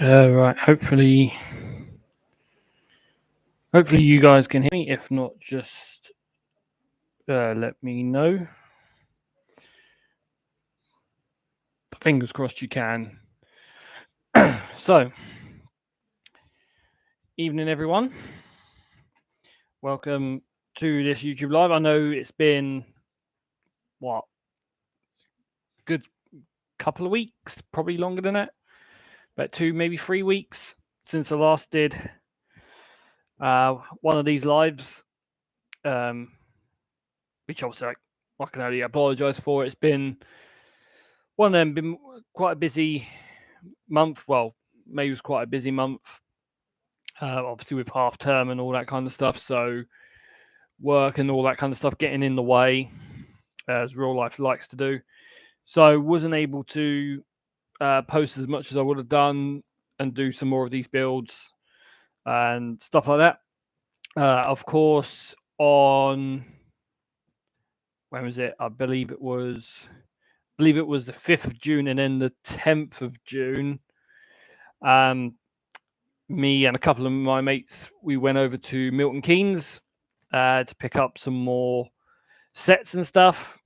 Right. Hopefully you guys can hear me. If not, just let me know. Fingers crossed you can. So, evening everyone. Welcome to this YouTube live. I know it's been what good couple of weeks, probably longer than that, about 2, maybe 3 weeks since I last did one of these lives. Which obviously I can only apologise for. It's been one of them, been quite a busy month. Well, May was quite a busy month, obviously with half term and all that kind of stuff. So work and all that kind of stuff getting in the way, as real life likes to do. So wasn't able to post as much as I would have done and do some more of these builds and stuff like that. Of course, on when was it? I believe it was the 5th of June and then the 10th of June. Me and a couple of my mates, we went over to Milton Keynes to pick up some more sets and stuff.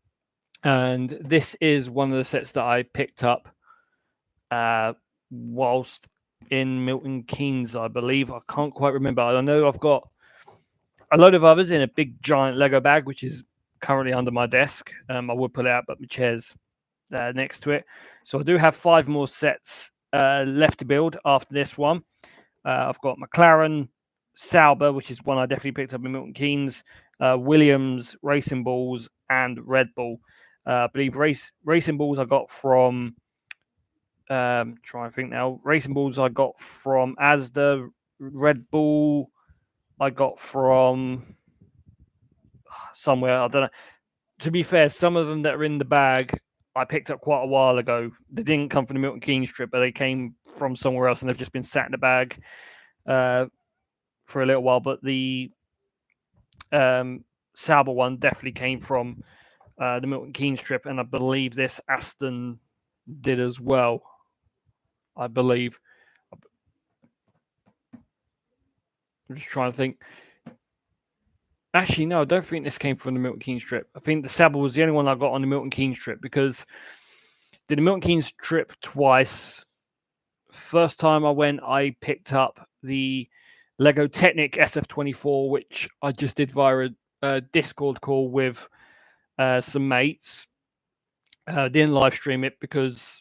And this is one of the sets that I picked up whilst in Milton Keynes, I believe. I can't quite remember. I know I've got a load of others in a big giant Lego bag, which is currently under my desk. I would pull it out, but my chair's next to it. So I do have 5 more sets left to build after this one. I've got McLaren, Sauber, which is one I definitely picked up in Milton Keynes, Williams, Racing Bulls, and Red Bull. I believe Racing Bulls I got from. Trying to think now. Racing Bulls I got from Asda. Red Bull I got from somewhere. I don't know. To be fair, some of them that are in the bag I picked up quite a while ago. They didn't come from the Milton Keynes trip, but they came from somewhere else and they've just been sat in the bag for a little while. But the Sauber one definitely came from the Milton Keynes trip, and I believe this Aston did as well. I believe. I'm just trying to think. Actually, no, I don't think this came from the Milton Keynes trip. I think the Sauber was the only one I got on the Milton Keynes trip because I did the Milton Keynes trip twice. First time I went, I picked up the Lego Technic SF24, which I just did via a Discord call with some mates. Didn't live stream it because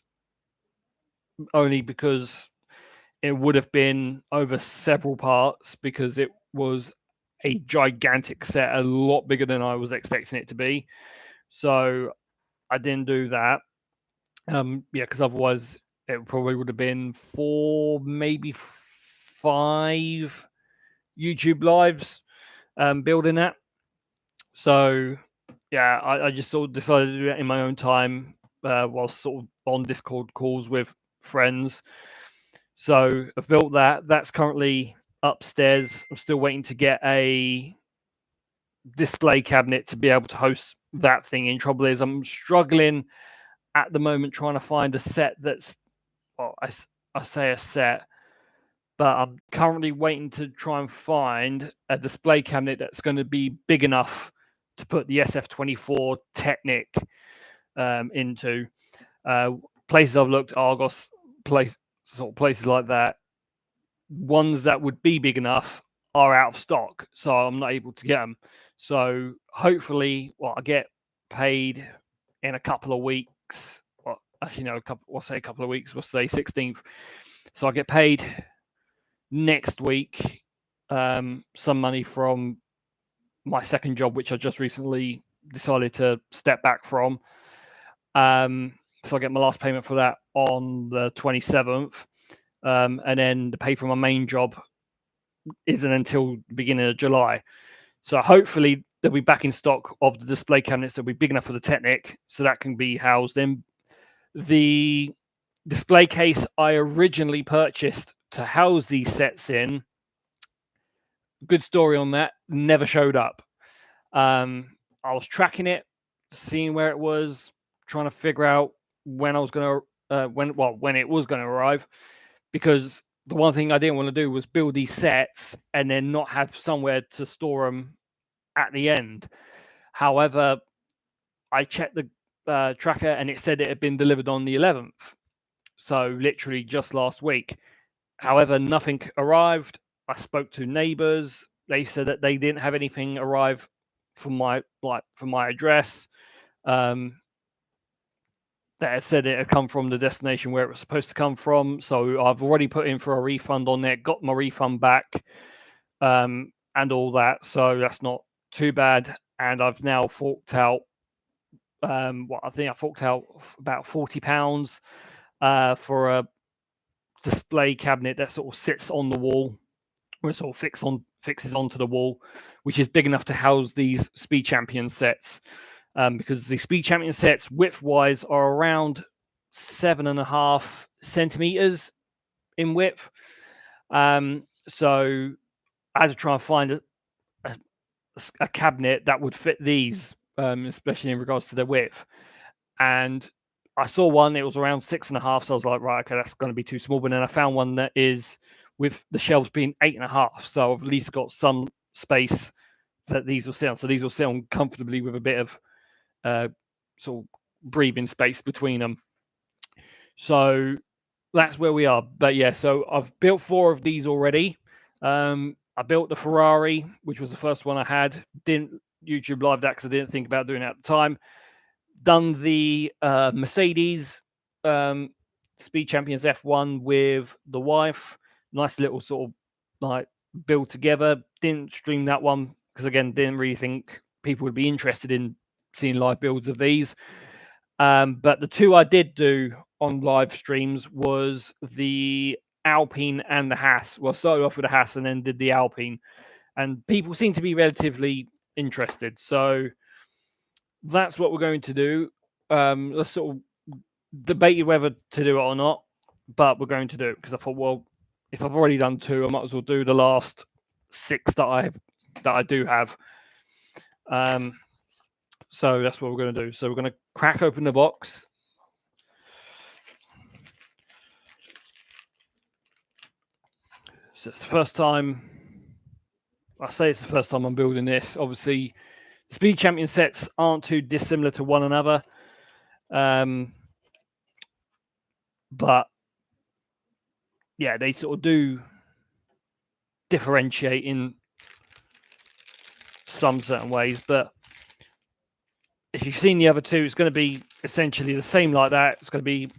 it would have been over several parts because it was a gigantic set, a lot bigger than I was expecting it to be. So I didn't do that. Because otherwise it probably would have been 4, maybe 5 YouTube lives building that. So yeah, I just sort of decided to do it in my own time while sort of on Discord calls with friends. So I've built that. That's currently upstairs. I'm still waiting to get a display cabinet to be able to host that thing in. Trouble is, I'm struggling at the moment trying to find a set that's, well, I say a set, but I'm currently waiting to try and find a display cabinet that's going to be big enough to put the SF24 Technic into. Places I've looked, Argos, places like that, ones that would be big enough are out of stock, so I'm not able to get them. So hopefully, I get paid in a couple of weeks. Well, actually, no, we'll say a couple of weeks. We'll say 16th. So I get paid next week some money from my second job, which I just recently decided to step back from. So I get my last payment for that on the 27th. And then the pay for my main job isn't until the beginning of July. So hopefully they'll be back in stock of the display cabinets that'll be big enough for the Technic, so that can be housed in. The display case I originally purchased to house these sets in, good story on that, never showed up. I was tracking it, seeing where it was, trying to figure out when I was going to when it was going to arrive. because the one thing I didn't want to do was build these sets and then not have somewhere to store them at the end. However, I checked the tracker and it said it had been delivered on the 11th. So literally just last week. However, nothing arrived. I spoke to neighbors. They said that they didn't have anything arrive from my address. That had said it had come from the destination where it was supposed to come from. So I've already put in for a refund on it, got my refund back, and all that. So that's not too bad. And I've now forked out I think I forked out about £40 for a display cabinet that sort of sits on the wall, or sort of fixes onto the wall, which is big enough to house these Speed Champion sets. Because the Speed Champion sets, width-wise, are around 7.5 centimeters in width. So I had to try and find a cabinet that would fit these, especially in regards to their width. And I saw one, it was around 6.5. So I was like, right, okay, that's going to be too small. But then I found one that is with the shelves being 8.5. So I've at least got some space that these will sit on. So these will sit on comfortably with a bit of sort of breathing space between them. So that's where we are. But yeah, so I've built 4 of these already. I built the Ferrari, which was the first one I had. Didn't YouTube live that because I didn't think about doing it at the time. Done the Mercedes Speed Champions F1 with the wife. Nice little sort of like build together. Didn't stream that one because, again, didn't really think people would be interested in seeing live builds of these. But the 2 I did do on live streams was the Alpine and the Haas. Well, started off with the Haas and then did the Alpine. And people seem to be relatively interested. So that's what we're going to do. Let's sort of debate whether to do it or not, but we're going to do it because I thought, well, if I've already done 2, I might as well do the last 6 that I do have. So that's what we're going to do. So we're going to crack open the box. So it's the first time. I say it's the first time I'm building this. Obviously, the Speed Champion sets aren't too dissimilar to one another. But yeah, they sort of do differentiate in some certain ways. But if you've seen the other 2, it's going to be essentially the same like that. It's going to be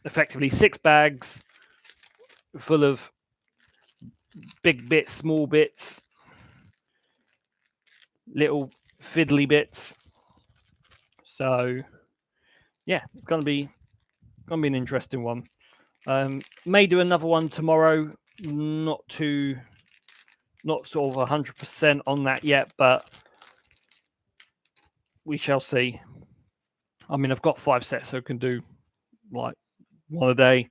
effectively 6 bags full of big bits, small bits, little fiddly bits. So yeah, it's going to be an interesting one. May do another one tomorrow. Not sort of 100% on that yet, but we shall see. I mean, I've got 5 sets, so I can do like one a day.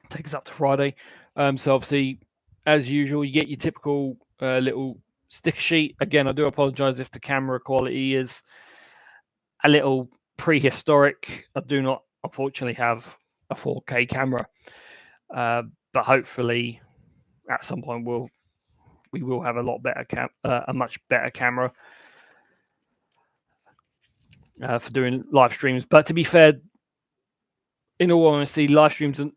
Take us up to Friday. So obviously, as usual, you get your typical little sticker sheet. Again, I do apologize if the camera quality is a little prehistoric. I do not, unfortunately, have a 4K camera, but hopefully, at some point, we will have a lot better a much better camera for doing live streams. But to be fair, in all honesty, live streams and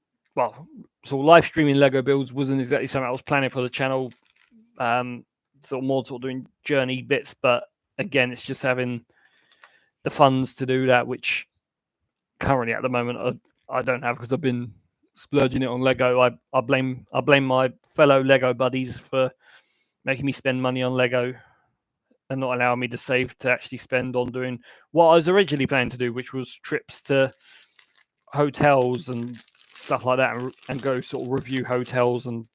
live streaming Lego builds wasn't exactly something I was planning for the channel. Sort of doing journey bits, but again, it's just having the funds to do that, which currently at the moment I don't have because I've been splurging it on Lego. I blame my fellow Lego buddies for making me spend money on Lego and not allowing me to save to actually spend on doing what I was originally planning to do, which was trips to hotels and stuff like that, and go sort of review hotels and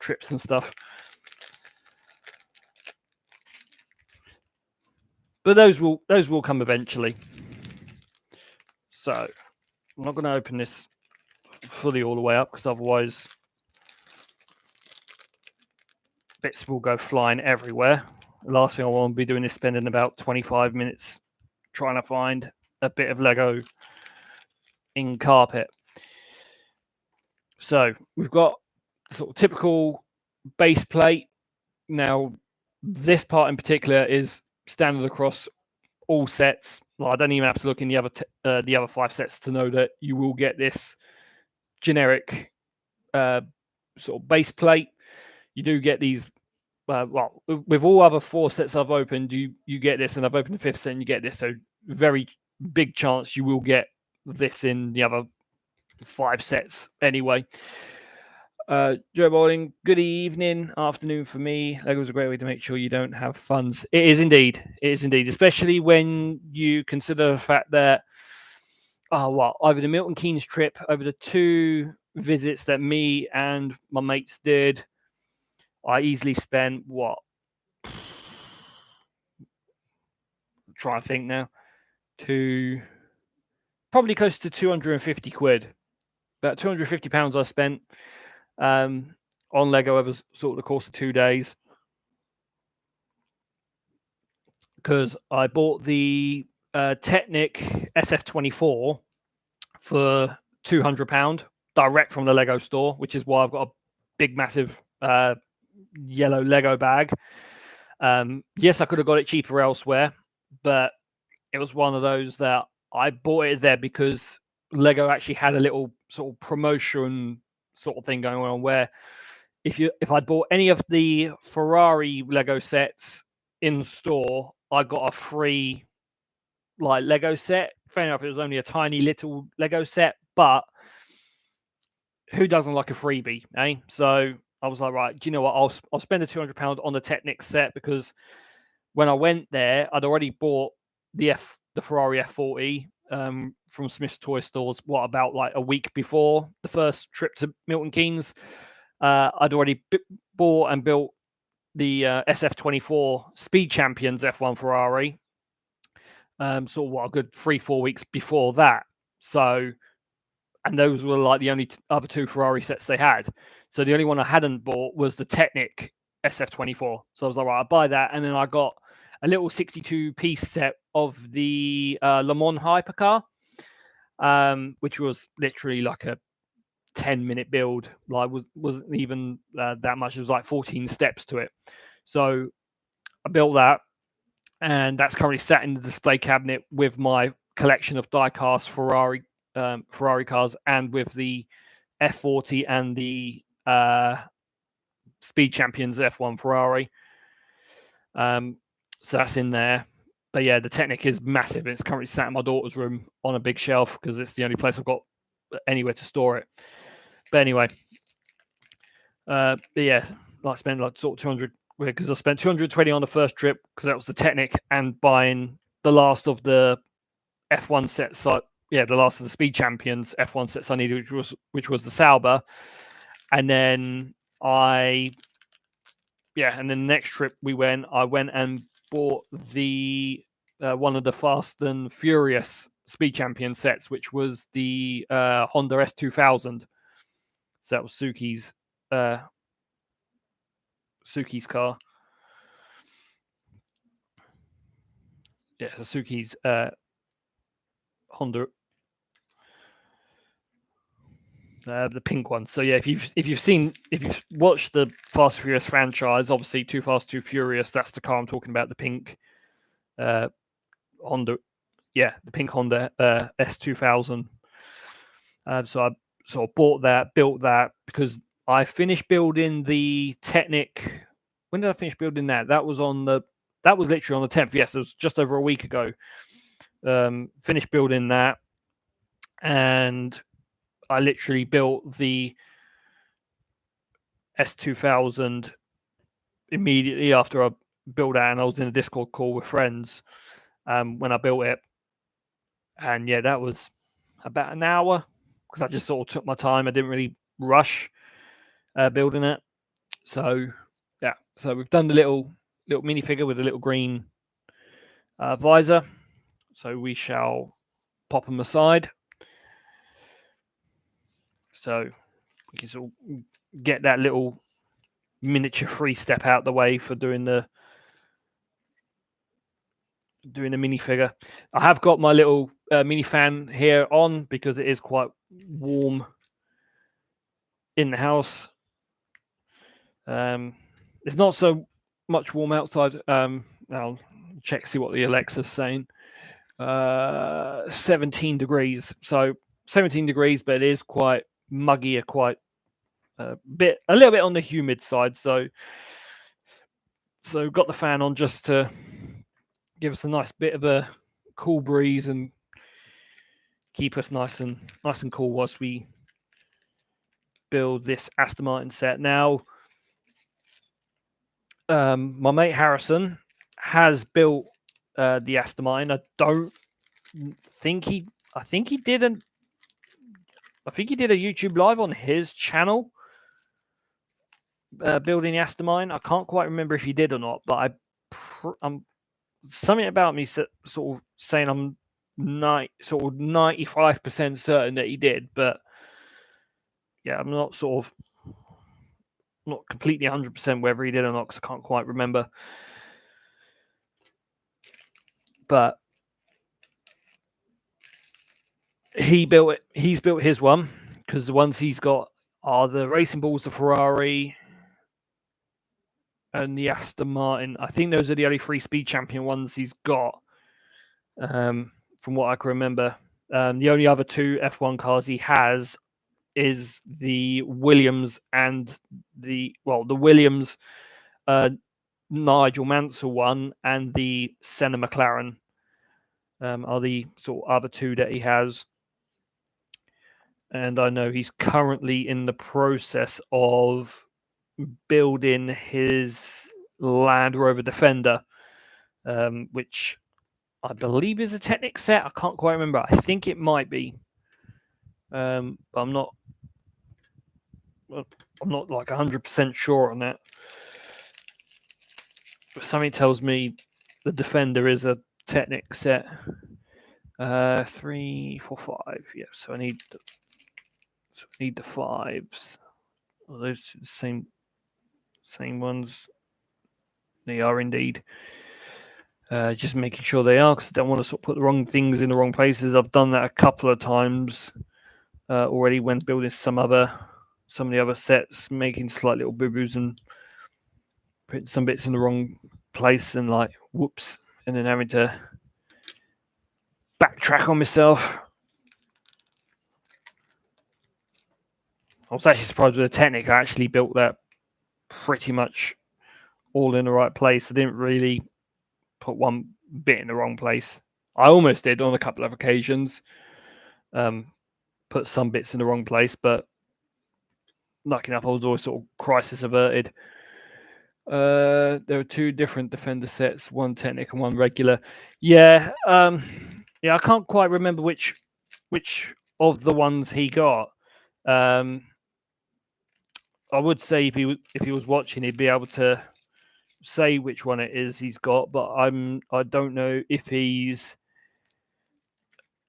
trips and stuff. But those will come eventually. So I'm not going to open this fully all the way up because otherwise bits will go flying everywhere. The last thing I want to be doing is spending about 25 minutes trying to find a bit of Lego in carpet. So we've got sort of typical base plate. Now, this part in particular is standard across all sets. Well, I don't even have to look in the other 5 sets to know that you will get this generic sort of base plate. You do get these. Well, with all other 4 sets I've opened, you get this, and I've opened the 5th set, and you get this. So very big chance you will get this in the other 5 sets anyway. Joe Bowling, good evening, afternoon for me. Lego's a great way to make sure you don't have funds. It is indeed. It is indeed, especially when you consider the fact that, over the Milton Keynes trip, over the 2 visits that me and my mates did, I easily spent try to think now, probably close to 250 quid. About £250 I spent on Lego over sort of the course of 2 days. Because I bought the Technic SF24 for £200 direct from the Lego store, which is why I've got a big, massive yellow Lego bag. Yes, I could have got it cheaper elsewhere, but it was one of those that I bought it there because Lego actually had a little sort of promotion sort of thing going on where if I'd bought any of the Ferrari Lego sets in store, I got a free Lego set. Fair enough, it was only a tiny little Lego set, but who doesn't like a freebie, eh? So I was like, right, do you know what? I'll spend the £200 on the Technic set because when I went there, I'd already bought the Ferrari F40 from Smith's Toy Stores. About a week before the first trip to Milton Keynes? I'd already bought and built the SF24 Speed Champions F1 Ferrari. A good 3-4 weeks before that. So, and those were the only other 2 Ferrari sets they had. So the only one I hadn't bought was the Technic SF24. So I was like, right, I'll buy that. And then I got a little 62-piece set of the Le Mans hypercar, which was literally like a 10-minute build. Wasn't even that much. It was like 14 steps to it. So I built that, and that's currently sat in the display cabinet with my collection of die-cast Ferrari cars, and with the F40 and the Speed Champions F1 Ferrari. So that's in there. But yeah, the Technic is massive. It's currently sat in my daughter's room on a big shelf because it's the only place I've got anywhere to store it. But anyway, but yeah, I spent sort of 200 because I spent 220 on the first trip because that was the Technic, and buying the last of the F1 sets. So yeah, the last of the Speed Champions F1 sets I needed, which was the Sauber, and then and then the next trip I went and bought the one of the Fast and Furious Speed Champion sets, which was the Honda S2000. So that was Suki's car. Yeah, so Suki's Honda, the pink one. So yeah, if you've watched the Fast and Furious franchise, obviously Too Fast, Too Furious, that's the car I'm talking about. The pink Honda, the pink Honda S2000. So I sort of bought that, built that, because I finished building the Technic. When did I finish building that? That was literally on the 10th. Yes, it was just over a week ago. Finished building that, and I literally built the S2000 immediately after I built that, and I was in a Discord call with friends when I built it. And yeah, that was about an hour because I just sort of took my time. I didn't really rush building it. So yeah, so we've done the little minifigure with a little green visor. So we shall pop them aside. So we can sort of get that little miniature free step out the way for doing the minifigure. I have got my little mini fan here on because it is quite warm in the house. It's not so much warm outside. I'll check see what the Alexa's saying. 17 degrees. So 17 degrees, but it is quite muggy, quite a little bit on the humid side. So got the fan on just to give us a nice bit of a cool breeze and keep us nice and cool whilst we build this Aston Martin set. Now, my mate Harrison has built the Aston Martin. I think he did a YouTube live on his channel building the Aston Martin. I can't quite remember if he did or not, but I'm something about me sort of saying I'm 95% certain that he did, but yeah, I'm not completely 100% whether he did or not because I can't quite remember. But he's built his one because the ones he's got are the Racing Bulls, the Ferrari, and the Aston Martin. I think those are the only 3 Speed Champion ones he's got, from what I can remember. The only other 2 F1 cars he has is the Williams and the Williams Nigel Mansell one and the Senna McLaren are the sort of other 2 that he has. And I know he's currently in the process of building his Land Rover Defender, which I believe is a Technic set. I can't quite remember. I think it might be, but I'm not like 100% sure on that. But something tells me the Defender is a Technic set. 3, 4, 5. Yeah, so I need the 5s. Are those the same ones? They are indeed. Just making sure they are, because I don't want to sort of put the wrong things in the wrong places. I've done that a couple of times already when building some of the other sets, making slight little boo-boos and putting some bits in the wrong place and like whoops, and then having to backtrack on myself. I was actually surprised with the Technic. I actually built that pretty much all in the right place. I didn't really put one bit in the wrong place. I almost did on a couple of occasions. Put some bits in the wrong place, but lucky enough, I was always sort of crisis averted. There are 2 different Defender sets, one Technic and one regular. Yeah, yeah, I can't quite remember which of the ones he got. I would say if he was watching, he'd be able to say which one it is he's got, but I don't know if he's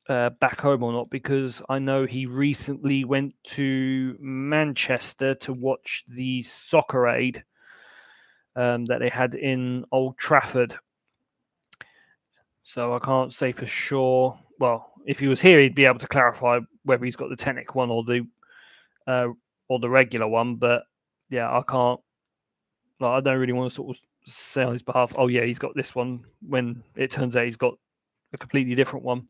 back home or not, because I know he recently went to Manchester to watch the Soccer Aid that they had in Old Trafford. So I can't say for sure. Well, if he was here, he'd be able to clarify whether he's got the Technic one or the regular one. But yeah, I can't. Like, I don't really want to sort of say on his behalf, oh yeah, he's got this one, when it turns out he's got a completely different one.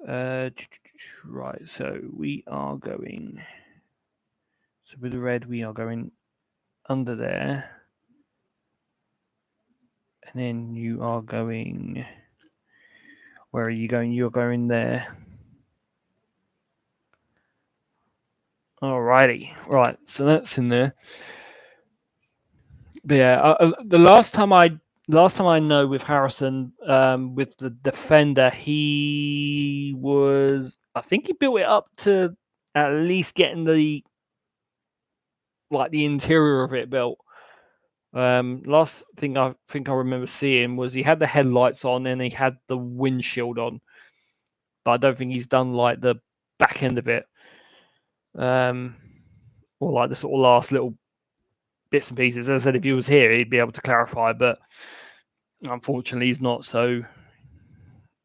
Right, so we are going. So with the red, we are going under there. And then you are going. Where are you going? You're going there. Alrighty, right. So that's in there. But yeah, the last time I know with Harrison, with the Defender, he was. I think he built it up to at least getting the interior of it built. Last thing I think I remember seeing was he had the headlights on and he had the windshield on, but I don't think he's done like the back end of it, or like the sort of last little bits and pieces. As I said, if he was here, he'd be able to clarify, but unfortunately he's not, so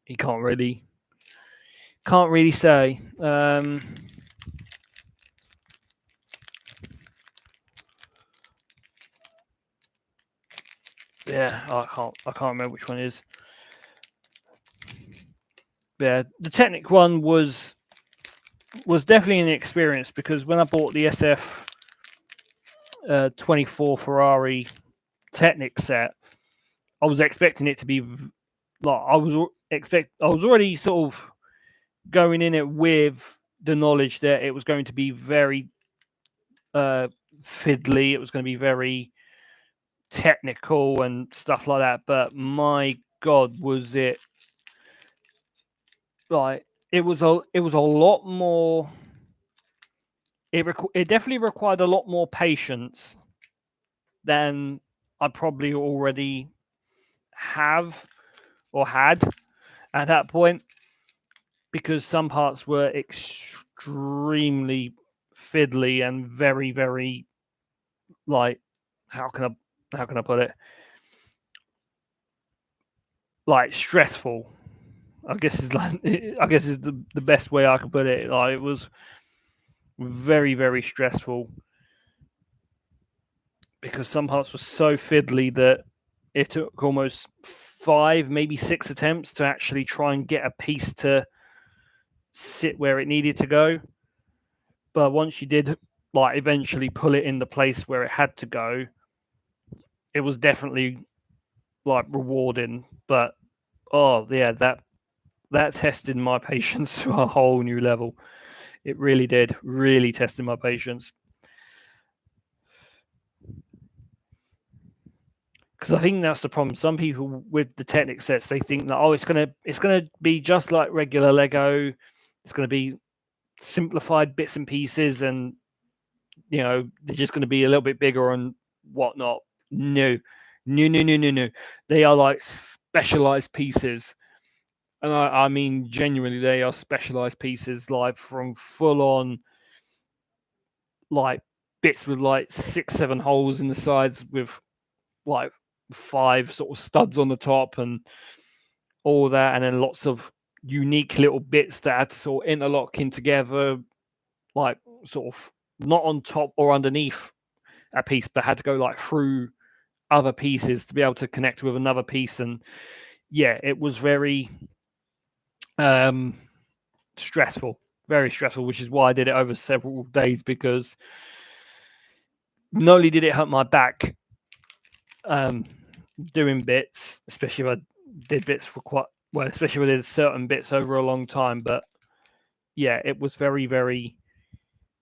he can't really Can't really say. Yeah, I can't remember which one it is. Yeah, the Technic one was definitely an experience, because when I bought the SF 24 Ferrari Technic set, I was expecting it to be like I was already sort of going in it with the knowledge that it was going to be very fiddly. It was going to be very technical and stuff like that. But my God, was it like it was a lot more. It definitely required a lot more patience than I probably already have or had at that point, because some parts were extremely fiddly and very, very, like, how can I put it? Like, stressful. I guess is the best way I could put it. Like, it was very, very stressful, because some parts were so fiddly that it took almost 5, maybe 6 attempts to actually try and get a piece to sit where it needed to go. But once you did, like, eventually pull it in the place where it had to go, it was definitely, like, rewarding. But oh yeah, that tested my patience to a whole new level. It really did, really tested my patience. Because I think that's the problem. Some people with the Technic sets, they think that, oh, it's gonna be just like regular Lego. It's gonna be simplified bits and pieces, and they're just gonna be a little bit bigger and whatnot. No, no, no, no, no, no. They are like specialized pieces, and I mean genuinely, they are specialized pieces, like from full on, like, bits with like 6, 7 holes in the sides, with like 5 sort of studs on the top and all that, and then lots of unique little bits that had to sort of interlock in together, like, sort of not on top or underneath a piece, but had to go like through other pieces to be able to connect with another piece. And yeah, it was very um stressful, very stressful, which is why I did it over several days, because not only did it hurt my back doing bits, especially if I did bits for quite well, especially if I did certain bits over a long time, but yeah, it was very, very,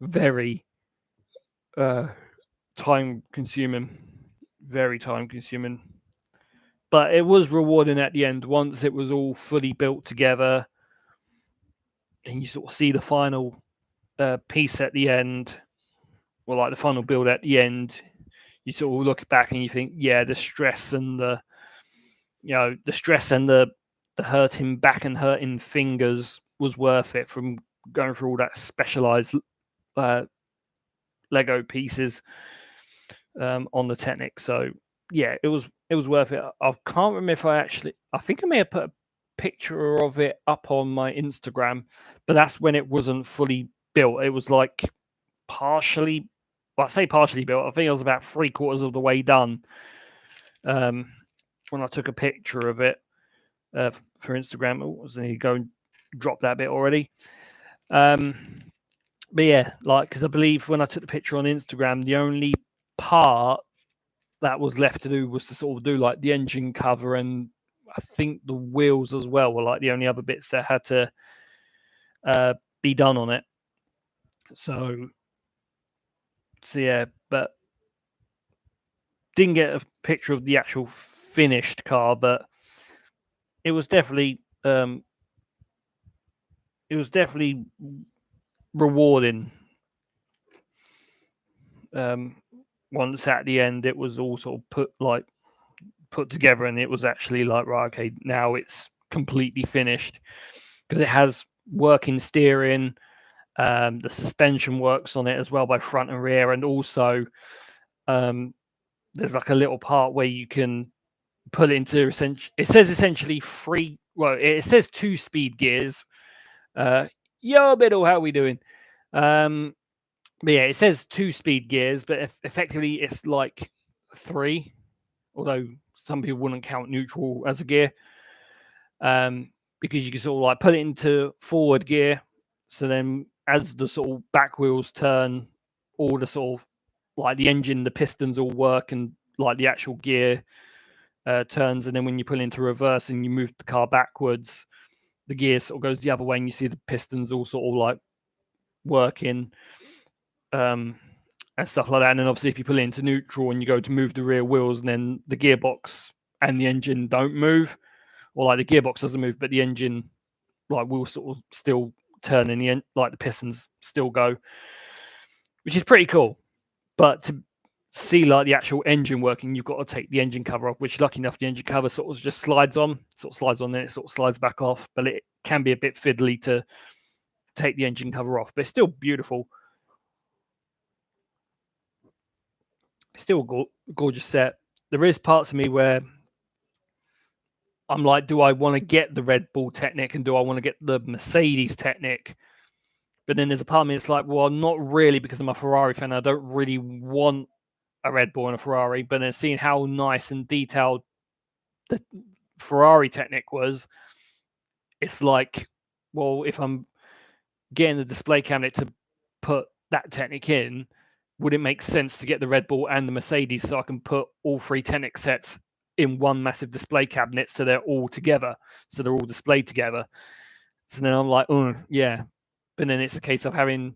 very time consuming, very time consuming. But it was rewarding at the end once it was all fully built together, and you sort of see the final piece at the end, or like the final build at the end. You sort of look back and you think, yeah, the stress and the hurting back and hurting fingers was worth it, from going through all that specialized Lego pieces on the Technic. So yeah, it was worth it. I can't remember if I think I may have put a picture of it up on my Instagram, but that's when it wasn't fully built. It was like partially, well, I say partially built. I think it was about 3/4 of the way done when I took a picture of it for Instagram. Oh, was he go and drop that bit already? But yeah, like, because I believe when I took the picture on Instagram, the only part that was left to do was to sort of do like the engine cover, and I think the wheels as well were like the only other bits that had to be done on it. So yeah, but didn't get a picture of the actual finished car, but it was definitely rewarding. Once at the end, it was all sort of put together, and it was actually like, right, okay, now it's completely finished, because it has working steering. The suspension works on it as well by front and rear, and also there's like a little part where you can put it into it says essentially three. Well, it says 2 speed gears, Uh, Yo, Biddle, how are we doing? Um, but yeah, it says 2 speed gears, but effectively it's like 3, although some people wouldn't count neutral as a gear. Because you can sort of like put it into forward gear. So then as the sort of back wheels turn, all the sort of like the engine, the pistons all work, and like the actual gear turns. And then when you pull into reverse and you move the car backwards, the gear sort of goes the other way, and you see the pistons all sort of like working, and stuff like that. And then obviously if you pull it into neutral and you go to move the rear wheels, and then the gearbox and the engine don't move, or like the gearbox doesn't move, but the engine like will sort of still turn, and the like the pistons still go, which is pretty cool. But to see like the actual engine working, you've got to take the engine cover off, which lucky enough the engine cover sort of just slides on, then it sort of slides back off. But it can be a bit fiddly to take the engine cover off, but it's still beautiful. Still a gorgeous set. There is parts of me where I'm like, do I want to get the Red Bull Technic and do I want to get the Mercedes Technic? But then there's a part of me that's like, well, not really, because I'm a Ferrari fan. I don't really want a Red Bull and a Ferrari. But then seeing how nice and detailed the Ferrari Technic was, it's like, well, if I'm getting the display cabinet to put that Technic in, would it make sense to get the Red Bull and the Mercedes so I can put all 3 Technic sets in one massive display cabinet so they're all together, so they're all displayed together? So then I'm like, oh, yeah. But then it's a case of having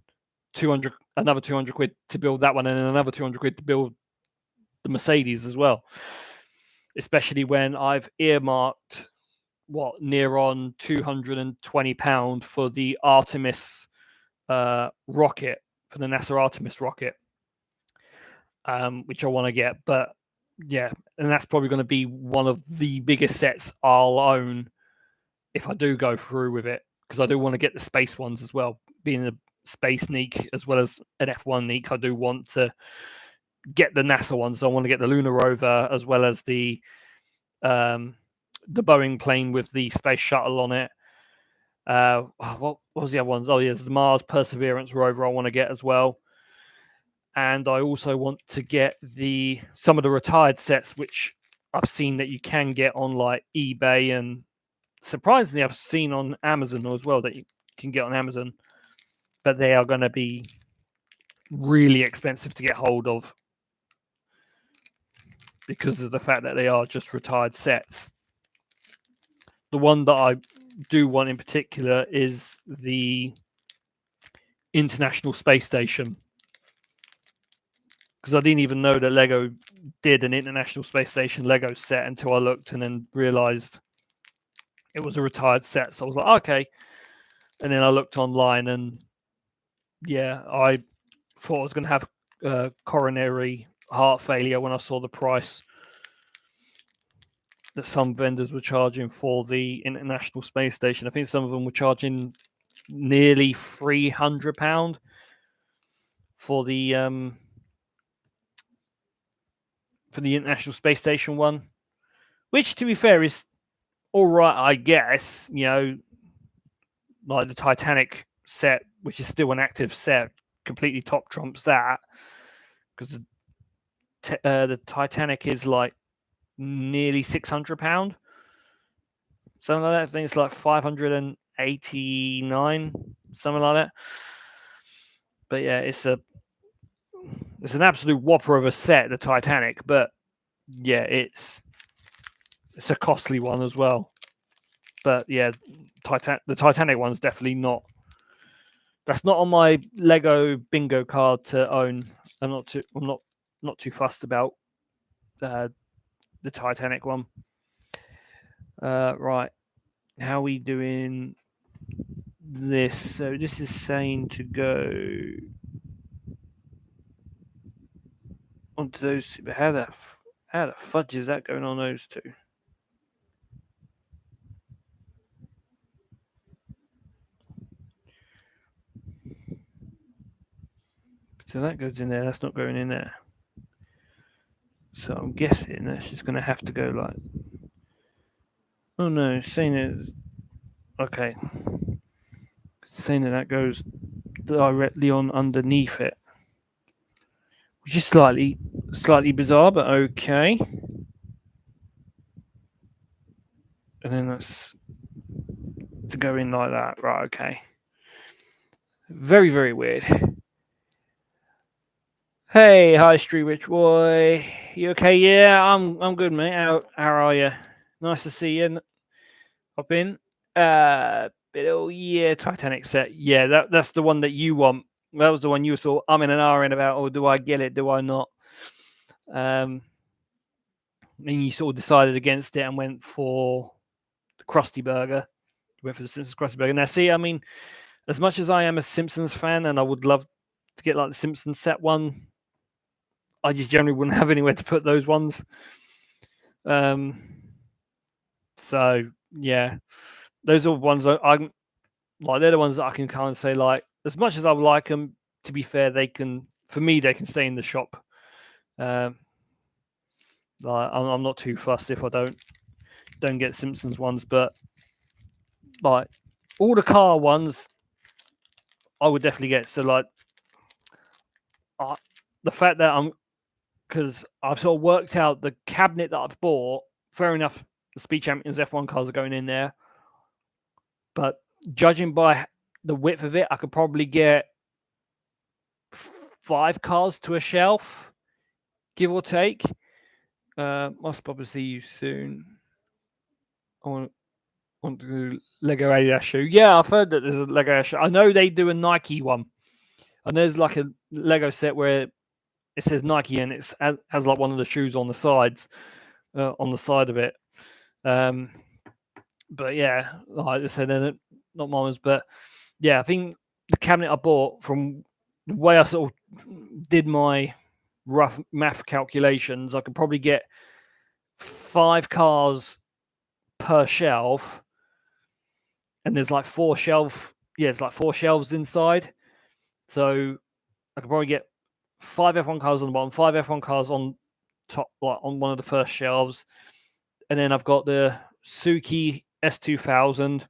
another 200 quid to build that one, and another 200 quid to build the Mercedes as well. Especially when I've earmarked near on £220 for the Artemis rocket, for the NASA Artemis rocket, which I want to get. But yeah, and that's probably going to be one of the biggest sets I'll own if I do go through with it, because I do want to get the space ones as well. Being a space neek as well as an F1 neek, I do want to get the NASA ones. I want to get the lunar rover as well as the Boeing plane with the space shuttle on it. What was the other ones? Oh, yeah, there's the Mars Perseverance rover I want to get as well. And I also want to get some of the retired sets, which I've seen that you can get on like eBay, and surprisingly I've seen on Amazon as well that you can get on Amazon, but they are going to be really expensive to get hold of because of the fact that they are just retired sets. The one that I do want in particular is the International Space Station, because I didn't even know that Lego did an International Space Station Lego set until I looked and then realized it was a retired set. So I was like, okay. And then I looked online, and yeah, I thought I was going to have coronary heart failure when I saw the price that some vendors were charging for the International Space Station. I think some of them were charging nearly £300 for the International Space Station one, which, to be fair, is all right, I guess. You know, like the Titanic set, which is still an active set, completely top trumps that, because the Titanic is like nearly £600, something like that. I think it's like 589, something like that. But yeah, it's an absolute whopper of a set, the Titanic. But yeah, it's a costly one as well. But yeah, the Titanic one's definitely not. That's not on my Lego bingo card to own. I'm not too fussed about the Titanic one. Right, how are we doing this? So this is saying to go onto those two. But how the fudge is that going on those two? So that goes in there. That's not going in there. So I'm guessing that's just going to have to go like. Oh no, it's saying it. Okay. saying that goes directly on underneath it, which is slightly bizarre, but okay. And then that's to go in like that, right? Okay. Very, very weird. Hey, hi, Street Rich Boy. You okay? Yeah, I'm good, mate. How are you? Nice to see you. Hop in. Yeah, Titanic set. Yeah, that's the one that you want. That was the one you saw. I'm in an hour in about. Oh, do I get it? Do I not? And you sort of decided against it and went for the Krusty Burger. Went for the Simpsons Krusty Burger. Now, see, I mean, as much as I am a Simpsons fan and I would love to get like the Simpsons set one, I just generally wouldn't have anywhere to put those ones. So yeah, those are ones I'm like. They're the ones that I can kind of say like, as much as I would like them. To be fair, they can stay in the shop. Like I'm not too fussed if I don't get Simpsons ones, but like all the car ones, I would definitely get. So like, the fact that because I've sort of worked out the cabinet that I've bought. Fair enough, the Speed Champions F1 cars are going in there, but judging by the width of it, I could probably get 5 cars to a shelf, give or take. Must probably see you soon. I want to do Lego Adidas shoe. Yeah, I've heard that there's a Lego Adidas shoe. I know they do a Nike one, and there's like a Lego set where it says Nike and it has like one of the shoes on the sides, on the side of it. But yeah, like I said, they're not mine, but yeah, I think the cabinet I bought, from the way I sort of did my rough math calculations, I could probably get 5 cars per shelf, and there's like 4 shelf. Yeah, it's like 4 shelves inside, so I could probably get 5 F1 cars on the bottom, 5 F1 cars on top, like on one of the first shelves, and then I've got the Suzuki S2000,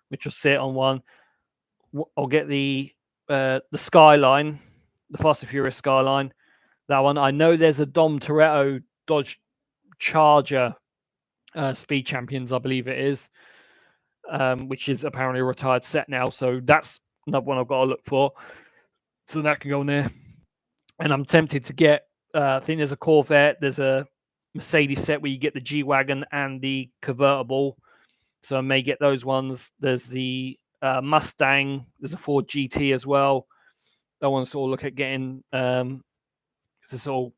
which will sit on one. I'll get the Skyline, the Fast and Furious Skyline. That one. I know there's a Dom Toretto Dodge Charger Speed Champions, I believe it is, which is apparently a retired set now. So that's another one I've got to look for. So that can go in there. And I'm tempted to get, I think there's a Corvette, there's a Mercedes set where you get the G-Wagon and the convertible. So I may get those ones. There's the Mustang, there's a Ford GT as well. I want to sort of look at getting to sort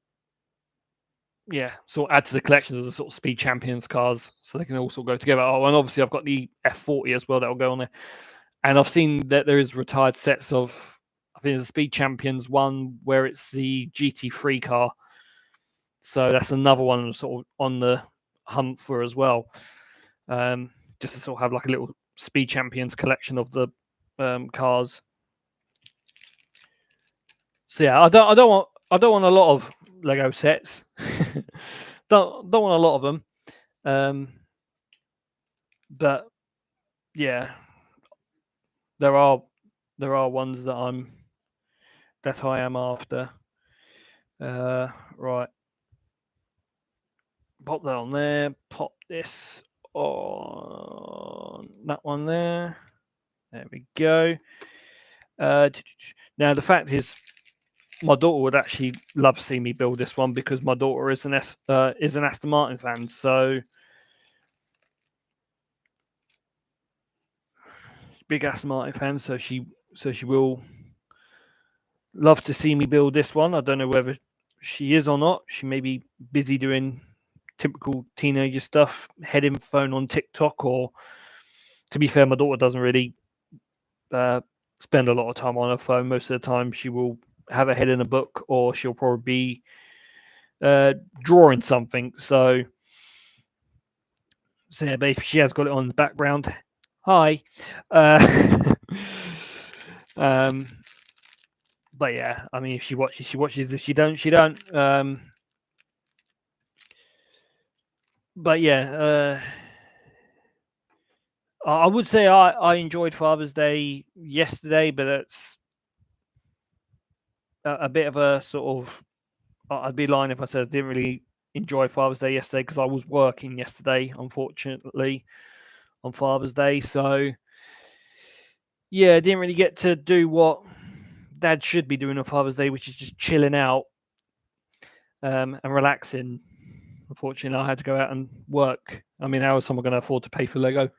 of add to the collections of the sort of Speed Champions cars, so they can also go together. Oh, and obviously I've got the F40 as well that will go on there. And I've seen that there is retired sets of, I think there's a Speed Champions one where it's the GT3 car. So that's another one sort of on the hunt for as well. Just to sort of have like a little Speed Champions collection of the cars. So yeah, I don't want a lot of Lego sets. don't want a lot of them. But yeah, there are ones that I am after. Right. Pop that on there. Pop this on that one there. There we go. Now the fact is, my daughter would actually love to see me build this one because my daughter is an Aston Martin fan. So big Aston Martin fan. So she will love to see me build this one. I don't know whether she is or not. She may be busy doing typical teenager stuff, heading phone on TikTok, or to be fair, my daughter doesn't really spend a lot of time on her phone. Most of the time she will have her head in a book, or she'll probably be drawing something. So yeah, but if she has got it on the background, hi. But yeah, I mean, if she watches, she watches. If she don't, she don't. But yeah, I would say I enjoyed Father's Day yesterday, but it's a bit of a sort of. I'd be lying if I said I didn't really enjoy Father's Day yesterday because I was working yesterday, unfortunately, on Father's Day. So yeah, I didn't really get to do what Dad should be doing on Father's Day, which is just chilling out and relaxing. Unfortunately, I had to go out and work. I mean, how is someone going to afford to pay for Lego?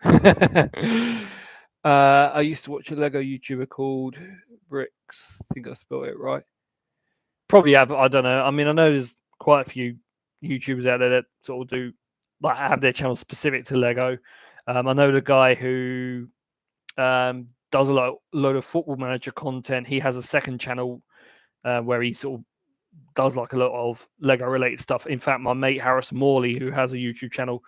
I used to watch a Lego YouTuber called Bricks. I think I spelled it right. Probably have. I don't know. I mean, I know there's quite a few YouTubers out there that sort of do like have their channel specific to Lego. I know the guy who does a load of Football Manager content. He has a second channel where he sort of does like a lot of Lego related stuff. In fact, my mate Harrison Morley, who has a YouTube channel,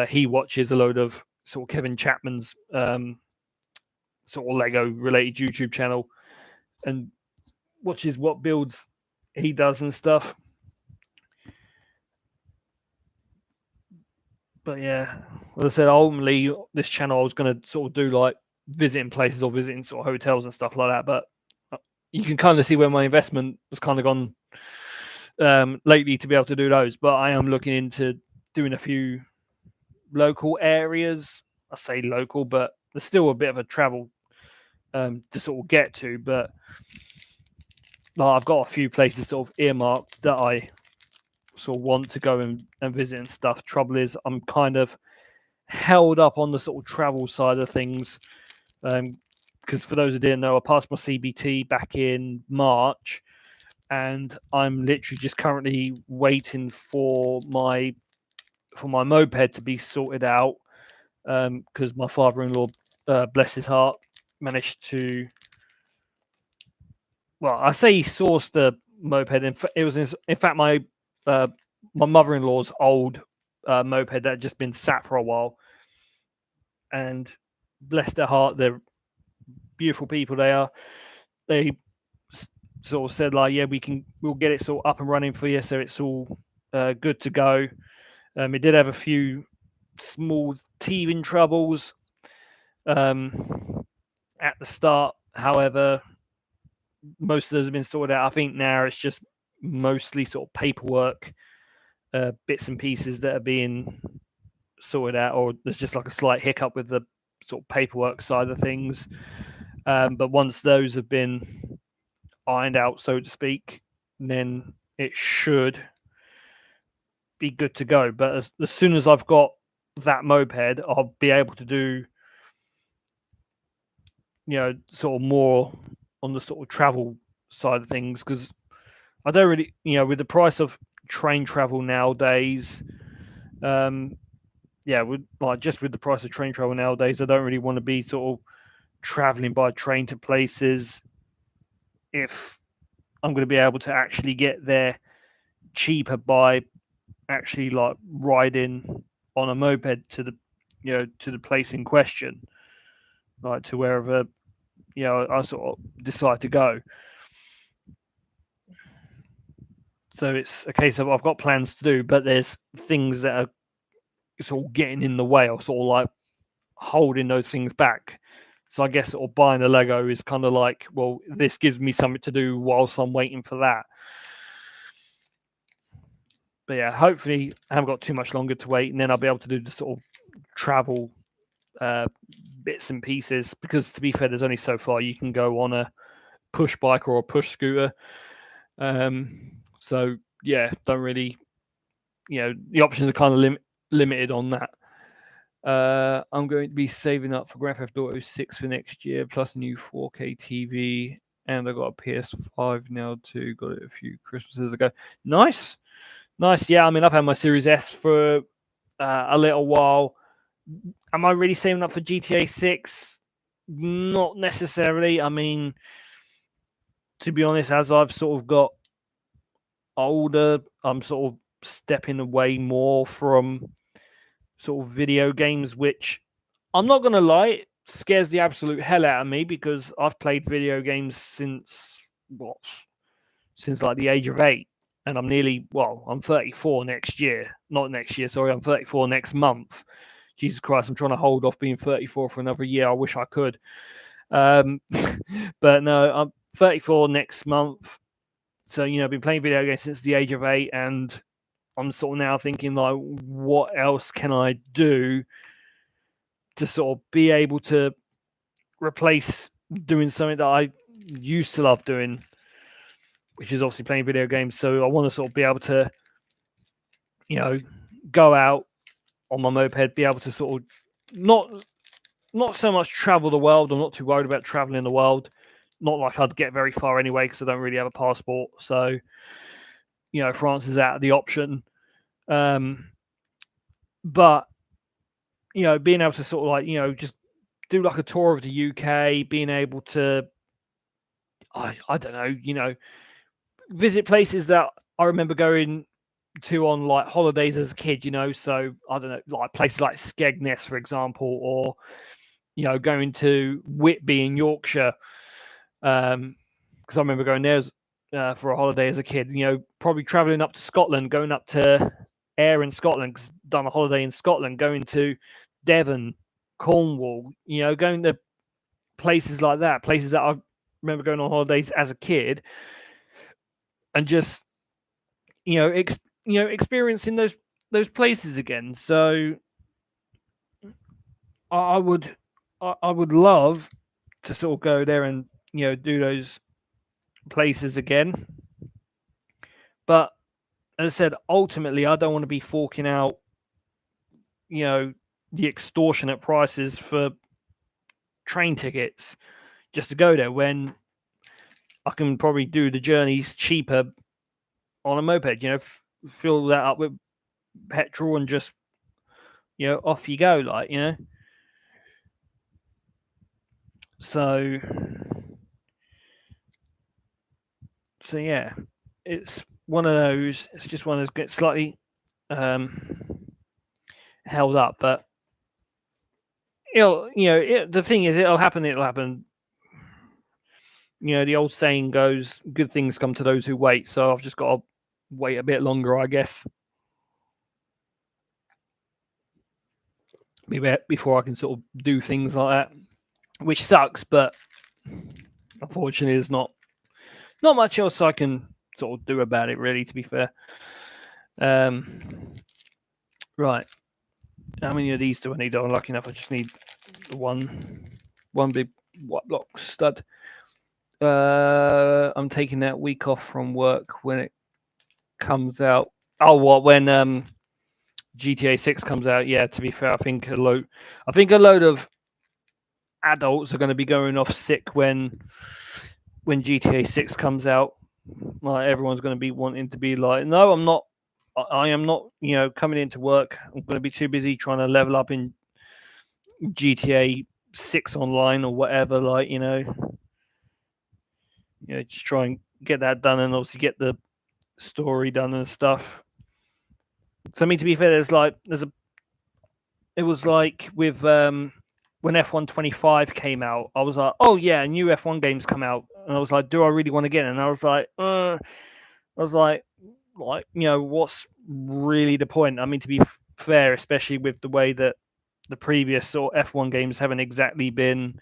he watches a load of sort of Kevin Chapman's sort of Lego related YouTube channel and watches what builds he does and stuff. But yeah, as I said, ultimately this channel I was going to sort of do like visiting places or visiting sort of hotels and stuff like that. But you can kind of see where my investment has kind of gone lately to be able to do those. But I am looking into doing a few local areas. I say local, but there's still a bit of a travel to sort of get to. But I've got a few places sort of earmarked that I sort of want to go and visit and stuff. Trouble is, I'm kind of held up on the sort of travel side of things because for those who didn't know, I passed my CBT back in March, and I'm literally just currently waiting for my moped to be sorted out because my father-in-law, bless his heart, managed to. Well, I say he sourced the moped. It was in fact my mother-in-law's old moped that had just been sat for a while, and bless their heart, they're beautiful people. They are. They sort of said like, yeah, we'll get it sort of up and running for you, so it's all good to go. It did have a few small teething troubles at the start. However, most of those have been sorted out. I think now it's just mostly sort of paperwork, bits and pieces that are being sorted out, or there's just like a slight hiccup with the sort of paperwork side of things. But once those have been ironed out, so to speak, then it should be good to go. But as soon as I've got that moped, I'll be able to do, sort of more on the sort of travel side of things, because I don't really, with the price of train travel nowadays, just with the price of train travel nowadays, I don't really want to be sort of traveling by train to places if I'm going to be able to actually get there cheaper by actually like riding on a moped to the place in question, like to wherever I sort of decide to go. So it's a case of I've got plans to do, but there's things that are sort of getting in the way, or sort of like holding those things back. So I guess sort of buying a Lego is kind of like, well, this gives me something to do whilst I'm waiting for that. But yeah, hopefully I haven't got too much longer to wait, and then I'll be able to do the sort of travel bits and pieces. Because to be fair, there's only so far you can go on a push bike or a push scooter. So yeah, don't really, the options are kind of limited on that. I'm going to be saving up for Grand Theft Auto 6 for next year, plus a new 4K TV, and I got a PS5 now too. Got it a few Christmases ago. Nice. Yeah, I mean, I've had my Series S for a little while. Am I really saving up for GTA 6? Not necessarily. I mean, to be honest, as I've sort of got older, I'm sort of stepping away more from sort of video games, which I'm not going to lie, it scares the absolute hell out of me, because I've played video games since like the age of 8. And I'm I'm 34 next year. Not next year, sorry, I'm 34 next month. Jesus Christ, I'm trying to hold off being 34 for another year. I wish I could. But no, I'm 34 next month. So, I've been playing video games since the age of 8, and I'm sort of now thinking, like, what else can I do to sort of be able to replace doing something that I used to love doing, which is obviously playing video games. So I want to sort of be able to, go out on my moped, be able to sort of not so much travel the world. I'm not too worried about traveling the world. Not like I'd get very far anyway, because I don't really have a passport. So, France is out of the option. But, being able to sort of like, just do like a tour of the UK, being able to, I don't know, visit places that I remember going to on like holidays as a kid, so I don't know, like places like Skegness, for example, or, going to Whitby in Yorkshire, because I remember going there for a holiday as a kid, probably traveling up to Scotland, going up to Ayr in Scotland, because I've done a holiday in Scotland, going to Devon, Cornwall, going to places like that, places that I remember going on holidays as a kid, and just experiencing those places again. So I would love to sort of go there and do those places again. But as I said, ultimately, I don't want to be forking out the extortionate prices for train tickets just to go there, when I can probably do the journeys cheaper on a moped. Fill that up with petrol and just off you go, like, so yeah, it's one of those. It's just one of those gets slightly held up, but the thing is, it'll happen. The old saying goes, good things come to those who wait. So I've just got to wait a bit longer, I guess, before I can sort of do things like that, which sucks, but unfortunately there's not much else I can sort of do about it, really, to be fair. Right, how many of these do I need? I'm lucky enough I just need one big white block stud. I'm taking that week off from work when it comes out. Oh, what, when GTA 6 comes out? Yeah, to be fair, I think a load of adults are going to be going off sick when GTA 6 comes out. Like, everyone's going to be wanting to be like, no, I'm not. I am not, coming into work. I'm going to be too busy trying to level up in GTA 6 online or whatever. Like, just try and get that done, and obviously get the story done and stuff. So, I mean, to be fair, it was like with when F1 25 came out, I was like, oh yeah, a new F1 game's come out, and I was like, do I really want to get it? And I was like, what's really the point? I mean, to be fair, especially with the way that the previous sort of F1 games haven't exactly been,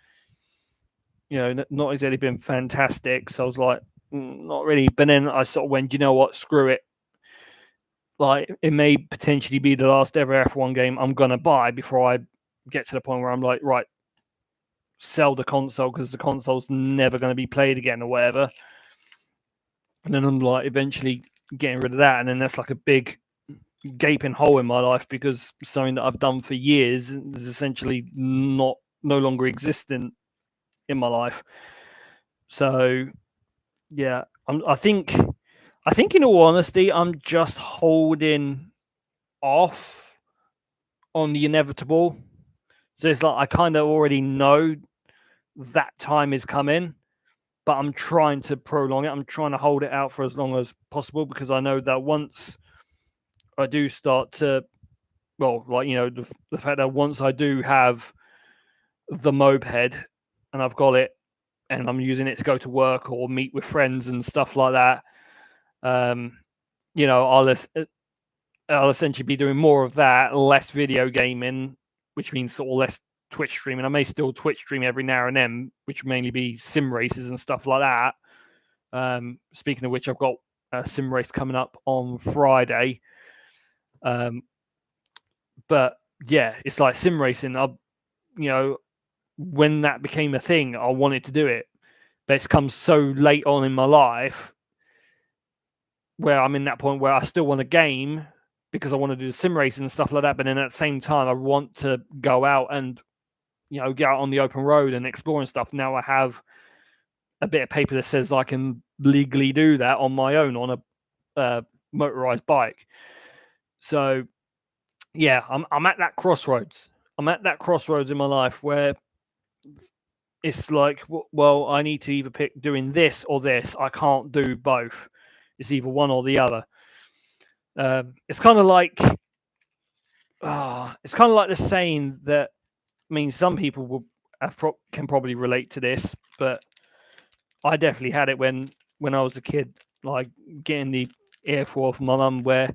not exactly been fantastic. So I was like, not really. But then I sort of went, you know what, screw it. Like, it may potentially be the last ever F1 game I'm going to buy before I get to the point where I'm like, right, sell the console, because the console's never going to be played again or whatever. And then I'm like, eventually getting rid of that. And then that's like a big gaping hole in my life, because something that I've done for years is essentially no longer existing in my life. So yeah, I think in all honesty, I'm just holding off on the inevitable. So it's like I kind of already know that time is coming, but I'm trying to prolong it. I'm trying to hold it out for as long as possible, because I know that once I do start to, well, like, the fact that once I do have the moped and I've got it and I'm using it to go to work or meet with friends and stuff like that, I'll essentially be doing more of that, less video gaming, which means sort of less Twitch streaming. I may still Twitch stream every now and then, which would mainly be sim races and stuff like that. Speaking of which, I've got a sim race coming up on Friday. But yeah, it's like sim racing. When that became a thing, I wanted to do it, but it's come so late on in my life where I'm in that point where I still want a game because I want to do the sim racing and stuff like that. But then at the same time, I want to go out and get out on the open road and explore and stuff. Now I have a bit of paper that says I can legally do that on my own on a motorized bike. So yeah, I'm at that crossroads. I'm at that crossroads in my life where it's like, well, I need to either pick doing this or this. I can't do both. It's either one or the other. It's kind of like the saying that, I mean, some people can probably relate to this, but I definitely had it when I was a kid, like getting the earful from my mum, where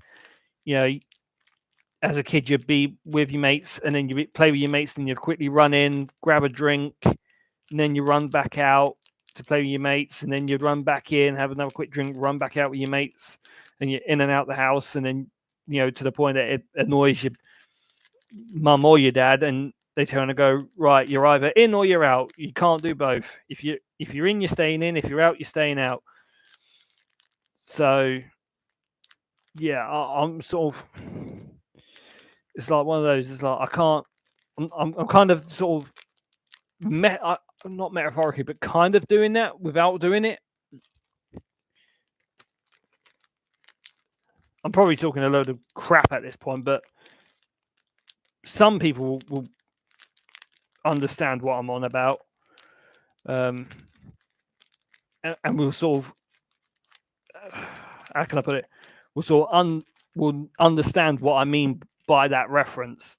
as a kid you'd be with your mates and then you play with your mates, and you'd quickly run in, grab a drink, and then you run back out to play with your mates, and then you'd run back in, have another quick drink, run back out with your mates, and you're in and out the house, and then to the point that it annoys your mum or your dad, and they turn and go, right, you're either in or you're out. You can't do both. If you're in, you're staying in. If you're out, you're staying out. So yeah, I'm sort of. It's like one of those. It's like I can't. I'm kind of sort of not metaphorically, but kind of doing that without doing it. I'm probably talking a load of crap at this point, but some people will understand what I'm on about, and we'll sort of, how can I put it? We'll understand what I mean by that reference.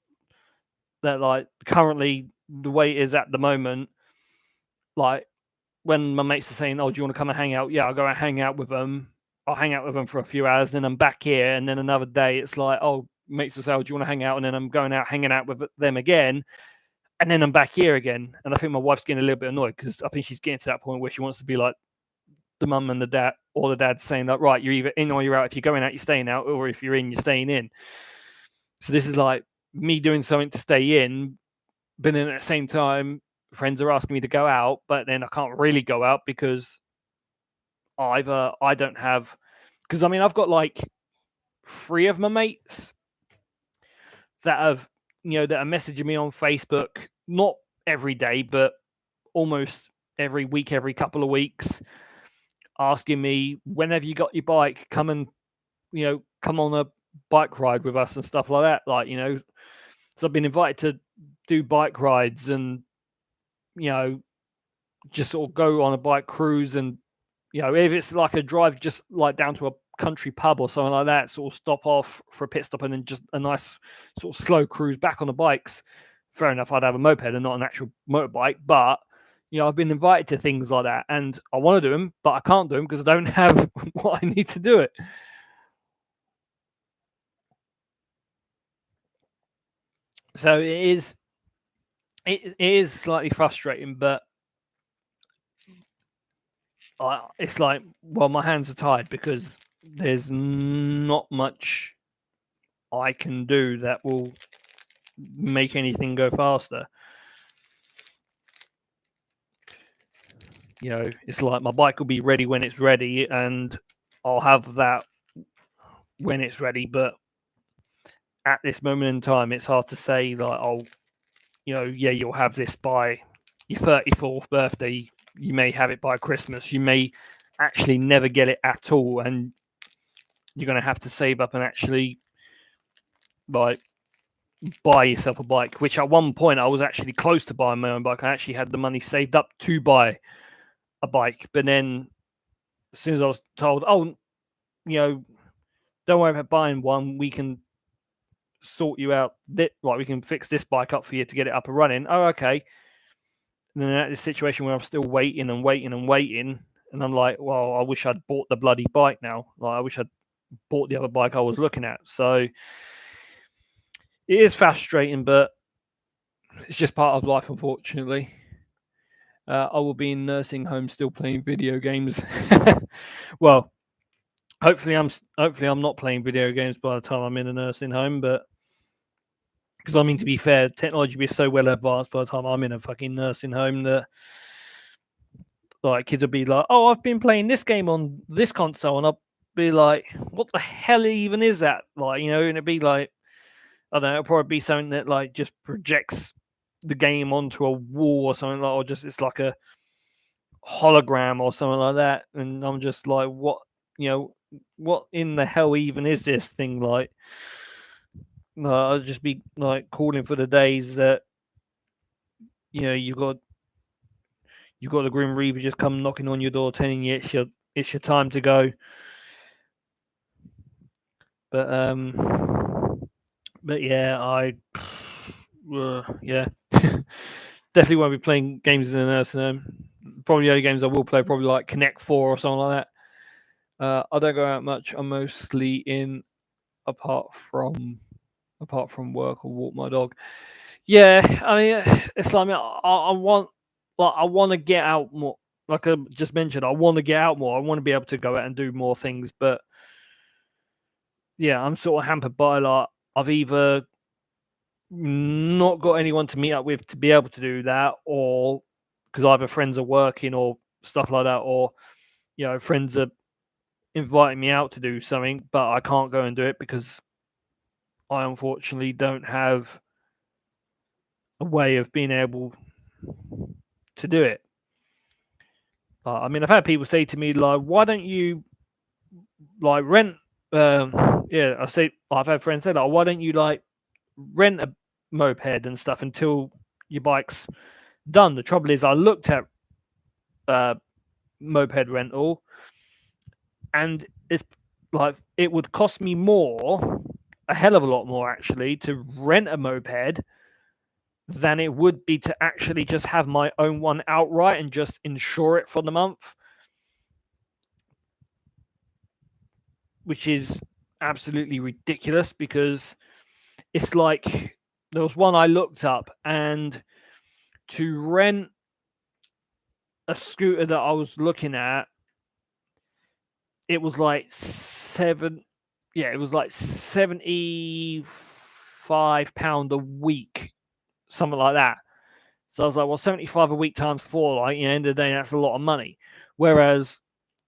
That like currently the way it is at the moment, like when my mates are saying, "Oh, do you want to come and hang out?" Yeah, I'll go and hang out with them. I'll hang out with them for a few hours, then I'm back here, and then another day it's like, "Oh, mates will say, oh, do you want to hang out?" And then I'm going out hanging out with them again, and then I'm back here again. And I think my wife's getting a little bit annoyed because I think she's getting to that point where she wants to be like the mum and the dad, or the dad saying like, right, you're either in or you're out. If you're going out, you're staying out, or if you're in, you're staying in. So this is like me doing something to stay in, but then at the same time, friends are asking me to go out, but then I can't really go out because either I don't have, because I mean, I've got like 3 of my mates that have, that are messaging me on Facebook, not every day, but almost every week, every couple of weeks, asking me, whenever you got your bike, come and, come on a bike ride with us and stuff like that. Like, so I've been invited to do bike rides and, just sort of go on a bike cruise. And, if it's like a drive just like down to a country pub or something like that, sort of stop off for a pit stop and then just a nice sort of slow cruise back on the bikes. Fair enough, I'd have a moped and not an actual motorbike, but I've been invited to things like that, and I want to do them, but I can't do them because I don't have what I need to do it. So it is slightly frustrating, but it's like, well, my hands are tied because there's not much I can do that will make anything go faster. It's like my bike will be ready when it's ready, and I'll have that when it's ready. But at this moment in time, it's hard to say like, oh, you'll have this by your 34th birthday. You may have it by Christmas. You may actually never get it at all, and you're going to have to save up and actually like buy yourself a bike. Which at one point I was actually close to buying my own bike. I actually had the money saved up to buy a bike, but then as soon as I was told, oh, don't worry about buying one, we can sort you out, like we can fix this bike up for you to get it up and running. Oh, okay. And then at this situation where I'm still waiting and waiting and waiting, and I'm like, well, I wish I'd bought the bloody bike now. Like I wish I'd bought the other bike I was looking at. So it is frustrating, but it's just part of life, unfortunately. I will be in nursing home still playing video games. Well, hopefully I'm not playing video games by the time I'm in a nursing home, but because I mean, to be fair, technology will be so well advanced by the time I'm in a fucking nursing home that like kids will be like, "Oh, I've been playing this game on this console," and I'll be like, "What the hell even is that?" Like, and it'd be like, I don't know, it'll probably be something that like just projects the game onto a wall or something like, or just it's like a hologram or something like that, and I'm just like, what in the hell even is this thing? Like, no, I'll just be like calling for the days that you got the Grim Reaper just come knocking on your door, telling you it's your time to go. But yeah, yeah, definitely won't be playing games in the nursing home. Probably the only games I will play probably like Connect 4 or something like that. I don't go out much. I'm mostly in apart from work or walk my dog. Yeah, I mean, it's like I want to get out more. Like I just mentioned, I want to get out more. I want to be able to go out and do more things. But yeah, I'm sort of hampered by like I've either not got anyone to meet up with to be able to do that, or because either friends are working or stuff like that, or friends are inviting me out to do something, but I can't go and do it because I unfortunately don't have a way of being able to do it. I mean, I've had people say to me like, "Why don't you like rent?" Yeah, I've had friends say like, "Why don't you like rent a moped and stuff until your bike's done?" The trouble is, I looked at moped rental, and it's like it would cost me more, a hell of a lot more actually, to rent a moped than it would be to actually just have my own one outright and just insure it for the month, which is absolutely ridiculous because it's like there was one I looked up, and to rent a scooter that I was looking at, it was like it was like £75 a week, something like that. So I was like, well, 75 a week times 4, like, end of the day, that's a lot of money. Whereas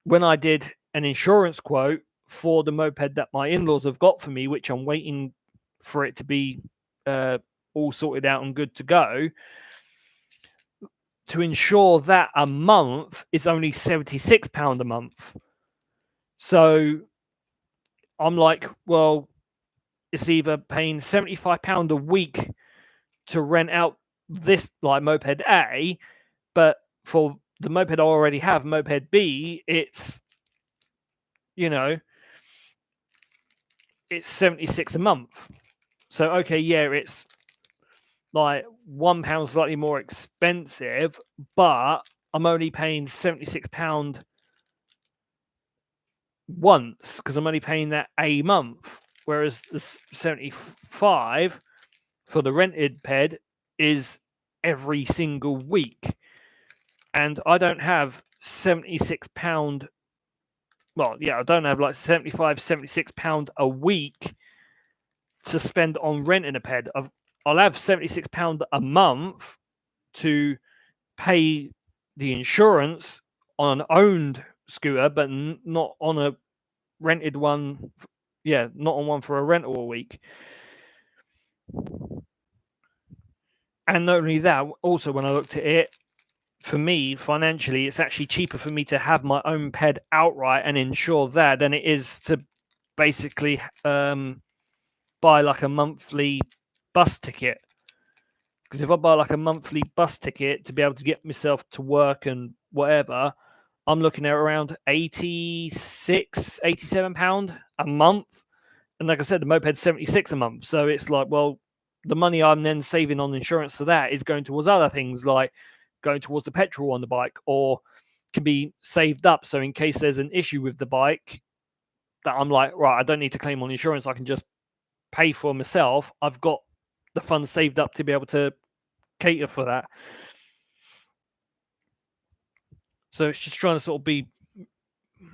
when I did an insurance quote for the moped that my in-laws have got for me, which I'm waiting for it to be all sorted out and good to go, to insure that a month is only £76 a month. So I'm like, well, it's either paying £75 a week to rent out this like moped A, but for the moped I already have, moped B, it's it's 76 a month. So okay, yeah, it's like £1 slightly more expensive, but I'm only paying £76 once because I'm only paying that a month, whereas the 75 for the rented ped is every single week, and I don't have £76. Well, yeah, I don't have like £76 a week to spend on renting a ped. I'll have £76 a month to pay the insurance on an owned scooter, but not on a rented one. Yeah, not on one for a rental a week. And not only that, also when I looked at it, for me, financially, it's actually cheaper for me to have my own ped outright and insure that than it is to basically buy like a monthly bus ticket. Because if I buy like a monthly bus ticket to be able to get myself to work and whatever, I'm looking at around £87 a month. And like I said, the moped's 76 a month. So it's like, well, the money I'm then saving on insurance for that is going towards other things like going towards the petrol on the bike, or can be saved up. So in case there's an issue with the bike that I'm like, right, I don't need to claim on insurance, I can just pay for myself. I've got the funds saved up to be able to cater for that. So it's just trying to sort of be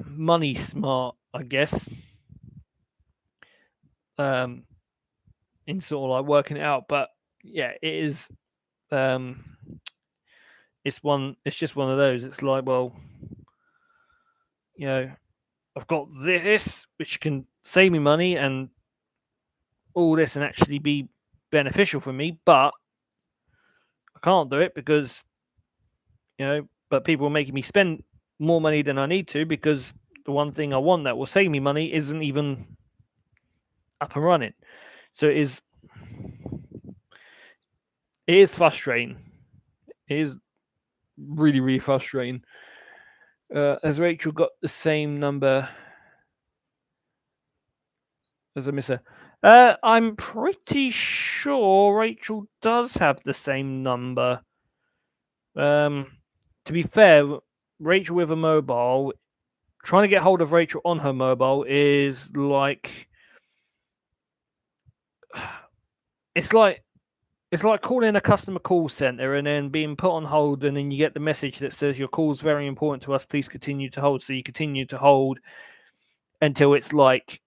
money smart, I guess, in sort of like working it out. But yeah, it is. It's just one of those. It's like, well, I've got this, which can save me money and all this, and actually be beneficial for me, but I can't do it because but people are making me spend more money than I need to, because the one thing I want that will save me money isn't even up and running. So it is frustrating. It is really, really frustrating. Has Rachel got the same number as a misser? I'm pretty sure Rachel does have the same number. To be fair, Rachel with a mobile, trying to get hold of Rachel on her mobile is like it's like calling a customer call center and then being put on hold, and then you get the message that says your call is very important to us, please continue to hold. So you continue to hold until it's like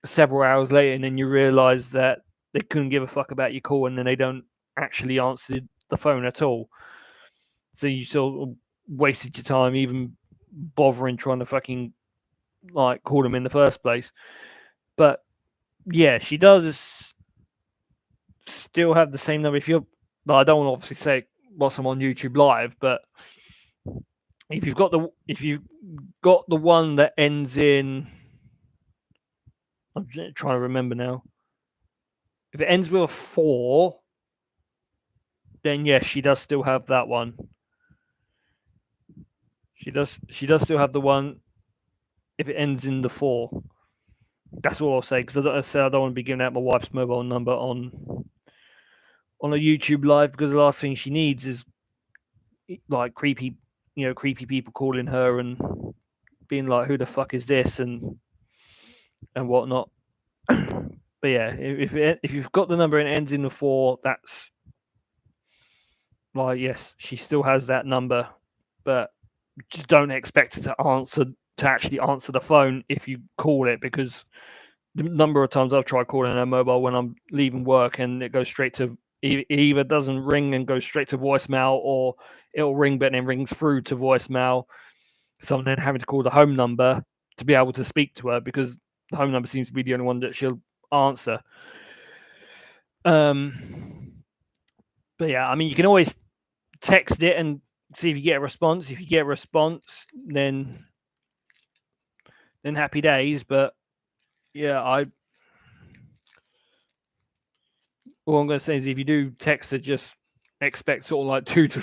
several hours later, and then you realize that they couldn't give a fuck about your call, and then they don't actually answer the phone at all. So you sort of wasted your time even bothering trying to fucking like call them in the first place. But yeah, she does still have the same number. If you're, I don't want to obviously say whilst I'm on YouTube Live, but if you've got the one that ends in, I'm trying to remember now. If it ends with a 4, then yes, she does still have that one. She does still have the one if it ends in the 4. That's all I'll say, because I don't want to be giving out my wife's mobile number on a YouTube Live, because the last thing she needs is like creepy people calling her and being like, "Who the fuck is this?" and whatnot. But yeah, if you've got the number and it ends in the 4, that's like, yes, she still has that number, but just don't expect her to actually answer the phone if you call it, because the number of times I've tried calling her mobile when I'm leaving work and it goes straight to, it either doesn't ring and goes straight to voicemail, or it'll ring but then rings through to voicemail. So I'm then having to call the home number to be able to speak to her, because the home number seems to be the only one that she'll answer. But yeah, I mean, you can always text it and see if you get a response. If you get a response, then happy days. But yeah, all I'm going to say is, if you do text it, just expect sort of like 2 to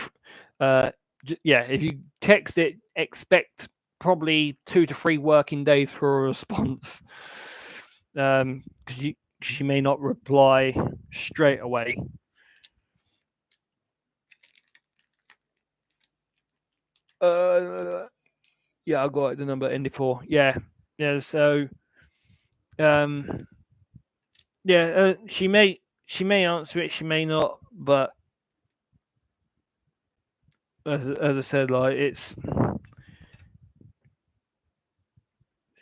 if you text it, expect probably 2 to 3 working days for a response, because she may not reply straight away. Yeah, I got the number ended 4. Yeah. So, she may answer it, she may not, but as I said, like it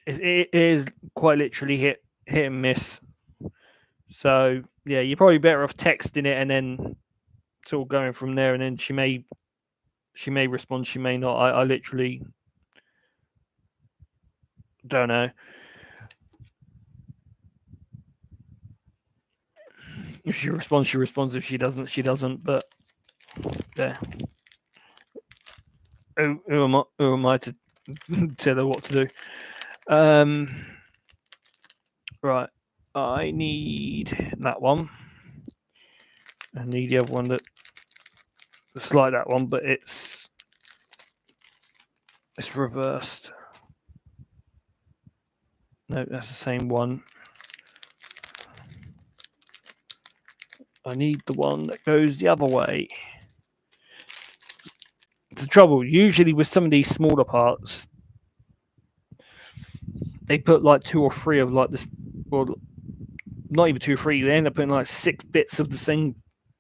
is quite literally hit and miss. So yeah, you're probably better off texting it and then sort of going from there. And then she may respond, she may not. I literally don't know. If she responds, she responds. If she doesn't, she doesn't. But yeah, who am I to tell her what to do? Right, I need that one. I need the other one that's like that one, but it's reversed. No, that's the same one. I need the one that goes the other way. It's the trouble. Usually with some of these smaller parts, they put like 2 or 3 of like this, or not even 2 or 3. They end up putting like 6 bits of the same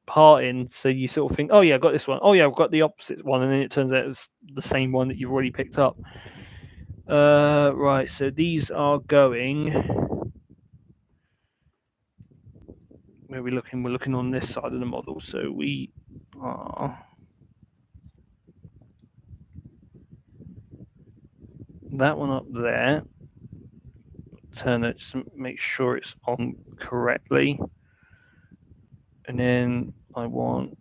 part in. So you sort of think, oh yeah, I've got this one. Oh yeah, I've got the opposite one, and then it turns out it's the same one that you've already picked up. Right. So these are going. Where are we looking? We're looking on this side of the model. So we are. That one up there. Turn it, just make sure it's on correctly. And then I want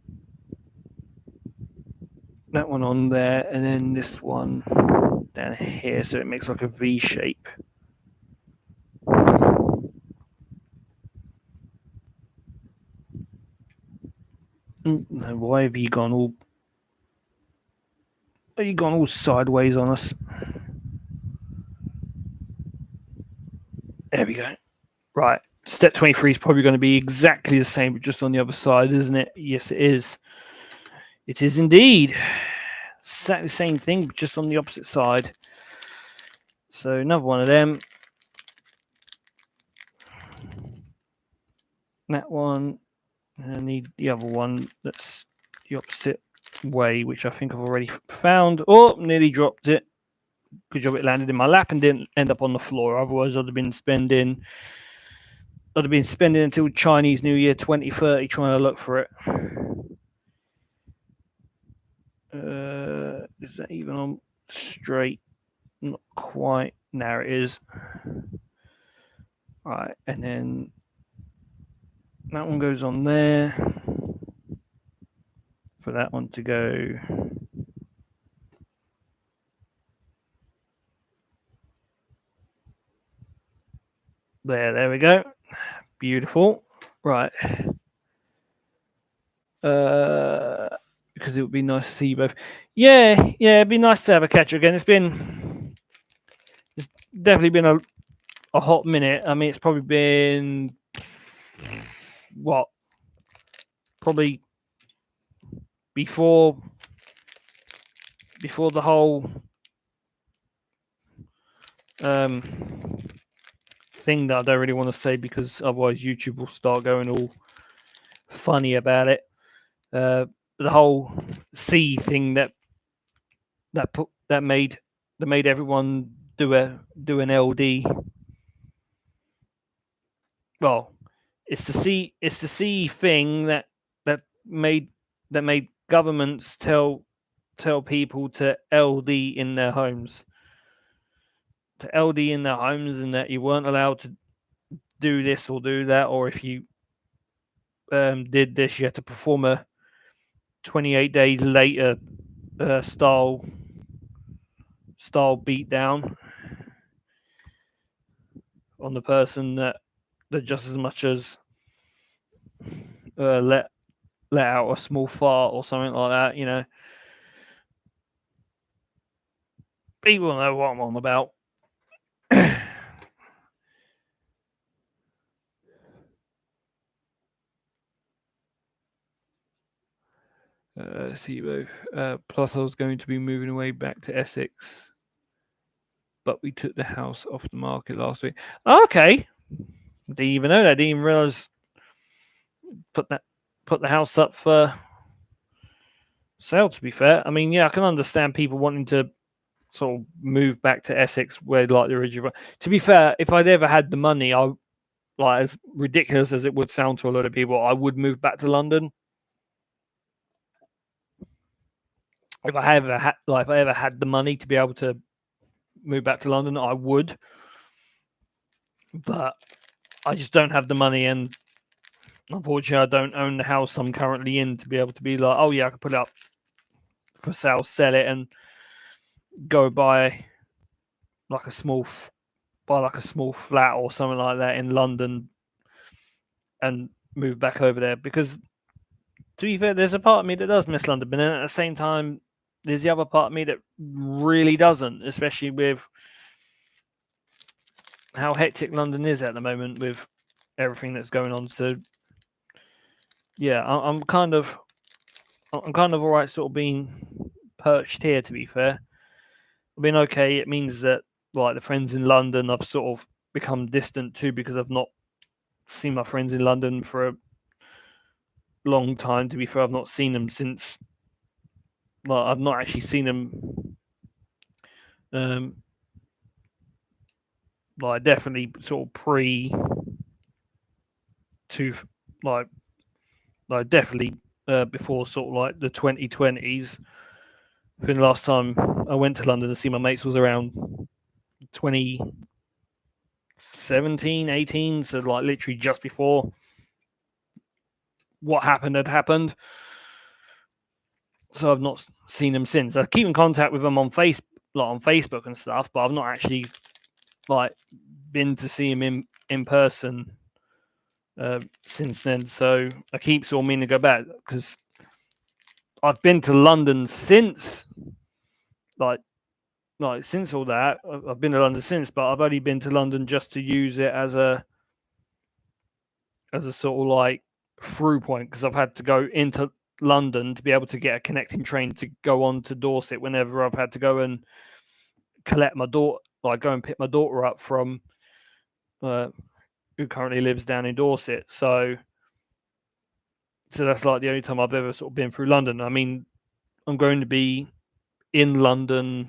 that one on there, and then this one down here, so it makes like a V shape. No, why have you gone all? Have you gone all sideways on us? There we go. Right. Step 23 is probably going to be exactly the same, but just on the other side, isn't it? Yes, it is. It is indeed. Exactly the same thing, but just on the opposite side. So another one of them. That one. And I need the other one that's the opposite way, which I think I've already found. Oh, nearly dropped it. Good job it landed in my lap and didn't end up on the floor. Otherwise, I'd have been spending until Chinese New Year 2030 trying to look for it. Is that even on straight? Not quite. Now it is. Right, and then that one goes on there. For that one to go. There we go. Beautiful. Right. Because it would be nice to see you both. Yeah, it'd be nice to have a catch again. It's definitely been a hot minute. I mean, it's probably been what? Probably before the whole thing that I don't really want to say, because otherwise YouTube will start going all funny about it. The whole C thing that made everyone do an LD. Well, it's the C thing that made governments tell people to LD in their homes. To LD in their homes, and that you weren't allowed to do this or do that, or if you did this, you had to perform a 28 days later style beatdown on the person that just as much as let out a small fart or something like that. You know, people know what I'm on about. See both. Plus, I was going to be moving away back to Essex, but we took the house off the market last week. Okay, didn't even know that. Didn't even realize put the house up for sale. To be fair, I mean, yeah, I can understand people wanting to sort of move back to Essex, where like the original. To be fair, if I'd ever had the money, I like, as ridiculous as it would sound to a lot of people, I would move back to London. If I ever had the money to be able to move back to London, I would. But I just don't have the money, and unfortunately, I don't own the house I'm currently in to be able to be like, oh yeah, I could put it up for sale, sell it, and go buy like a small flat or something like that in London and move back over there. Because to be fair, there's a part of me that does miss London, but then at the same time, there's the other part of me that really doesn't, especially with how hectic London is at the moment with everything that's going on. So yeah, I'm kind of all right, sort of being perched here. To be fair, I've been okay. It means that like the friends in London, I've sort of become distant to, because I've not seen my friends in London for long time. To be fair, I've not seen them since. Like, I've not actually seen them. Like, definitely sort of pre to like definitely before sort of like the 2020s. I think the last time I went to London to see my mates was around 2017, 18, so like literally just before what happened had happened. So I've not seen them since. I keep in contact with them on Facebook and stuff, but I've not actually like been to see him in person since then. So I keep sort of meaning to go back because I've been to London since like since all that. I've been to London since, but I've only been to London just to use it as a sort of like through point because I've had to go into London to be able to get a connecting train to go on to Dorset whenever I've had to go and collect my daughter, like go and pick my daughter up from who currently lives down in Dorset. So that's like the only time I've ever sort of been through London. I mean, I'm going to be in London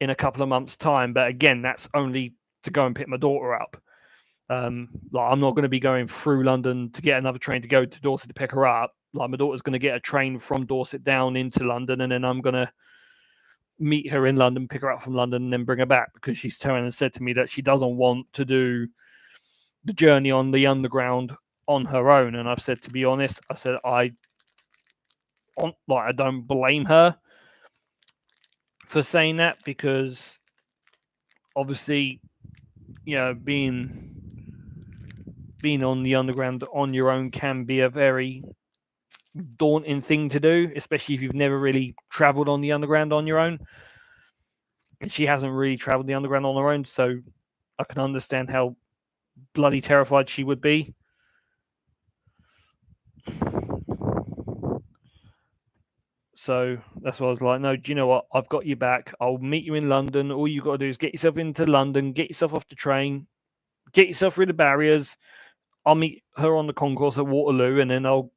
in a couple of months' time, but again, that's only to go and pick my daughter up. Like, I'm not going to be going through London to get another train to go to Dorset to pick her up. Like, my daughter's going to get a train from Dorset down into London, and then I'm going to meet her in London, pick her up from London, and then bring her back because she's turned and said to me that she doesn't want to do the journey on the underground on her own. And I've said, to be honest, I said I don't blame her for saying that because obviously, you know, being on the underground on your own can be a very daunting thing to do, especially if you've never really traveled on the underground on your own. And she hasn't really traveled the underground on her own, so I can understand how bloody terrified she would be. So that's why I was like, no, do you know what? I've got you back. I'll meet you in London. All you got to do is get yourself into London, get yourself off the train, get yourself through the barriers. I'll meet her on the concourse at Waterloo, and then I'll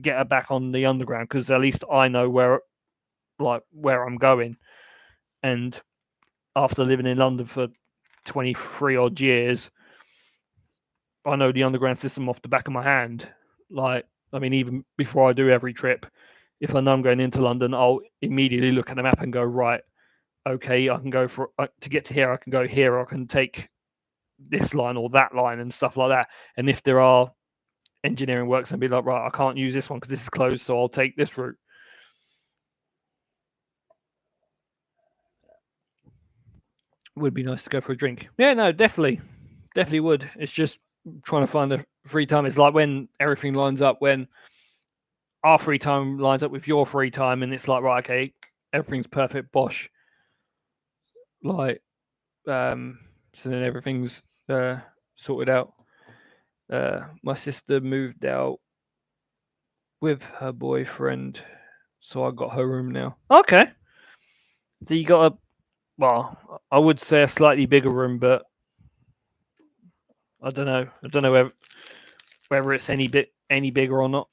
get her back on the underground because at least I know where I'm going. And after living in London for 23 odd years, I know the underground system off the back of my hand. Like, I mean, even before I do every trip, if I know I'm going into London, I'll immediately look at the map and go, right, okay, I can go to get to here, I can go here, I can take this line or that line and stuff like that. And if there are engineering works, I'll be like, right, I can't use this one because this is closed, so I'll take this route. Would be nice to go for a drink. Yeah, no, definitely would. It's just trying to find the free time. It's like when everything lines up, when our free time lines up with your free time, and it's like, right, okay, everything's perfect, bosh. Like, so then everything's sorted out. My sister moved out with her boyfriend, so I got her room now. Okay, so you got I would say a slightly bigger room, but I don't know. I don't know whether it's any bigger or not.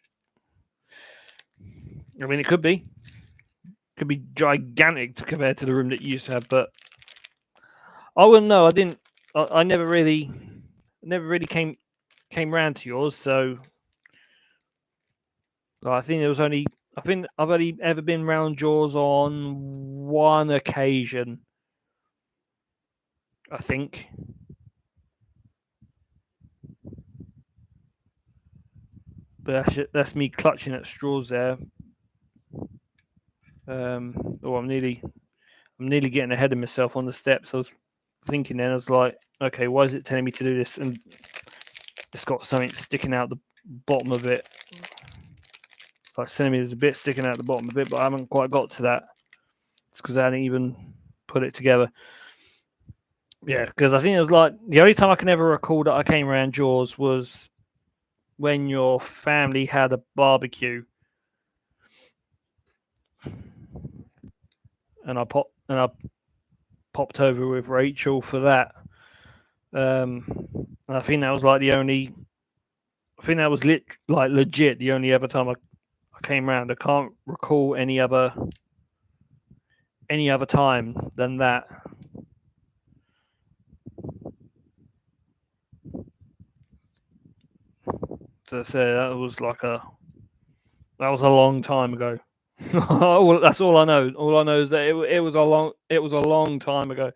I mean, it could be gigantic compared to the room that you used to have, but I wouldn't know. I didn't. I never really came round to yours, so I think there was only. I think I've only ever been round yours on one occasion. I think. But that's me clutching at straws there. I'm nearly getting ahead of myself on the steps. I was thinking then, I was like, okay, why is it telling me to do this? And it's got something sticking out the bottom of it. It's like telling me there's a bit sticking out the bottom of it, but I haven't quite got to that. It's because I hadn't even put it together. Yeah, because I think it was like the only time I can ever recall that I came around yours was when your family had a barbecue, and I popped over with Rachel for that. And I think that was like the only I think that was legit the only other time I came around. I can't recall any other time than that. To say that was a long time ago. That's all I know. All I know is that it was a long time ago.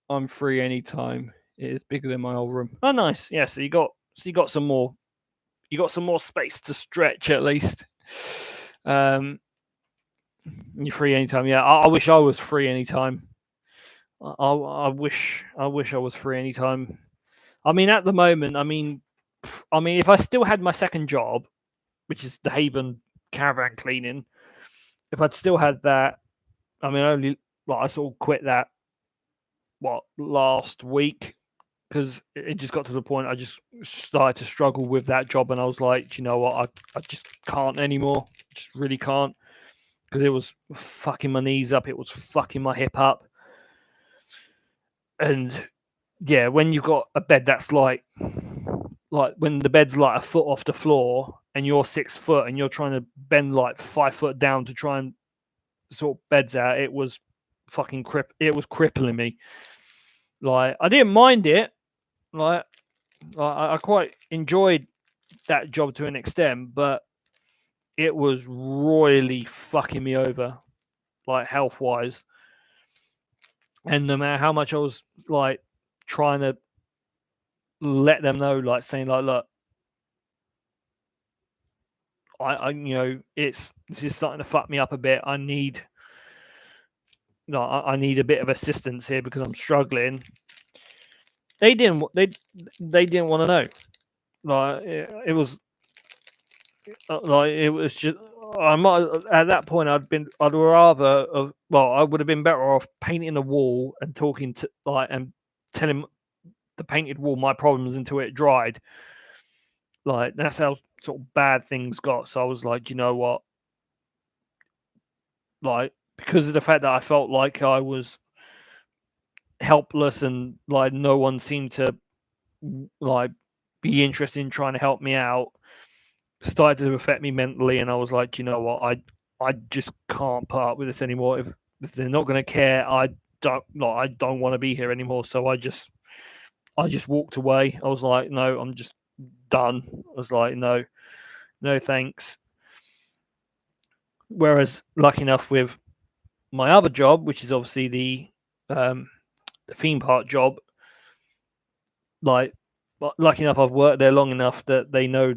I'm free anytime. It is bigger than my old room. Oh, nice. Yeah, so you got some more. You got some more space to stretch at least. You're free anytime. Yeah, I wish I was free anytime. I wish I was free anytime. I mean, at the moment, if I still had my second job, which is the Haven caravan cleaning, if I'd still had that, I sort of quit that last week because it just got to the point I just started to struggle with that job, and I was like, you know what, I just can't anymore. Just really can't, because it was fucking my knees up, it was fucking my hip up, and yeah, when you've got a bed that's like when the bed's like a foot off the floor and you're 6 foot and you're trying to bend like 5 foot down to try and sort beds out, it was fucking it was crippling me. Like, I didn't mind it. Like, I quite enjoyed that job to an extent, but it was royally fucking me over, like health wise. And no matter how much I was like trying to let them know, like saying like, look, I this is starting to fuck me up a bit. I need I need a bit of assistance here because I'm struggling. They didn't want to know. Like, it was just, I might at that point I'd rather I would have been better off painting the wall and talking to and telling the painted wall my problems until it dried. Like, that's how sort of bad things got. So I was like, you know what? Like, because of the fact that I felt like I was helpless and like no one seemed to like be interested in trying to help me out, started to affect me mentally, and I was like, you know what, I just can't put up with this anymore. If they're not going to care, I don't want to be here anymore. So I just walked away. I was like, no, I'm just done. I was like, no thanks. Whereas, lucky enough with my other job, which is obviously the theme park job, like, lucky enough I've worked there long enough that they know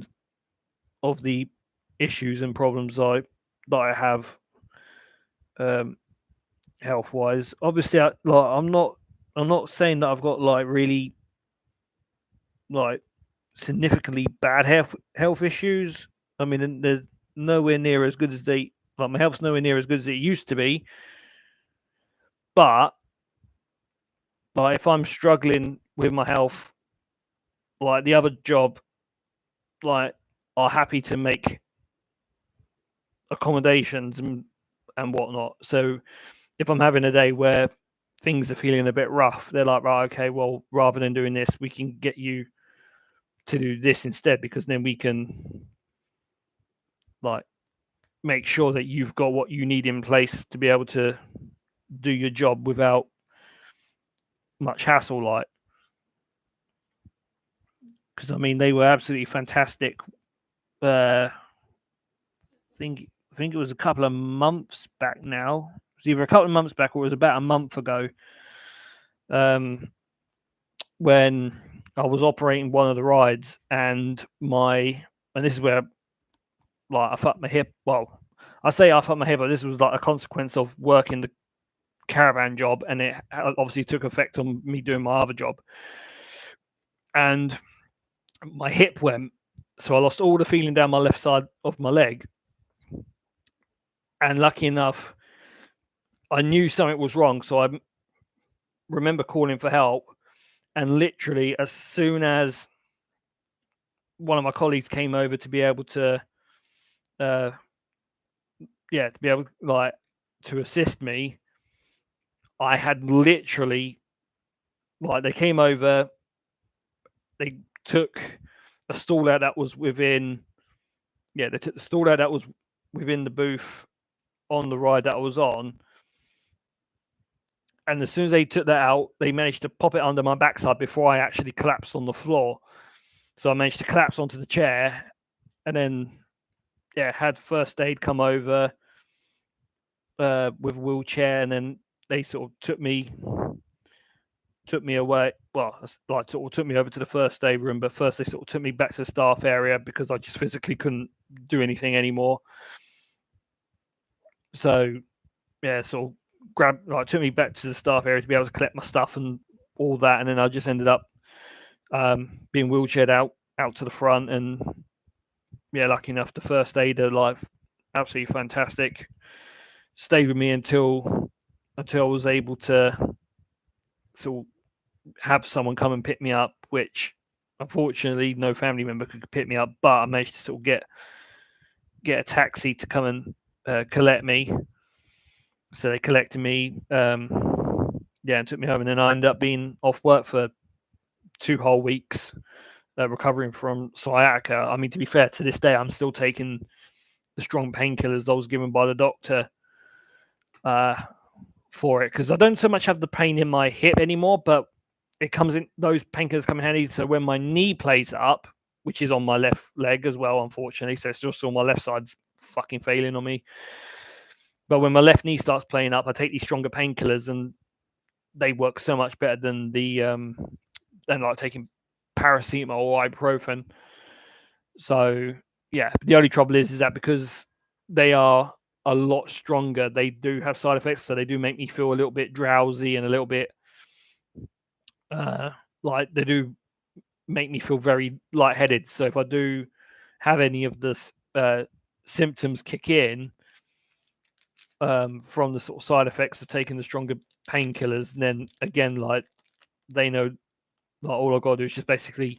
of the issues and problems that I have health wise. Obviously, I'm not saying that I've got like really like significantly bad health issues. I mean, they're nowhere near as good as my health's nowhere near as good as it used to be. But like, if I'm struggling with my health, like the other job, like, are happy to make accommodations and whatnot. So if I'm having a day where things are feeling a bit rough, they're like, right, okay, well, rather than doing this, we can get you to do this instead, because then we can like make sure that you've got what you need in place to be able to do your job without much hassle. Like, because I mean, they were absolutely fantastic. I think it was a couple of months back now. It was either a couple of months back or it was about a month ago. When I was operating one of the rides, and this is where like I fucked my hip. Well, I say I fucked my hip, but this was like a consequence of working the caravan job, and it obviously took effect on me doing my other job. And my hip went, so I lost all the feeling down my left side of my leg. And lucky enough, I knew something was wrong, so I remember calling for help. And literally, as soon as one of my colleagues came over to be able to, to be able like to assist me, I had literally, like, they came over, they took a stall out that was within, they took the stall out that was within the booth on the ride that I was on. And as soon as they took that out, they managed to pop it under my backside before I actually collapsed on the floor. So I managed to collapse onto the chair, and then had first aid come over with a wheelchair, and then they sort of took me away. Well, like sort of took me over to the first aid room, but first they sort of took me back to the staff area because I just physically couldn't do anything anymore. So sort of took me back to the staff area to be able to collect my stuff and all that, and then I just ended up being wheelchaired out to the front, and lucky enough, the first aider, like, absolutely fantastic, stayed with me until I was able to sort of have someone come and pick me up, which unfortunately no family member could pick me up, but I managed to sort of get a taxi to come and collect me. So they collected me, and took me home, and then I ended up being off work for 2 whole weeks, recovering from sciatica. I mean, to be fair, to this day, I'm still taking the strong painkillers I was given by the doctor for it, because I don't so much have the pain in my hip anymore, but it comes in, those painkillers come in handy. So when my knee plays up, which is on my left leg as well, unfortunately, so it's just on my left side's fucking failing on me. But when my left knee starts playing up, I take these stronger painkillers, and they work so much better than than like taking paracetamol or ibuprofen. So the only trouble is that because they are a lot stronger, they do have side effects. So they do make me feel a little bit drowsy and a little bit like they do make me feel very lightheaded. So if I do have any of the symptoms kick in from the sort of side effects of taking the stronger painkillers, and then again, like, they know, like, all I've got to do is just basically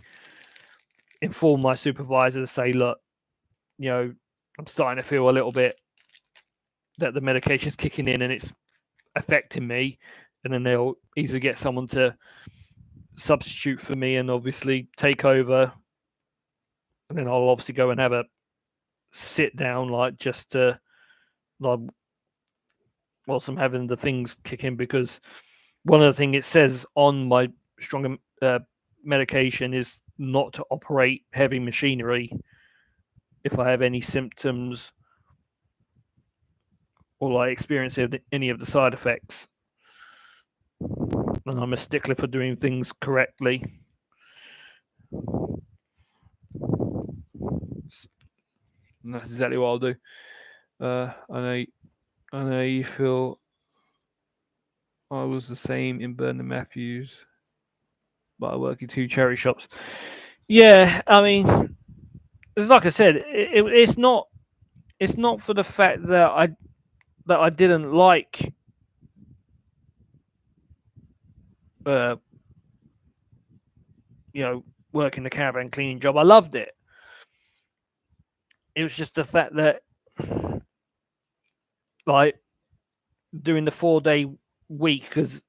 inform my supervisor to say, look, I'm starting to feel a little bit that the medication's kicking in and it's affecting me, and then they'll either get someone to substitute for me and obviously take over, and then I'll obviously go and have a sit down, like, just to, like, whilst I'm having the things kick in, because one of the things it says on my stronger medication is not to operate heavy machinery if I have any symptoms or like experience any of the side effects. And I'm a stickler for doing things correctly. And that's exactly what I'll do. I know you feel I was the same in Bernard Matthews, but I work in 2 cherry shops. Yeah, I mean, it's like I said, it's not for the fact that I didn't like working the caravan cleaning job. I loved it. It was just the fact that, like, doing the 4-day week, because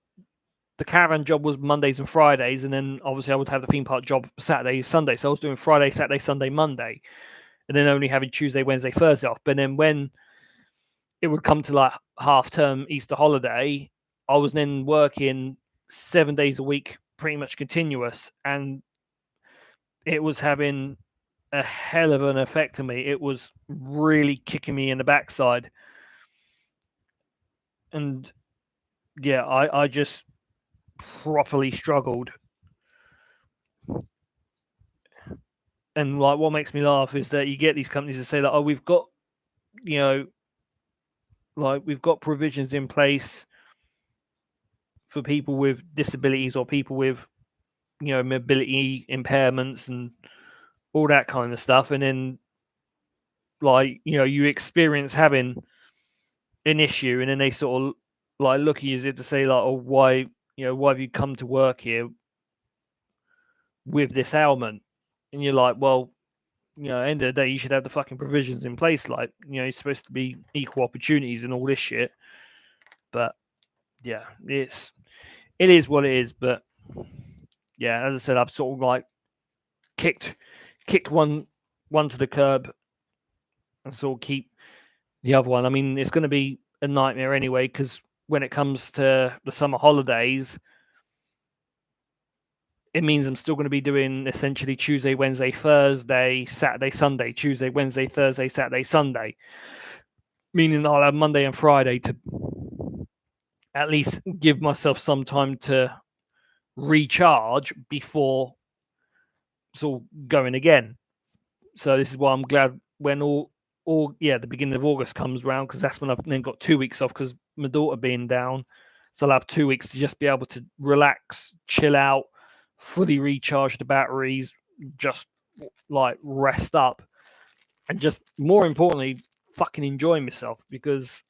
the caravan job was Mondays and Fridays, and then obviously I would have the theme park job Saturday, Sunday. So I was doing Friday, Saturday, Sunday, Monday, and then only having Tuesday, Wednesday, Thursday off. But then when it would come to like half term, Easter holiday, I was then working 7 days a week, pretty much continuous, and it was having a hell of an effect on me. It was really kicking me in the backside, and I just properly struggled. And like, what makes me laugh is that you get these companies that say that, oh, we've got, we've got provisions in place for people with disabilities or people with, mobility impairments and all that kind of stuff. And then, like, you experience having an issue, and then they sort of like look at you as if to say, like, oh, why have you come to work here with this ailment? And you're like, well, at the end of the day, you should have the fucking provisions in place. Like, you're supposed to be equal opportunities and all this shit. But yeah, it is what it is. But yeah, as I said, I've sort of like kicked kick one to the curb and sort of keep the other one. I mean, it's going to be a nightmare anyway, because when it comes to the summer holidays, it means I'm still going to be doing essentially Tuesday, Wednesday, Thursday, Saturday, Sunday, Tuesday, Wednesday, Thursday, Saturday, Sunday, meaning I'll have Monday and Friday to at least give myself some time to recharge before sort of going again. So this is why I'm glad when the beginning of August comes around, because that's when I've then got 2 weeks off because my daughter being down. So I'll have 2 weeks to just be able to relax, chill out, fully recharge the batteries, just like rest up, and just more importantly, fucking enjoy myself, because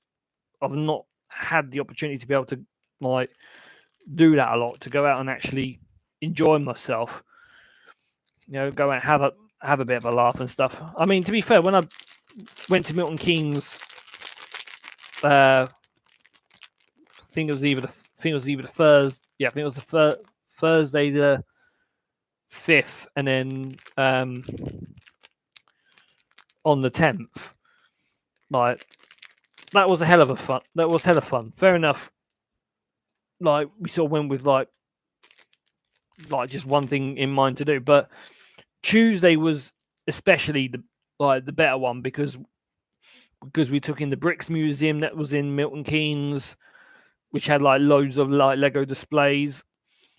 I've not had the opportunity to be able to like do that a lot, to go out and actually enjoy myself. You know, go out and have a bit of a laugh and stuff. I mean, to be fair, when I went to Milton Keynes, I think it was either the Thursday. Yeah, I think it was the Thursday the 5th, and then on the 10th. Like, that was a hell of a fun. That was hell of fun. Fair enough. Like, we sort of went with like just one thing in mind to do, but Tuesday was especially the better one, because we took in the Bricks Museum that was in Milton Keynes, which had like loads of like Lego displays.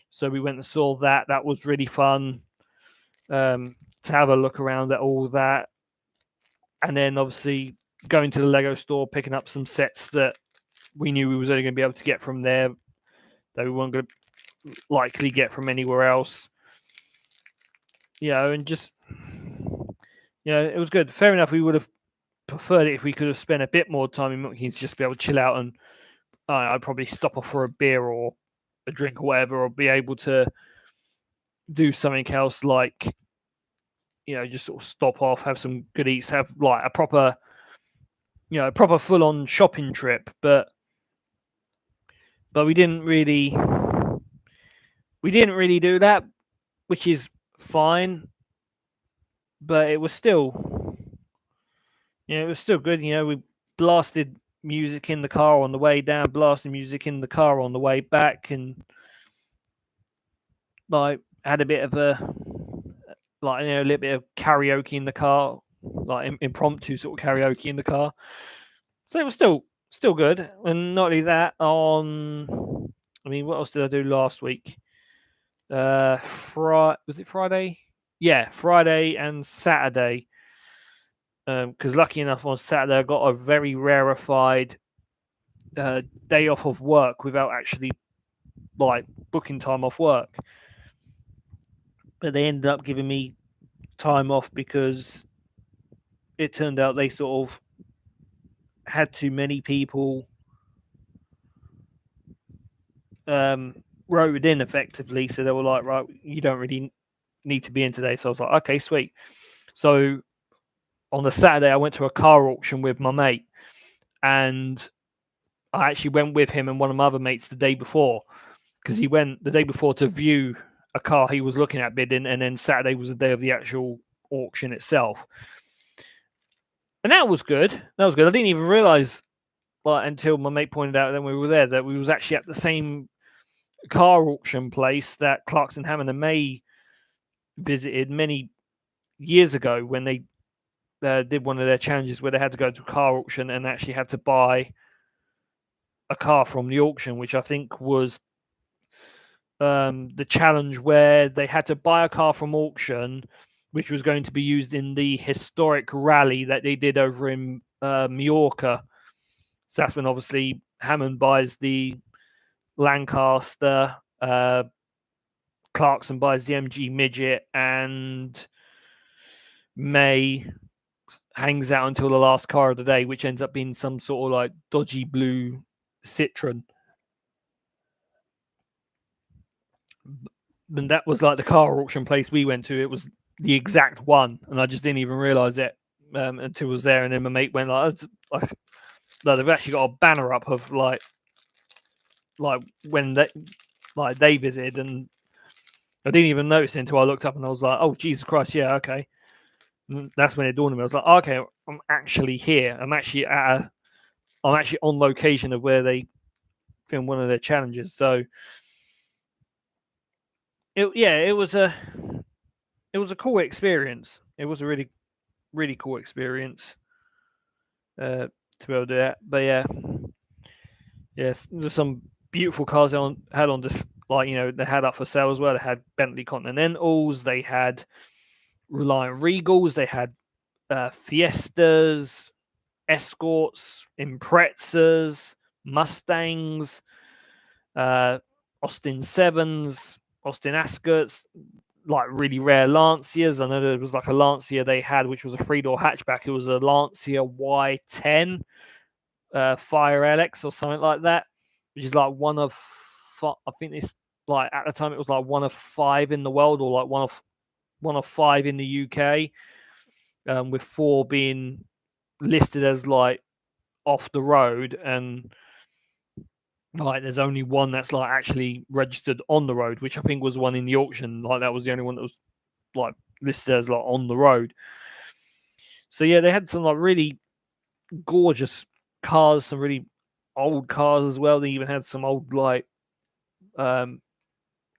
So we went and saw that. That was really fun to have a look around at all that. And then obviously going to the Lego store, picking up some sets that we knew we was only going to be able to get from there, that we weren't going to likely get from anywhere else. You know, and just, you know, it was good. Fair enough, we would have preferred it if we could have spent a bit more time in Milton Keynes, just to be able to chill out, and I'd probably stop off for a beer or a drink or whatever, or be able to do something else, like, you know, just sort of stop off, have some good eats, have like a proper full-on shopping trip. But we didn't really do that, which is fine. But it was still, it was still good. You know, we blasted music in the car on the way down, blasted music in the car on the way back, and like had a bit of a little bit of karaoke in the car, like impromptu sort of karaoke in the car. So it was still good. And not only that, what else did I do last week? Was it Friday? Yeah, Friday and Saturday. Because lucky enough, on Saturday I got a very rarefied day off of work without actually like booking time off work. But they ended up giving me time off because it turned out they sort of had too many people wrote in effectively. So they were like, right, you don't really need to be in today. So I was like, okay, sweet. So on the Saturday, I went to a car auction with my mate, and I actually went with him and one of my other mates the day before, because he went the day before to view a car he was looking at bidding, and then Saturday was the day of the actual auction itself. And that was good. I didn't even realize, like, until my mate pointed out when we were there, that we was actually at the same car auction place that Clarkson, Hammond and May visited many years ago, when they did one of their challenges where they had to go to a car auction and actually had to buy a car from the auction, which I think was the challenge where they had to buy a car from auction, which was going to be used in the historic rally that they did over in Mallorca. So that's when obviously Hammond buys the Lancaster, Clarkson buys the MG Midget, and May hangs out until the last car of the day, which ends up being some sort of like dodgy blue Citroen. And that was like the car auction place we went to. It was the exact one, and I just didn't even realize it until I was there. And then my mate went like, they've actually got a banner up of like when they visited, and I didn't even notice it until I looked up and I was like, oh Jesus Christ, yeah, okay. That's when it dawned on me. I was like, okay, I'm actually here. I'm actually on location of where they filmed one of their challenges. So it was a cool experience. It was a really cool experience to be able to do that. But yeah, yes, there's some beautiful cars had on this, like, they had up for sale as well. They had Bentley Continentals, they had Reliant Regals, they had Fiestas, Escorts, Imprezas, Mustangs, uh, Austin Sevens, Austin Ascot's, like really rare Lancias. I know there was like a Lancia they had, which was a 3-door hatchback. It was a Lancia Y10 Fire LX or something like that, which is like one of, I think it's like at the time it was like one of 5 in the world, or like one of 5 in the UK, with 4 being listed as like off the road, and like there's only one that's like actually registered on the road, which I think was one in the auction. Like that was the only one that was like listed as like on the road. So yeah, they had some like really gorgeous cars, some really old cars as well. They even had some old um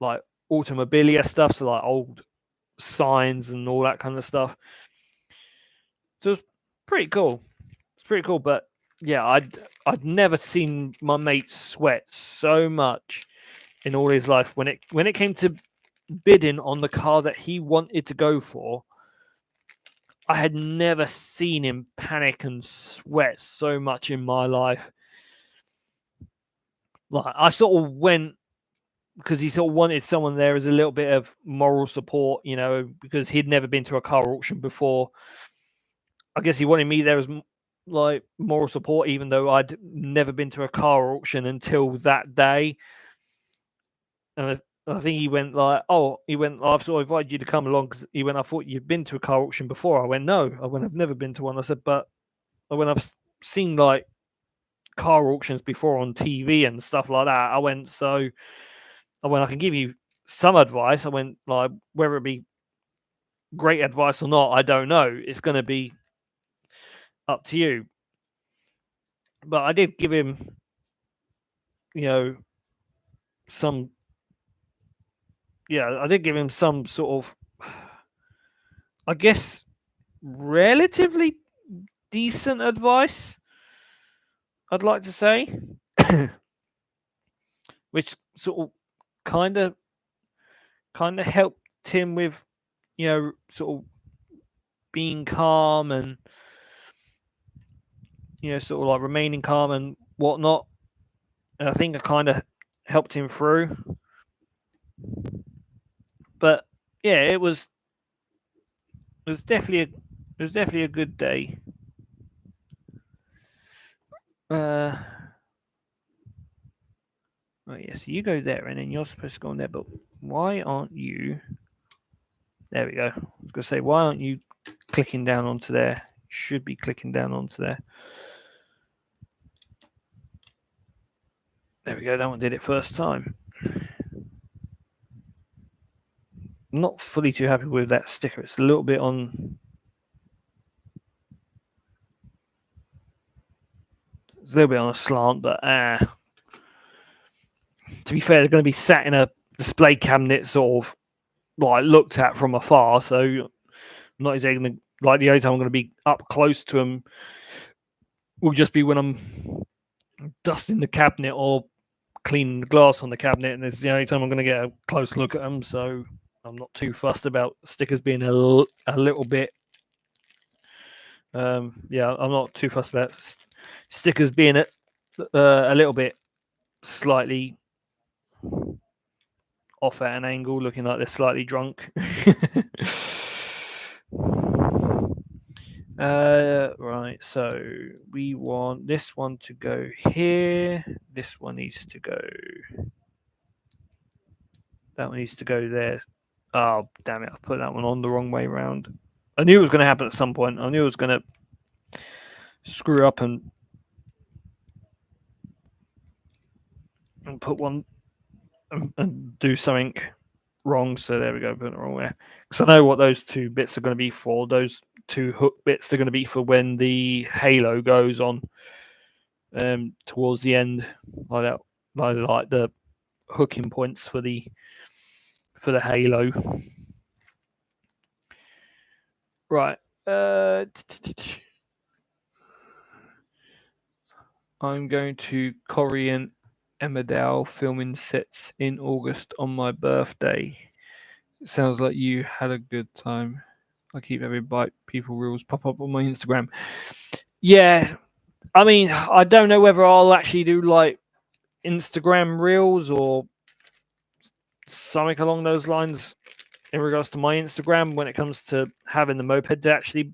like automobilia stuff, so like old signs and all that kind of stuff. So it's pretty cool. It's pretty cool, but yeah, I'd never seen my mate sweat so much in all his life when it came to bidding on the car that he wanted to go for. I had never seen him panic and sweat so much in my life. Like I sort of went because he sort of wanted someone there as a little bit of moral support, because he'd never been to a car auction before. I guess he wanted me there as like moral support, even though I'd never been to a car auction until that day. And I think he went like, "Oh, I've sort of invited you to come along because he went. I thought you'd been to a car auction before." I went, "No." I went, "I've never been to one." I said, "But when I've seen like car auctions before on TV and stuff like that." I went, I can give you some advice. I went, like, whether it be great advice or not, I don't know. It's going to be up to you. But I did give him, some, I did give him some sort of, I guess, relatively decent advice, I'd like to say, which sort of kind of helped him with, sort of being calm and, sort of like remaining calm and whatnot. And I think I kind of helped him through. But yeah, it was definitely a good day. Oh yeah, so you go there, and then you're supposed to go on there. But why aren't you? There we go. I was gonna say, why aren't you clicking down onto there? You should be clicking down onto there. There we go. That one did it first time. I'm not fully too happy with that sticker. It's a little bit on. It's a little bit on a slant, but to be fair, they're going to be sat in a display cabinet, sort of like looked at from afar. So I'm not exactly going to, like, the only time I'm going to be up close to them will just be when I'm dusting the cabinet or cleaning the glass on the cabinet, and it's the only time I'm going to get a close look at them. So I'm not too fussed about stickers being a little bit. I'm not too fussed about stickers being a little bit slightly off at an angle, looking like they're slightly drunk. Right, so we want this one to go here. This one needs to go. That one needs to go there. Oh, damn it. I put that one on the wrong way around. I knew it was going to happen at some point. I knew it was going to screw up and put one and do something wrong. So there we go, put it wrong there. Because I know what those two bits are going to be for. Those two hook bits are going to be for when the halo goes on towards the end, like that, like the hooking points for the halo. Right. I'm going to Corrie and Emmerdale filming sets in August on my birthday. It sounds like you had a good time. I keep having bike people rules pop up on my Instagram. Yeah, I mean, I don't know whether I'll actually do like Instagram reels or something along those lines in regards to my Instagram when it comes to having the moped to actually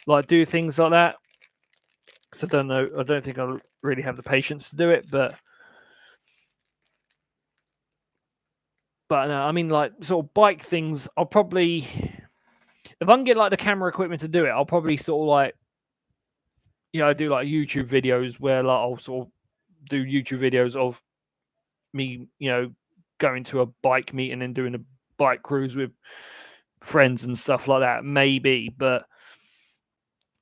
like do things like that. Because I don't know, I don't think I'll really have the patience to do it, but no, I mean, like sort of bike things, I'll probably, if I can get like the camera equipment to do it, I'll probably sort of like, do like YouTube videos where like I'll sort of do YouTube videos of me, going to a bike meeting and doing a bike cruise with friends and stuff like that, maybe. But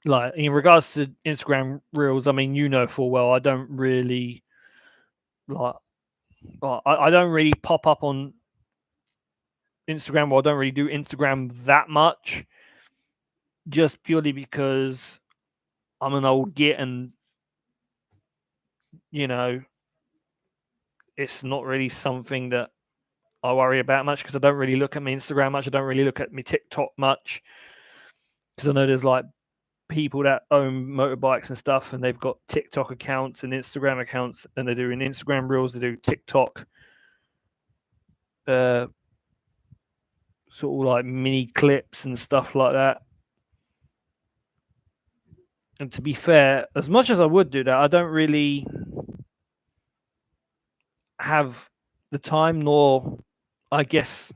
like in regards to Instagram reels, I mean, full well, I don't really like, I don't really pop up on Instagram, or I don't really do Instagram that much, just purely because I'm an old git and it's not really something that I worry about much, because I don't really look at my Instagram much. I don't really look at my TikTok much, because I know there's like people that own motorbikes and stuff, and they've got TikTok accounts and Instagram accounts, and they're doing Instagram reels, they do TikTok sort of like mini clips and stuff like that. And to be fair, as much as I would do that, I don't really have the time, nor I guess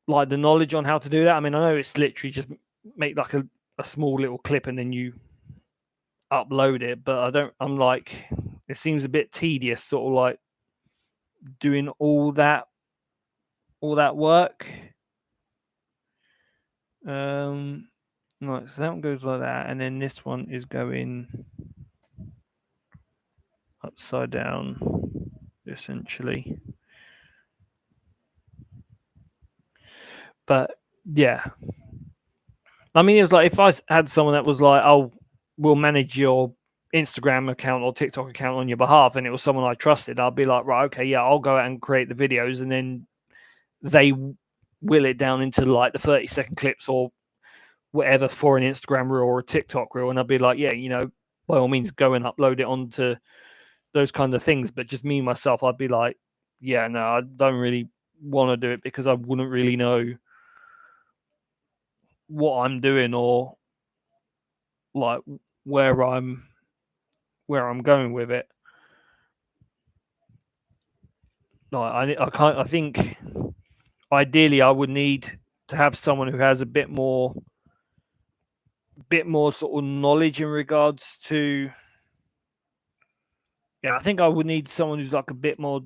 like the knowledge on how to do that. I mean, I know it's literally just make like a small little clip and then you upload it, but I'm like, it seems a bit tedious, sort of like doing all that work. Right, so that one goes like that, and then this one is going upside down, essentially. But yeah, I mean, it was like if I had someone that was like, "Oh, we'll manage your Instagram account or TikTok account on your behalf," and it was someone I trusted, I'd be like, "Right, okay, yeah, I'll go out and create the videos," and then they will it down into like the 30-second clips or whatever for an Instagram reel or a TikTok reel, and I'd be like, "Yeah, by all means, go and upload it onto those kind of things." But just me myself, I'd be like, "Yeah, no, I don't really want to do it, because I wouldn't really know what I'm doing or like where I'm going with it." Like I think ideally I would need to have someone who has a bit more sort of knowledge in regards to, I think I would need someone who's like a bit more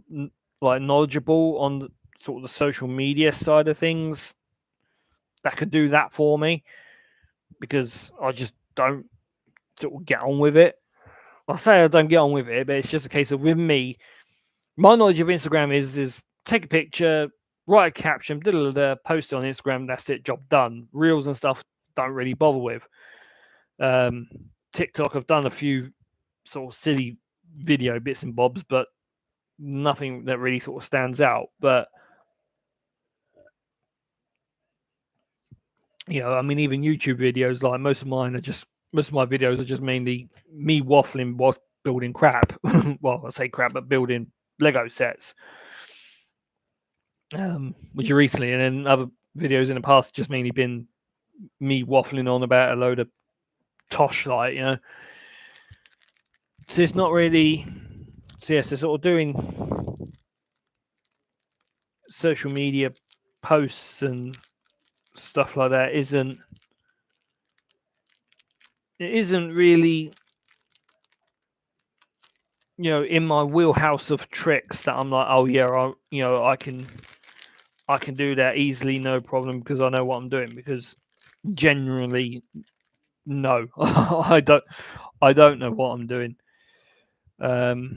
like knowledgeable on the, sort of the social media side of things, that could do that for me, because I just don't sort of get on with it. I say I don't get on with it, but it's just a case of, with me, my knowledge of Instagram is take a picture, write a caption, post it on Instagram, that's it, job done. Reels and stuff don't really bother with. TikTok, I've done a few sort of silly video bits and bobs, but nothing that really sort of stands out. But I mean, even YouTube videos, like most of my videos are just mainly me waffling whilst building crap. Well, I say crap, but building Lego sets. Which are recently, and then other videos in the past just mainly been me waffling on about a load of tosh, like, So it's not really. So yes, so sort of doing social media posts and stuff like that isn't really, in my wheelhouse of tricks that I'm like, oh yeah, I can do that easily, no problem, because I know what I'm doing. Because generally, no, I don't know what I'm doing. But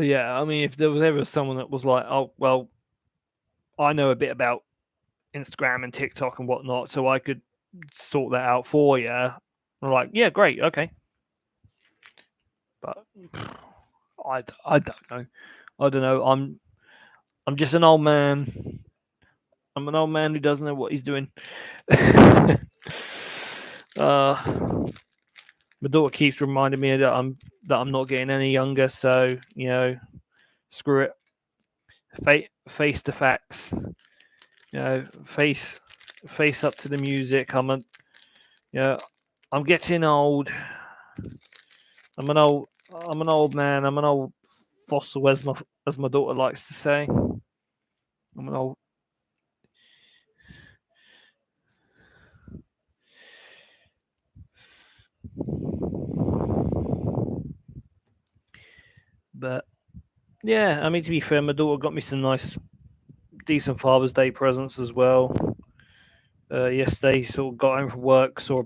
yeah, I mean, if there was ever someone that was like, oh well, I know a bit about Instagram and TikTok and whatnot, so I could sort that out for you. I'm like, yeah, great, okay. But I don't know. I don't know. I'm just an old man. I'm an old man who doesn't know what he's doing. My daughter keeps reminding me that I'm not getting any younger. So screw it. Face the facts. Face up to the music. I'm getting old. I'm an old I'm an old man. I'm an old fossil, as my daughter likes to say. I'm an old. But yeah, I mean, to be fair, my daughter got me some nice, decent Father's Day presents as well. Yesterday, sort of got home from work, saw a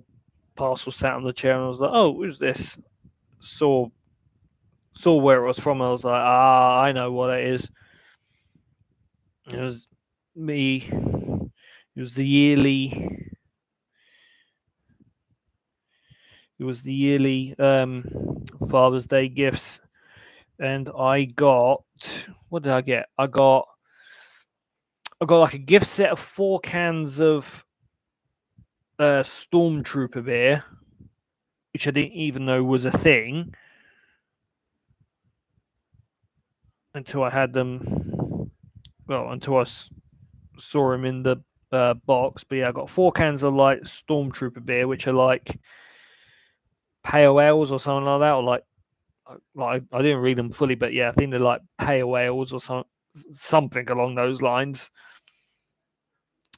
parcel sat on the chair, and I was like, "Oh, who's this?" Saw where it was from. I was like, "Ah, I know what it is." It was me. It was the yearly. It was the yearly Father's Day gifts, and I got. What did I get? I got like a gift set of 4 cans of Stormtrooper beer, which I didn't even know was a thing until I had them. Well, until I saw them in the box. But yeah, I got 4 cans of like Stormtrooper beer, which are like pale ales or something like that, or like I didn't read them fully, but yeah, I think they're like pale ales or something along those lines.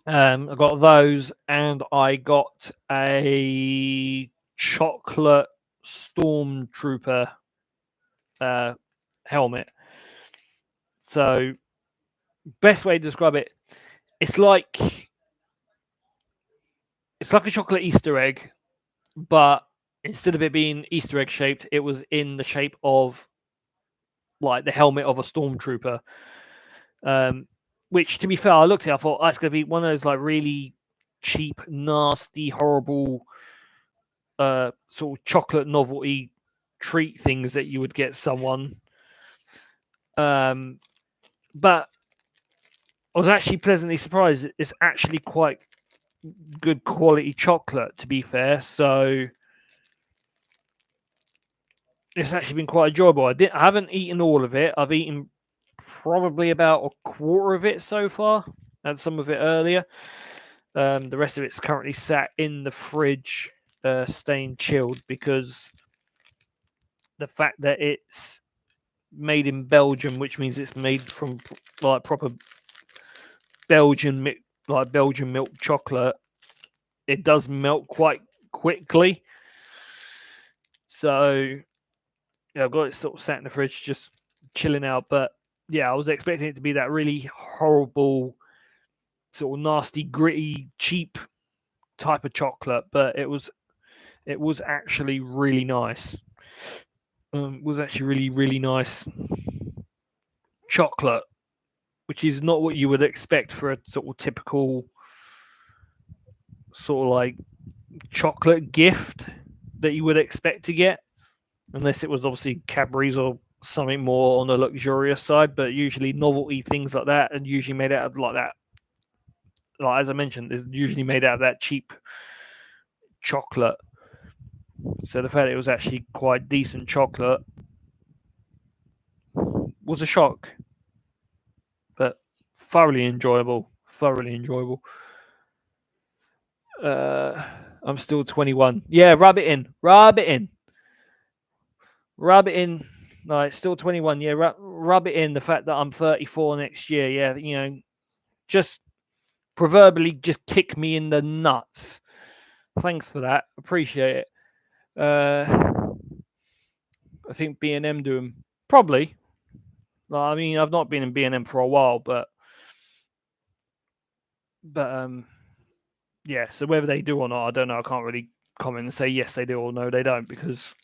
I got those, and I got a chocolate Stormtrooper helmet. So, best way to describe it, it's like a chocolate Easter egg, but instead of it being Easter egg shaped, it was in the shape of like the helmet of a Stormtrooper. Which, to be fair, I looked at it, I thought that's going to be one of those like really cheap, nasty, horrible sort of chocolate novelty treat things that you would get someone. But I was actually pleasantly surprised. It's actually quite good quality chocolate, to be fair. So it's actually been quite enjoyable. I haven't eaten all of it. I've eaten probably about a quarter of it so far. Had some of it earlier. The rest of it's currently sat in the fridge, staying chilled, because the fact that it's made in Belgium, which means it's made from like proper Belgian milk chocolate, it does melt quite quickly. So yeah, I've got it sort of sat in the fridge, just chilling out. But yeah, I was expecting it to be that really horrible, sort of nasty, gritty, cheap type of chocolate, but it was actually really nice. Was actually really, really nice chocolate, which is not what you would expect for a sort of typical sort of like chocolate gift that you would expect to get, unless it was obviously Cadbury's or something more on the luxurious side. But usually novelty things like that are usually made out of like that. Like, as I mentioned, is usually made out of that cheap chocolate. So the fact it was actually quite decent chocolate was a shock, but thoroughly enjoyable. Thoroughly enjoyable. I'm still 21. Yeah, rub it in. Rub it in. Rub it in. Like, still 21. Yeah, rub it in. The fact that I'm 34 next year. Yeah, just proverbially just kick me in the nuts Thanks for that. Appreciate it. Uh, I think B&M do them probably. I mean, I've not been in B&M for a while, but yeah. So whether they do or not, I don't know. I can't really comment and say yes they do or no they don't because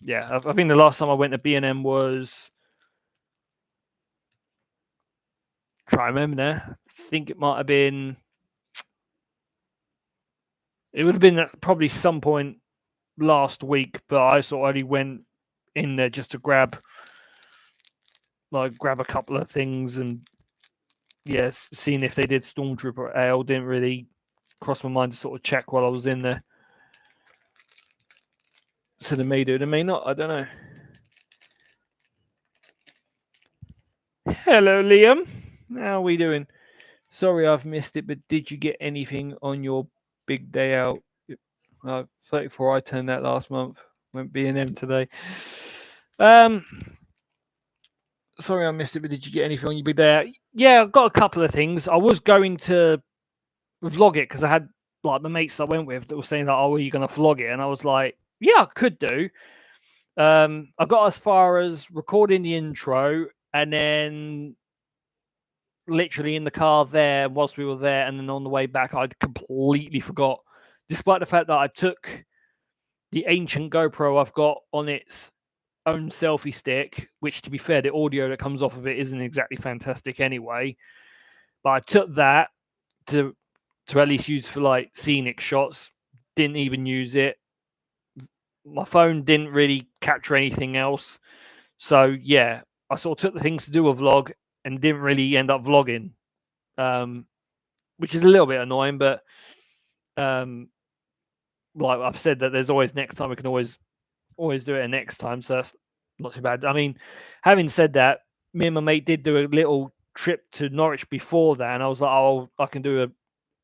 yeah, I think the last time I went to B&M was try to remember now. I think it might have been. It would have been at probably some point last week, but I sort of only went in there just to grab a couple of things and yes, seeing if they did Stormtrooper Ale didn't really cross my mind to sort of check while I was in there. So they may do, they may not. I don't know. Hello, Liam. How are we doing? Sorry I've missed it, but did you get anything on your big day out? 34, I turned that last month. Went B&M today. Sorry I missed it, but did you get anything on your big day out? Yeah, I've got a couple of things. I was going to vlog it because I had like my mates I went with that were saying that, oh, are you going to vlog it? And I was like, yeah, I could do. I got as far as recording the intro and then literally in the car there whilst we were there, and then on the way back, I'd completely forgot, despite the fact that I took the ancient GoPro I've got on its own selfie stick, which to be fair, the audio that comes off of it isn't exactly fantastic anyway. But I took that to at least use for like scenic shots. Didn't even use it. My phone didn't really capture anything else. So yeah, I sort of took the things to do a vlog and didn't really end up vlogging, which is a little bit annoying. But like I've said, that there's always next time. We can always do it next time. So that's not too bad. I mean, having said that, me and my mate did do a little trip to Norwich before that, and I was like, oh, I can do a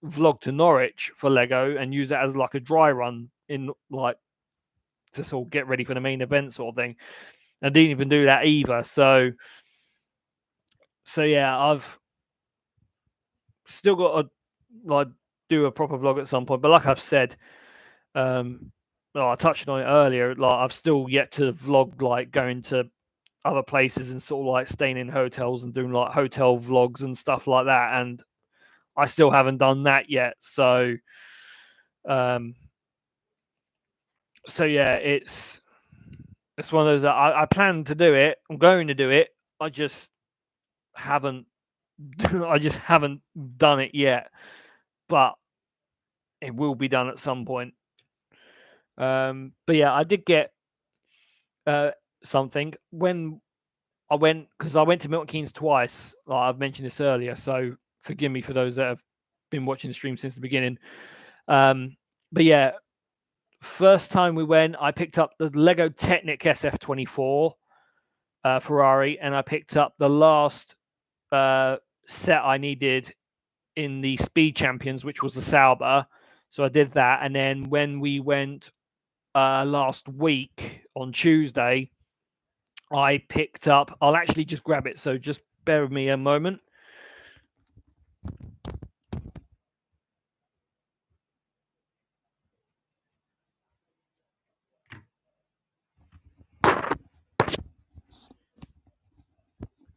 vlog to Norwich for Lego and use that as like a dry run in like to sort of get ready for the main event sort of thing. I didn't even do that either. So yeah, I've still got to like do a proper vlog at some point. But like I've said, I touched on it earlier. Like I've still yet to vlog like going to other places and sort of like staying in hotels and doing like hotel vlogs and stuff like that. And I still haven't done that yet. So yeah, it's one of those that I plan to do it. I'm going to do it. I just haven't done it yet, but it will be done at some point. But yeah, I did get something when I went, because I went to Milton Keynes twice. Like I've mentioned this earlier, so forgive me for those that have been watching the stream since the beginning. But yeah, first time we went, I picked up the Lego Technic SF24 Ferrari, and I picked up the last set I needed in the Speed Champions, which was the Sauber. So I did that, and then when we went last week on Tuesday, I picked up. I'll actually just grab it, so just bear with me a moment.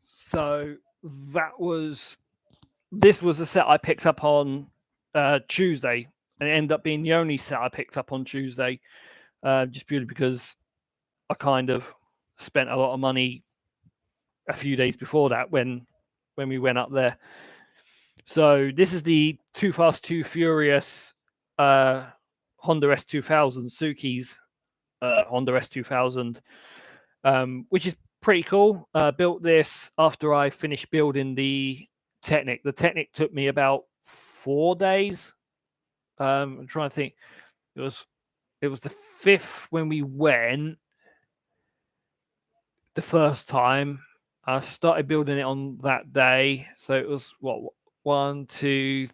So this was a set I picked up on Tuesday, and it ended up being the only set I picked up on Tuesday, just purely because I kind of spent a lot of money a few days before that when we went up there. So this is the Too Fast Too Furious Honda S2000, Suki's Honda S2000, which is pretty cool. Built this after I finished building the Technic. The Technic took me about 4 days. I'm trying to think. It was the 5th when we went the first time. I started building it on that day, so it was what 1, 2,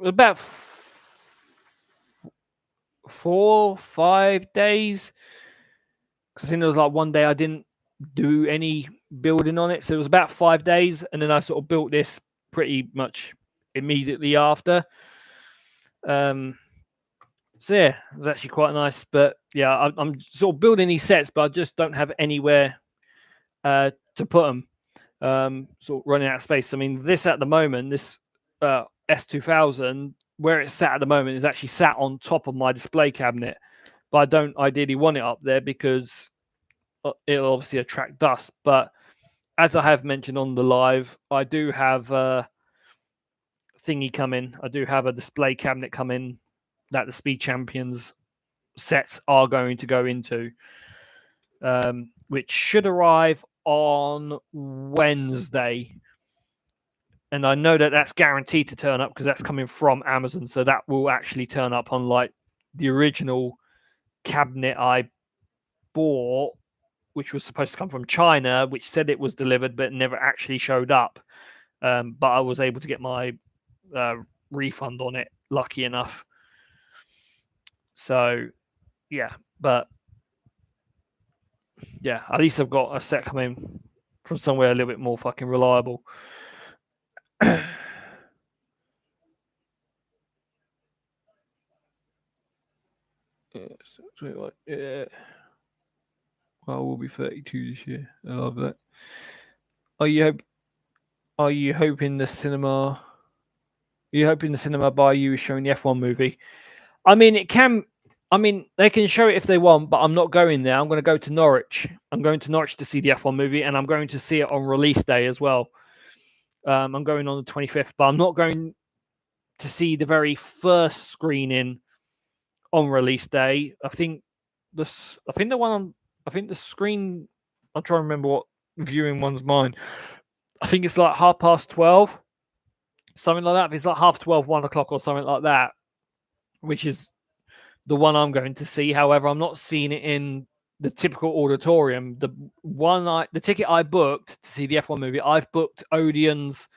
about 4, 5 days. I think there was like one day I didn't do any building on it, so it was about 5 days, and then I sort of built this pretty much immediately after. So yeah, it was actually quite nice. But yeah, I'm sort of building these sets, but I just don't have anywhere to put them. Sort of running out of space. I mean, this at the moment, this S2000, where it's sat at the moment, is actually sat on top of my display cabinet. But I don't ideally want it up there because it'll obviously attract dust. But as I have mentioned on the live, I do have a thingy coming. I do have a display cabinet coming that the Speed Champions sets are going to go into, which should arrive on Wednesday. And I know that that's guaranteed to turn up because that's coming from Amazon. So that will actually turn up on like the original cabinet I bought, which was supposed to come from China, which said it was delivered but never actually showed up. But I was able to get my refund on it, lucky enough. So, yeah, but yeah, at least I've got a set coming from somewhere a little bit more fucking reliable. Yeah. Well, we'll be 32 this year. I love that. Are you hoping the cinema? Are you hoping the cinema by you is showing the F1 movie? I mean, it can. I mean, they can show it if they want, but I'm not going there. I'm going to go to Norwich. I'm going to Norwich to see the F1 movie, and I'm going to see it on release day as well. I'm going on the 25th, but I'm not going to see the very first screening on release day. I think the screen. I'm trying to remember what viewing one's mine. I think it's like 12:30, something like that. If it's like 12:30, 1 o'clock, or something like that, which is the one I'm going to see. However, I'm not seeing it in the typical auditorium. The ticket I booked to see the F1 movie, I've booked Odeon's,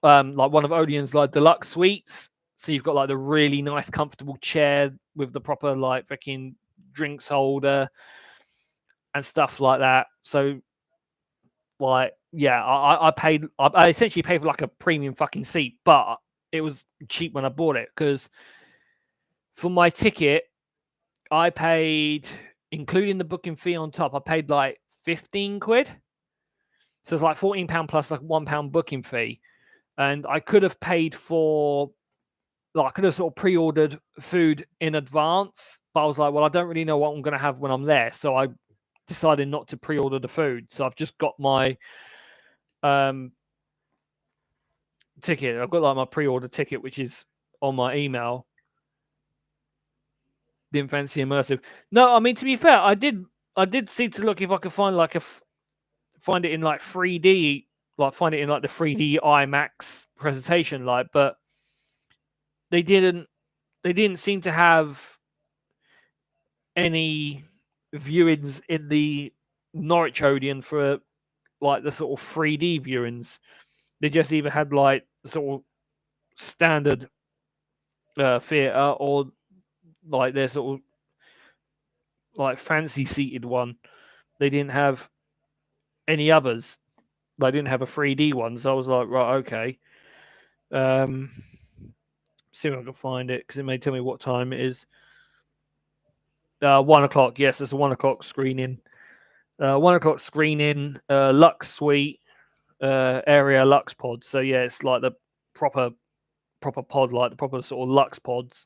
like one of Odeon's like deluxe suites. So you've got like the really nice, comfortable chair with the proper like fucking drinks holder and stuff like that. So, like, yeah, I essentially paid for like a premium fucking seat, but it was cheap when I bought it because for my ticket, I paid, including the booking fee on top, I paid like 15 quid. So it's like £14 plus like £1 booking fee. And I could have paid for, like, I could have sort of pre-ordered food in advance, but I was like, well, I don't really know what I'm going to have when I'm there. So I decided not to pre-order the food. So I've just got my ticket. I've got like my pre-order ticket, which is on my email. Didn't fancy immersive. No, I mean, to be fair, I did see to look if I could find like find it in like 3D, like find it in like the 3D IMAX presentation, like, but they didn't seem to have any viewings in the Norwich Odeon for like the sort of 3D viewings. They just either had like sort of standard theatre or like their sort of like fancy seated one. They didn't have any others. They didn't have a 3D one, so I was like, right, okay. See if I can find it because it may tell me what time it is. 1 o'clock. Yes, it's a 1 o'clock screening. 1 o'clock screening. Lux Suite. Area Lux Pod. So yeah, it's like the proper pod, like the proper sort of Lux pods.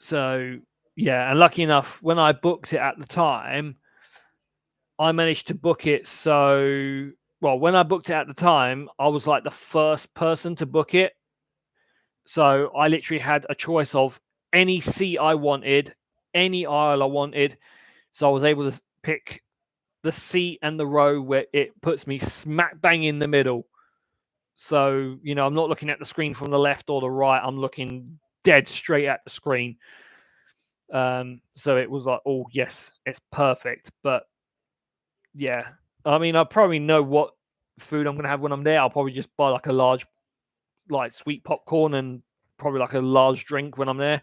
So yeah, and lucky enough, when I booked it at the time, I managed to book it. So, well, when I booked it at the time, I was like the first person to book it. So I literally had a choice of any seat I wanted, any aisle I wanted. So I was able to pick the seat and the row where it puts me smack bang in the middle. So, you know, I'm not looking at the screen from the left or the right. I'm looking dead straight at the screen. So it was like, oh, yes, it's perfect. But yeah, I mean, I probably know what food I'm going to have when I'm there. I'll probably just buy like a large, like sweet popcorn and probably like a large drink when I'm there.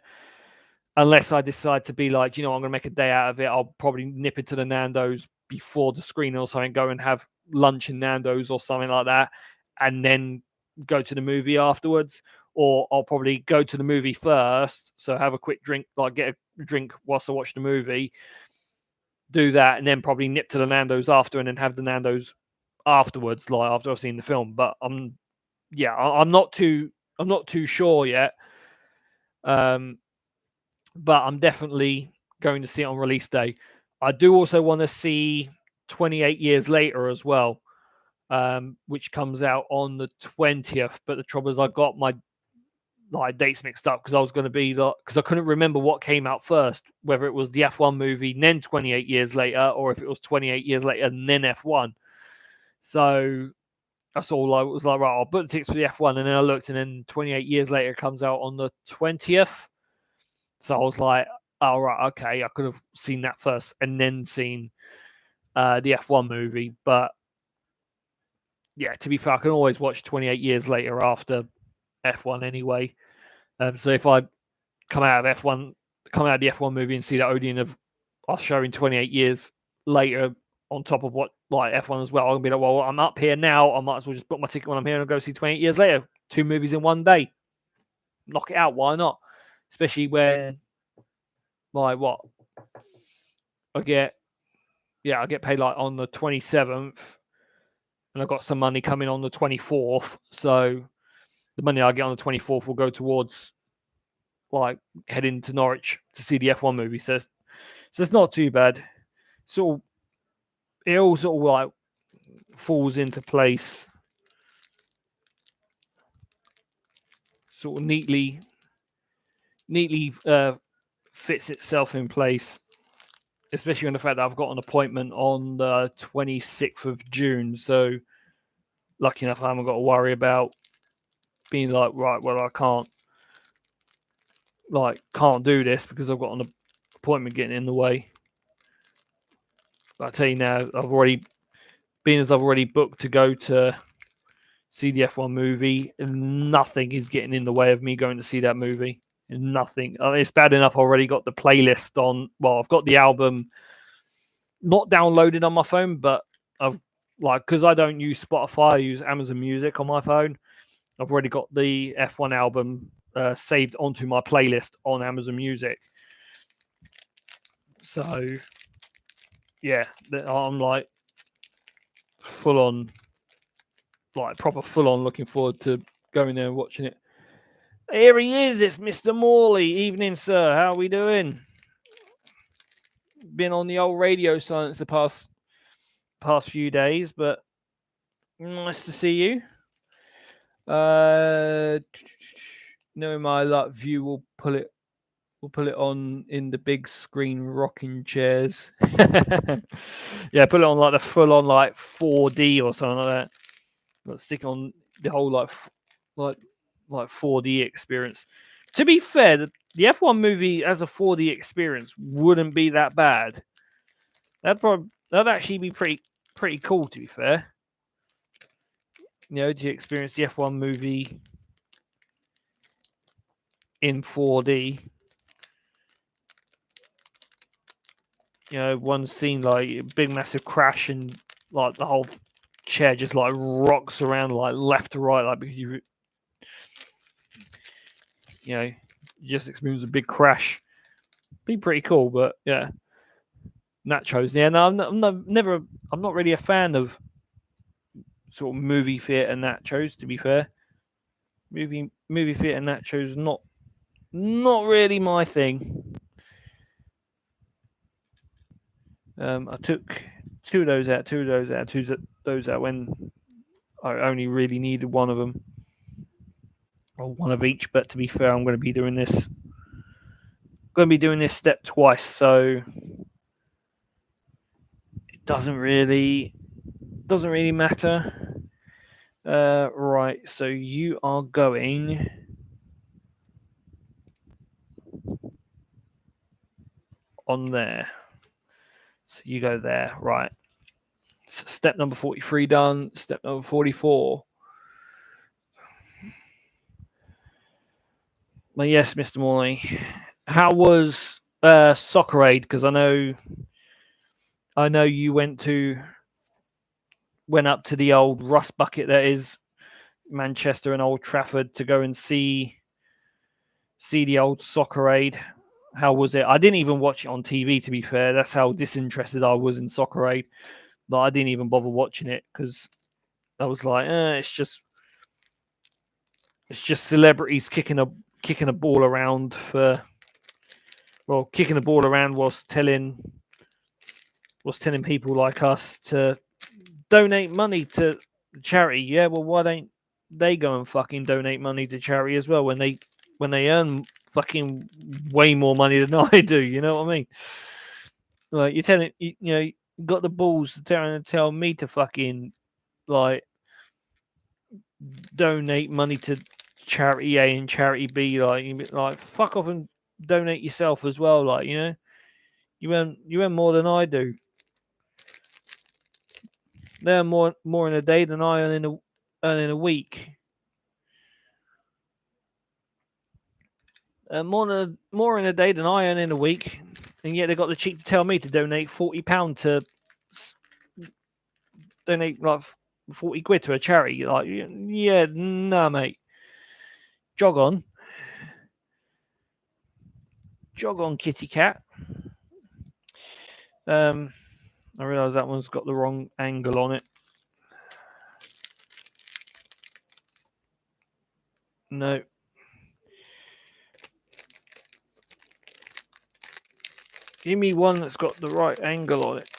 Unless I decide to be like, you know, I'm going to make a day out of it. I'll probably nip into the Nando's before the screening or something, go and have lunch in Nando's or something like that. And then go to the movie afterwards, or I'll probably go to the movie first, so have a quick drink, like get a drink whilst I watch the movie, do that, and then probably nip to the Nando's after, and then have the Nando's afterwards, like after I've seen the film. But I'm not too sure yet. But I'm definitely going to see it on release day. I do also want to see 28 Years Later as well, which comes out on the 20th. But the trouble is, I got my dates mixed up because I was going to be because I couldn't remember what came out first, whether it was the F1 movie and then 28 Years Later, or if it was 28 Years Later and then F1. So that's all I was like, right, I'll book the tickets for the F1, and then I looked, and then 28 Years Later comes out on the 20th. So I was like, oh, right, okay, I could have seen that first and then seen the F1 movie. But yeah, to be fair, I can always watch 28 Years Later after F1 anyway. So if I come out of the F1 movie and see that Odeon of us showing 28 years later on top of what like F1 as well, I'll be like, well, I'm up here now. I might as well just book my ticket when I'm here and go see 28 years later. 2 movies in one day. Knock it out. Why not? Especially when, like, what? I get paid like on the 27th, and I've got some money coming on the 24th. So the money I get on the 24th will go towards like heading to Norwich to see the F1 movie. So it's not too bad. So it all sort of like falls into place, sort of neatly fits itself in place, especially on the fact that I've got an appointment on the 26th of June. So lucky enough, I haven't got to worry about being like, right, well, I can't do this because I've got an appointment getting in the way. But I tell you now, I've already booked to go to see the F1 movie, and nothing is getting in the way of me going to see that movie. Nothing. I mean, it's bad enough I already got the playlist on. Well, I've got the album not downloaded on my phone, but I've because I don't use Spotify, I use Amazon Music on my phone. I've already got the F1 album saved onto my playlist on Amazon Music. So yeah, I'm like full on, like proper full on looking forward to going there and watching it. Here he is. It's Mr. Morley. Evening, sir. How are we doing? Been on the old radio silence the past few days, but nice to see you. Knowing my luck, view will pull it on in the big screen rocking chairs. Yeah, put it on like the full on like 4D or something like that. Let's stick on the whole like 4D experience. To be fair, the F1 movie as a 4D experience wouldn't be that bad. That'd actually be pretty cool, to be fair. You know, to experience the F1 movie in 4D. You know, one scene like a big massive crash and like the whole chair just like rocks around like left to right, like because you just experience a big crash. Be pretty cool, but yeah. Nachos. Yeah, no, I'm not really a fan of sort of movie theater nachos, to be fair. Movie theater nachos not really my thing. I took two of those out when I only really needed one of them. Or one of each, but to be fair, I'm going to be doing this step twice, so it doesn't really matter. Right, so you are going on there. So you go there, right. So step number 43 done. Step number 44. Well, yes, Mr. Morley. How was Soccer Aid? Because I know you went up to the old rust bucket that is Manchester and Old Trafford to go and see the old Soccer Aid. How was it? I didn't even watch it on TV, to be fair. That's how disinterested I was in Soccer Aid. Like, I didn't even bother watching it because I was like, it's just celebrities kicking a ball around kicking a ball around whilst telling people like us to donate money to charity. Yeah, well, why don't they go and fucking donate money to charity as well when they earn fucking way more money than I do? You know what I mean? Like, you're telling you got the balls to tell me to fucking like donate money to charity A and charity B. Like fuck off and donate yourself as well. Like, you earn more than I do. They earn more in a day than I earn in a week. More in a day than I earn in a week, and yet they got the cheek to tell me to donate £40 to donate like 40 quid to a charity. Like, yeah, nah, mate. Jog on, kitty cat. I realise that one's got the wrong angle on it. No. Give me one that's got the right angle on it.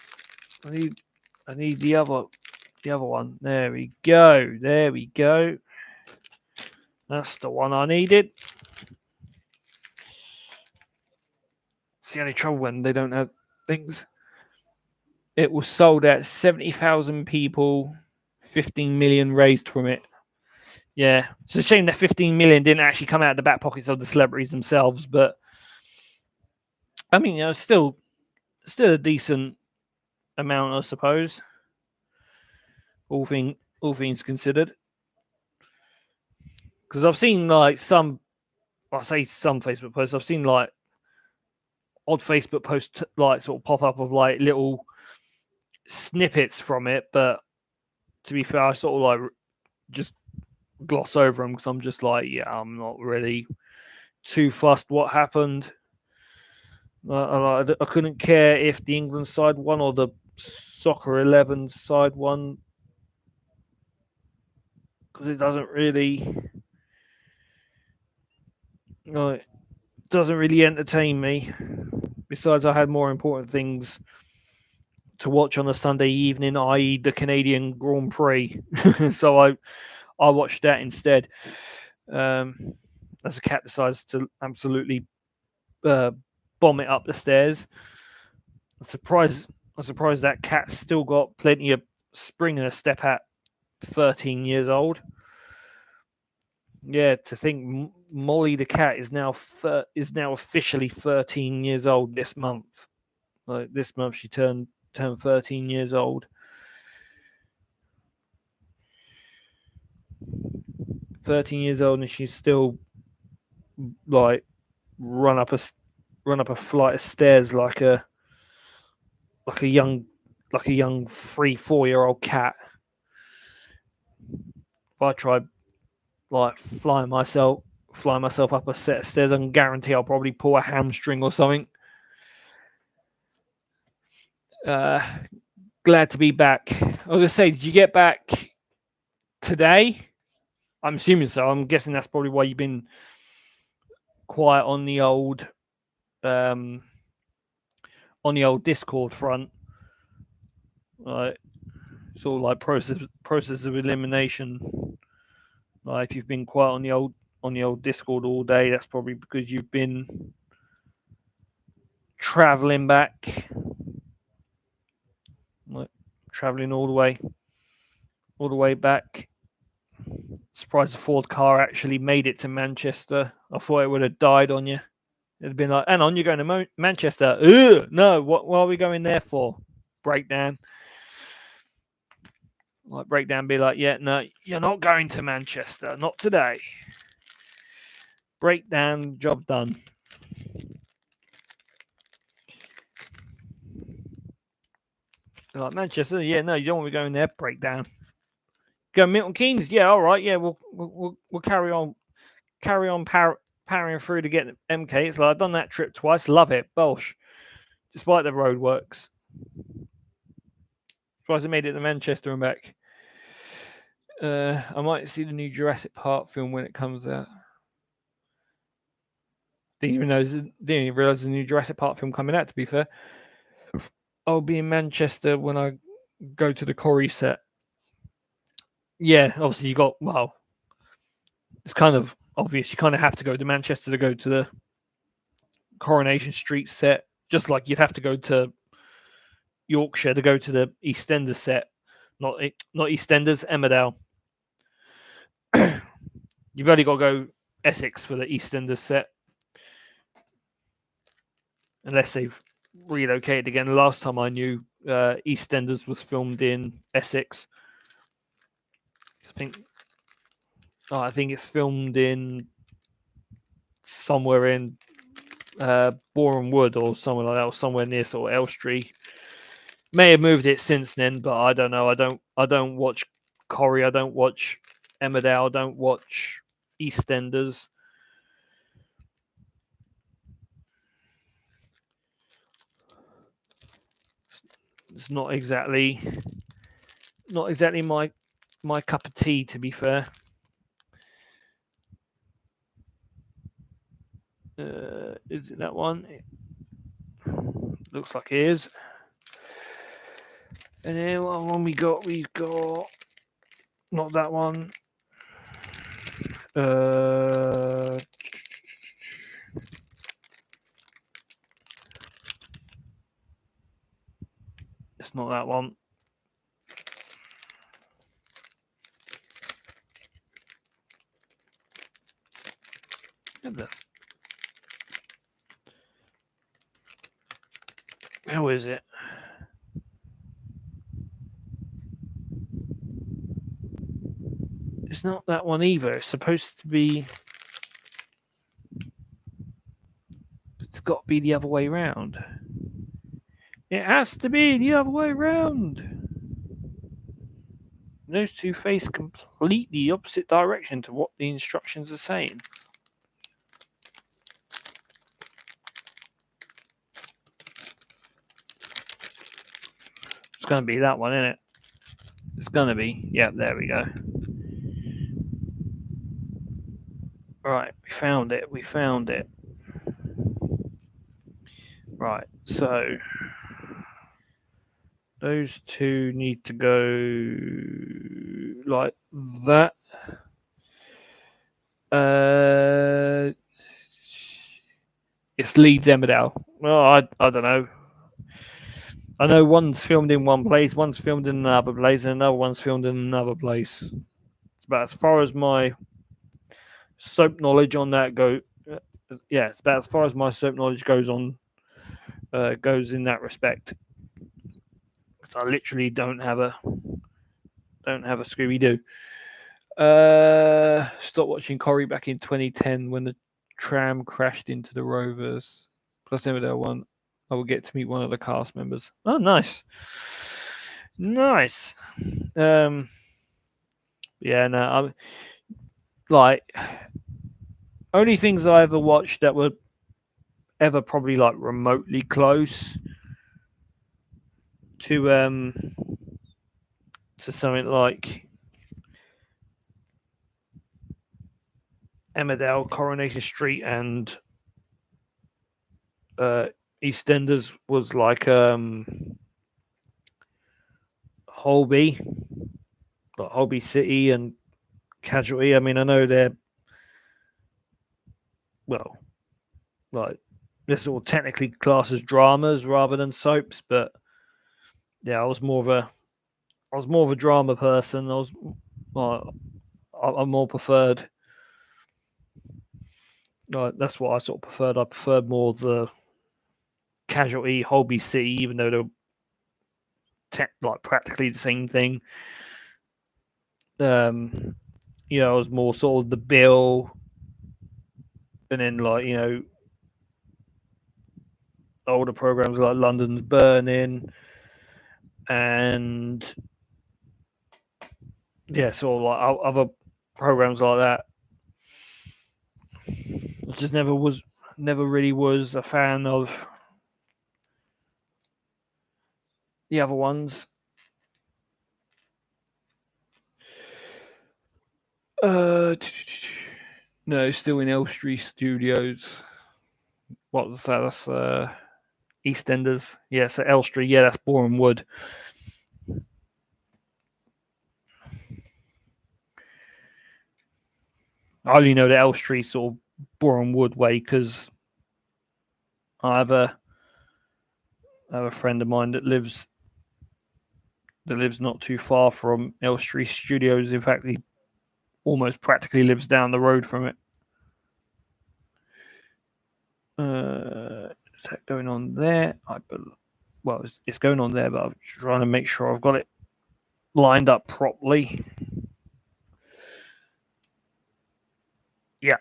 I need the other one. There we go. That's the one I needed. It's the only trouble when they don't have things. It was sold at 70,000 people, 15 million raised from it. Yeah, it's a shame that 15 million didn't actually come out of the back pockets of the celebrities themselves, but I mean, still a decent amount, I suppose. All things considered, because I've seen like some Facebook posts. I've seen like odd Facebook posts like sort of pop up of like little snippets from it, but to be fair, I sort of like just gloss over them because I'm just like, yeah, I'm not really too fussed what happened. I couldn't care if the England side won or the Soccer 11 side won because it doesn't really entertain me. Besides, I had more important things to watch on a Sunday evening, i.e. the Canadian Grand Prix. So I watched that instead. As the cat decides to absolutely bomb it up the stairs. I'm surprised that cat's still got plenty of spring in her step at 13 years old. Yeah, to think Molly the cat is now officially 13 years old this month. Like, this month she turned 13 years old. 13 years old, and she's still like run up a flight of stairs like a young 3-4-year-old cat. If I tried like flying myself up a set of stairs, I can guarantee I'll probably pull a hamstring or something. Glad to be back. I was gonna say, did you get back today? I'm assuming so. I'm guessing that's probably why you've been quiet on the old Discord front. Right. It's all like process of elimination. Like, if you've been quiet on the old Discord all day, that's probably because you've been traveling back. Like, traveling all the way back. Surprised the Ford car actually made it to Manchester. I thought it would have died on you. It'd been like, hang on, you're going to Manchester. Ugh, no, what are we going there for? Breakdown. Like, breakdown be like, yeah, no, you're not going to Manchester. Not today. Breakdown, job done. Like, Manchester, yeah, no, you don't want to be going there. Breakdown. Go Milton Keynes. Yeah, all right. Yeah, we'll carry on powering through to get MK. It's like I've done that trip twice. Love it. Bolsh. Despite the roadworks. Surprised I made it to Manchester and back. I might see the new Jurassic Park film when it comes out. Didn't even realize the new Jurassic Park film coming out. To be fair, I'll be in Manchester when I go to the Corrie set. Yeah, obviously you got it's kind of obvious. You kind of have to go to Manchester to go to the Coronation Street set, just like you'd have to go to Yorkshire to go to the EastEnders set, not EastEnders, Emmerdale. You've only got to go Essex for the EastEnders set, unless they've relocated again. The last time I knew, EastEnders was filmed in Essex. I think it's filmed in somewhere in Boreham Wood or somewhere like that, or somewhere near sort of Elstree. May have moved it since then, but I don't know. I don't watch Corrie. I don't watch Emmerdale. I don't watch EastEnders. It's not exactly my cup of tea, to be fair. Is it that one? It looks like it is. And then what one we got? We've got not that one. It's not that one. How is it? It's not that one either. It's supposed to be. It's got to be the other way round. It has to be the other way round. Those two face completely opposite direction to what the instructions are saying. It's going to be that one, isn't it? It's going to be. Yeah, there we go. Right, we found it. Right, so those two need to go like that. It's Leeds Emmerdale. Well, I don't know. I know one's filmed in one place, one's filmed in another place, and another one's filmed in another place. It's about as far as my soap knowledge on that go. Yeah, it's about as far as my soap knowledge goes on. Goes in that respect. Because I literally don't have a Scooby Doo. Stopped watching Corrie back in 2010 when the tram crashed into the Rovers. Plus Emmerdale one. I will get to meet one of the cast members. Oh, nice. Yeah, no, I'm like only things I ever watched that were ever probably like remotely close to something like Emmerdale, Coronation Street, and EastEnders was like Holby City and Casualty. I mean, I know they're like this all technically classed as dramas rather than soaps, but yeah, I was more of a drama person. I more preferred. That's what I sort of preferred. I preferred more the Casualty, Holby City, even though they're like practically the same thing. I was more sort of the Bill, and then like older programs like London's Burning, and Yeah, sort of like other programs like that. I just never really was a fan of the other ones. No, still in Elstree Studios. What was that? That's EastEnders. Yeah, so Elstree. Yeah, that's Boreham Wood. I only know the Elstree sort of Boreham Wood way because I have a friend of mine that lives not too far from Elstree Studios. In fact, he almost practically lives down the road from it. Is that going on there? Well, it's going on there, but I'm trying to make sure I've got it lined up properly. Yeah,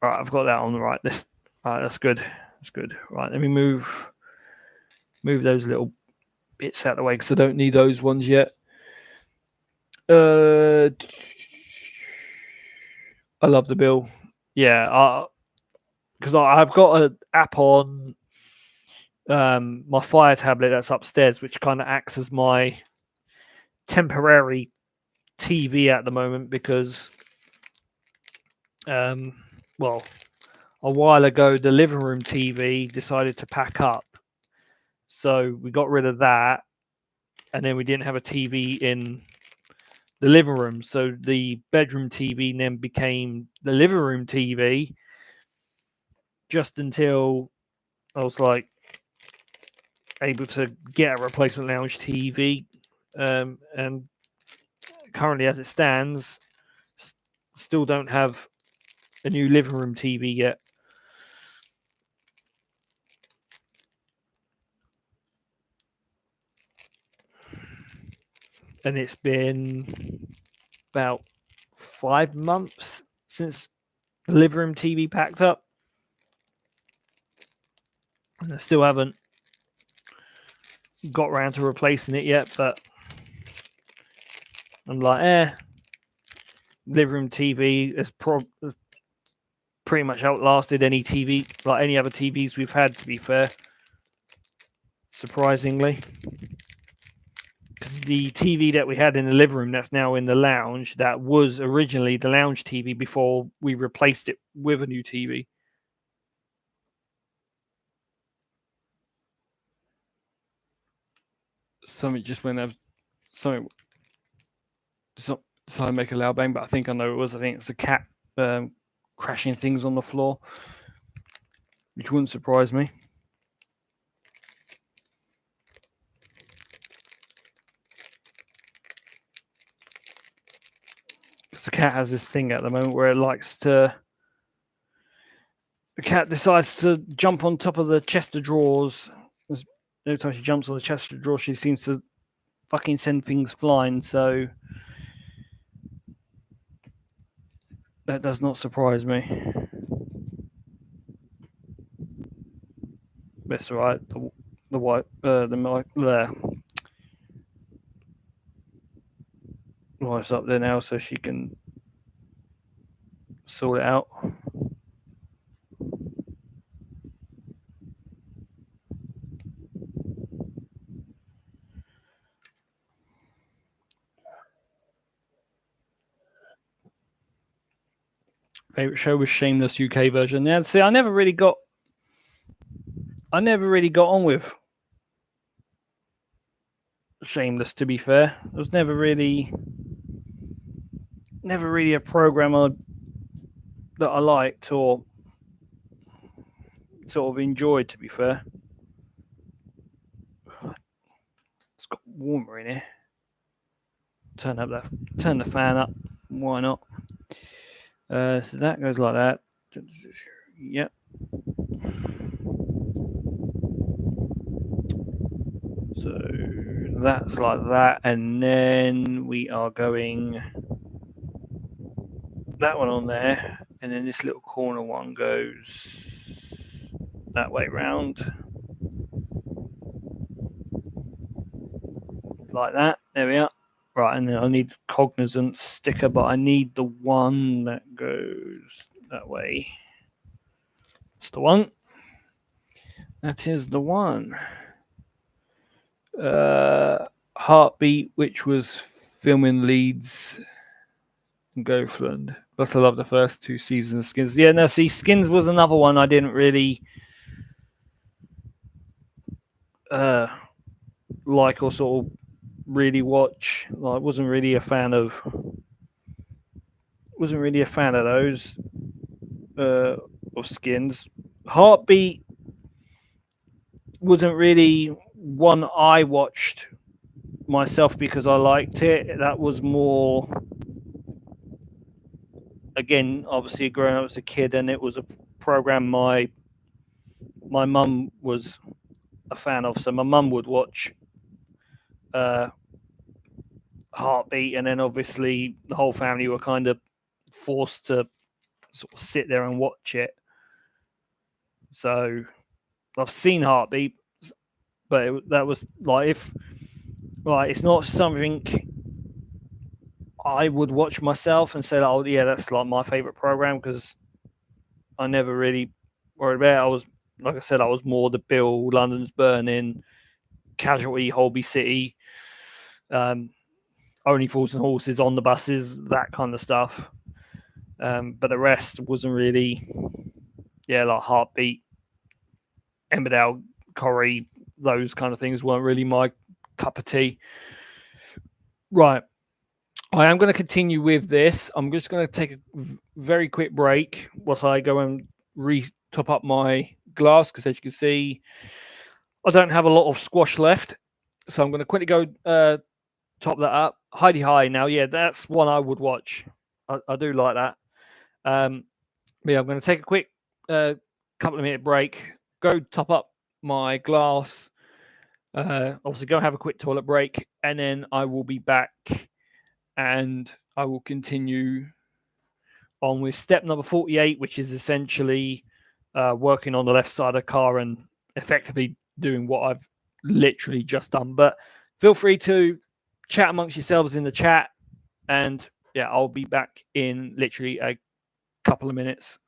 right, I've got that on the right list. Right, that's good. That's good. Right, let me move those little bits out of the way because I don't need those ones yet. I love the bill. Yeah, because I've got an app on my Fire tablet that's upstairs, which kind of acts as my temporary TV at the moment because, well, a while ago the living room TV decided to pack up, so we got rid of that, and then we didn't have a TV in the living room, so the bedroom TV then became the living room TV. Just until I was like able to get a replacement lounge TV, and currently, as it stands, still don't have a new living room TV yet. And it's been about 5 months since the living room TV packed up, and I still haven't got around to replacing it yet. But I'm like, living room TV has pretty much outlasted any TV, like any other TVs we've had, to be fair. Surprisingly. Because the TV that we had in the living room that's now in the lounge, that was originally the lounge TV before we replaced it with a new TV. Something just went out. Something decided to make a loud bang, but I think I know it was. I think it's the cat crashing things on the floor, which wouldn't surprise me. Because the cat has this thing at the moment where it likes to. The cat decides to jump on top of the chest of drawers. Every time she jumps on the chest of drawers, she seems to fucking send things flying. So that does not surprise me. That's all right. The white, the wife's up there now, so she can sort it out. Favorite show was Shameless UK version. Yeah, see, I never really got on with Shameless. To be fair, it was never really a program that I liked or sort of enjoyed. To be fair, it's got warmer in here. Turn the fan up. Why not? So that goes like that. Yep. So that's like that, and then we are going that one on there, and then this little corner one goes that way round, like that. There we are. Right, and then I need cognizance sticker, but I need the one that goes that way. It's the one. That is the one. Heartbeat, which was filming Leeds and Gothland. But I love the first 2 seasons of Skins. Yeah, no, see, Skins was another one I didn't really like or sort of really watch. Like, I wasn't really a fan of those or Skins. Heartbeat wasn't really one I watched myself because I liked it. That was more, again, obviously growing up as a kid, and it was a program my mum was a fan of. So my mum would watch Heartbeat, and then obviously the whole family were kind of forced to sort of sit there and watch it. So I've seen Heartbeat, but that was like, if like, it's not something I would watch myself and say, "Oh, yeah, that's like my favorite program," because I never really worried about it. I was, like I said, I was more the Bill, London's Burning, Casualty, Holby City, Only Fools and Horses, On the Buses, that kind of stuff. But the rest wasn't really, like Heartbeat, Emmerdale, Corrie, those kind of things weren't really my cup of tea. Right. I am going to continue with this. I'm just going to take a very quick break whilst I go and top up my glass, because as you can see, I don't have a lot of squash left. So I'm going to quickly go top that up. Heidi High now. Yeah, that's one I would watch. I do like that. But yeah, I'm going to take a quick couple of minute break, go top up my glass, obviously go have a quick toilet break, and then I will be back and I will continue on with step number 48, which is essentially working on the left side of the car and effectively doing what I've literally just done. But feel free to chat amongst yourselves in the chat, and yeah, I'll be back in literally a couple of minutes.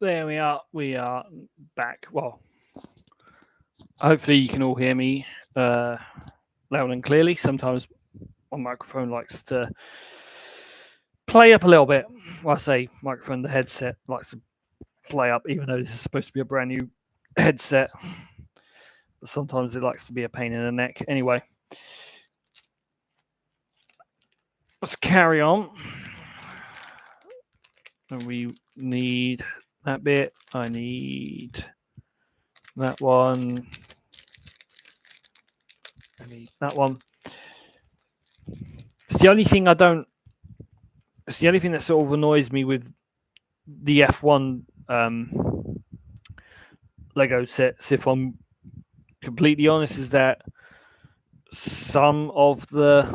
There we are. We are back. Well, hopefully you can all hear me loud and clearly. Sometimes my microphone likes to play up a little bit. Well, I say microphone, the headset likes to play up, even though this is supposed to be a brand new headset. But sometimes it likes to be a pain in the neck. Anyway, let's carry on. And we need that bit. I need that one. I need that one. It's the only thing I don't. It's the only thing that sort of annoys me with the F1 Lego sets, if I'm completely honest, is that some of the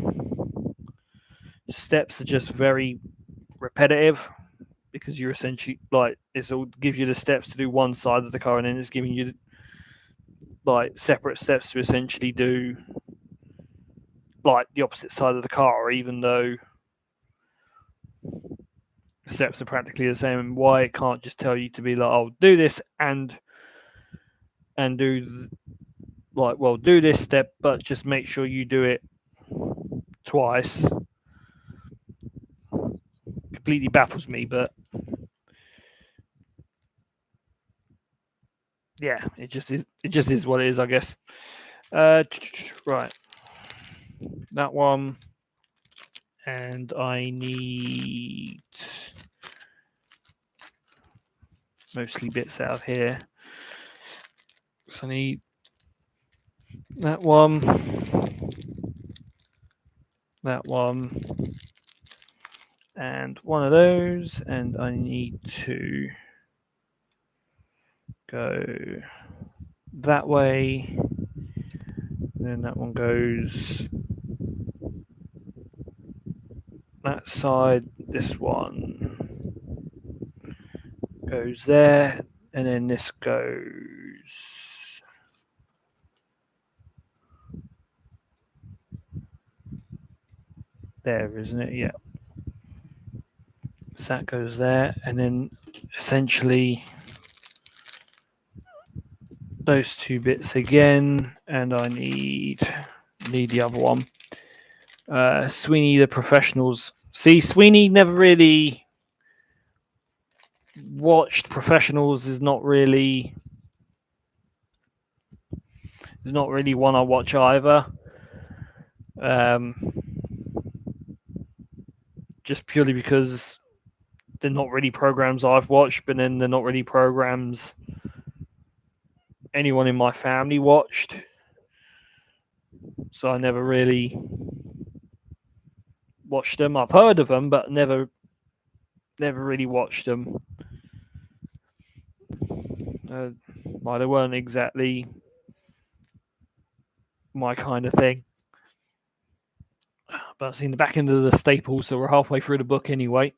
steps are just very repetitive because you're essentially like it all gives you the steps to do one side of the car and then it's giving you like separate steps to essentially do like the opposite side of the car, even though steps are practically the same. And why it can't just tell you to be like, oh, do this and do like, well, do this step, but just make sure you do it twice. Completely baffles me, but yeah, it just is. It just is what it is, I guess. Right, that one, and I need mostly bits out of here. So I need that one, and one of those, and I need to go that way. Then that one goes that side. This one goes there, and then this goes there, isn't it? Yeah. So that goes there, and then essentially those two bits again, and I need the other one. Sweeney the Professionals. See, Sweeney never really watched Professionals. Is not really one I watch either. Just purely because they're not really programs I've watched, but then they're not really programs anyone in my family watched. So I never really watched them. I've heard of them, but never really watched them. Well, they weren't exactly my kind of thing. But I've seen the back end of the staple, so we're halfway through the book anyway.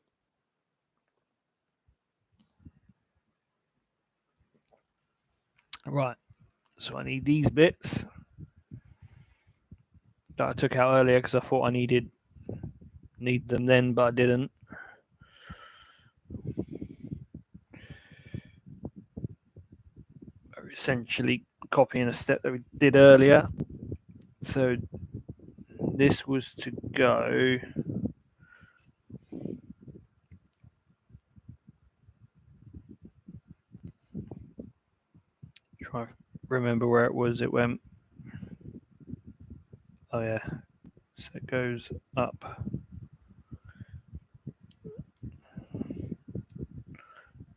Right, so I need these bits that I took out earlier because I thought I need them then, but I didn't. Essentially copying a step that we did earlier. So this was to go try to remember where it was. It went. Oh yeah. So it goes up.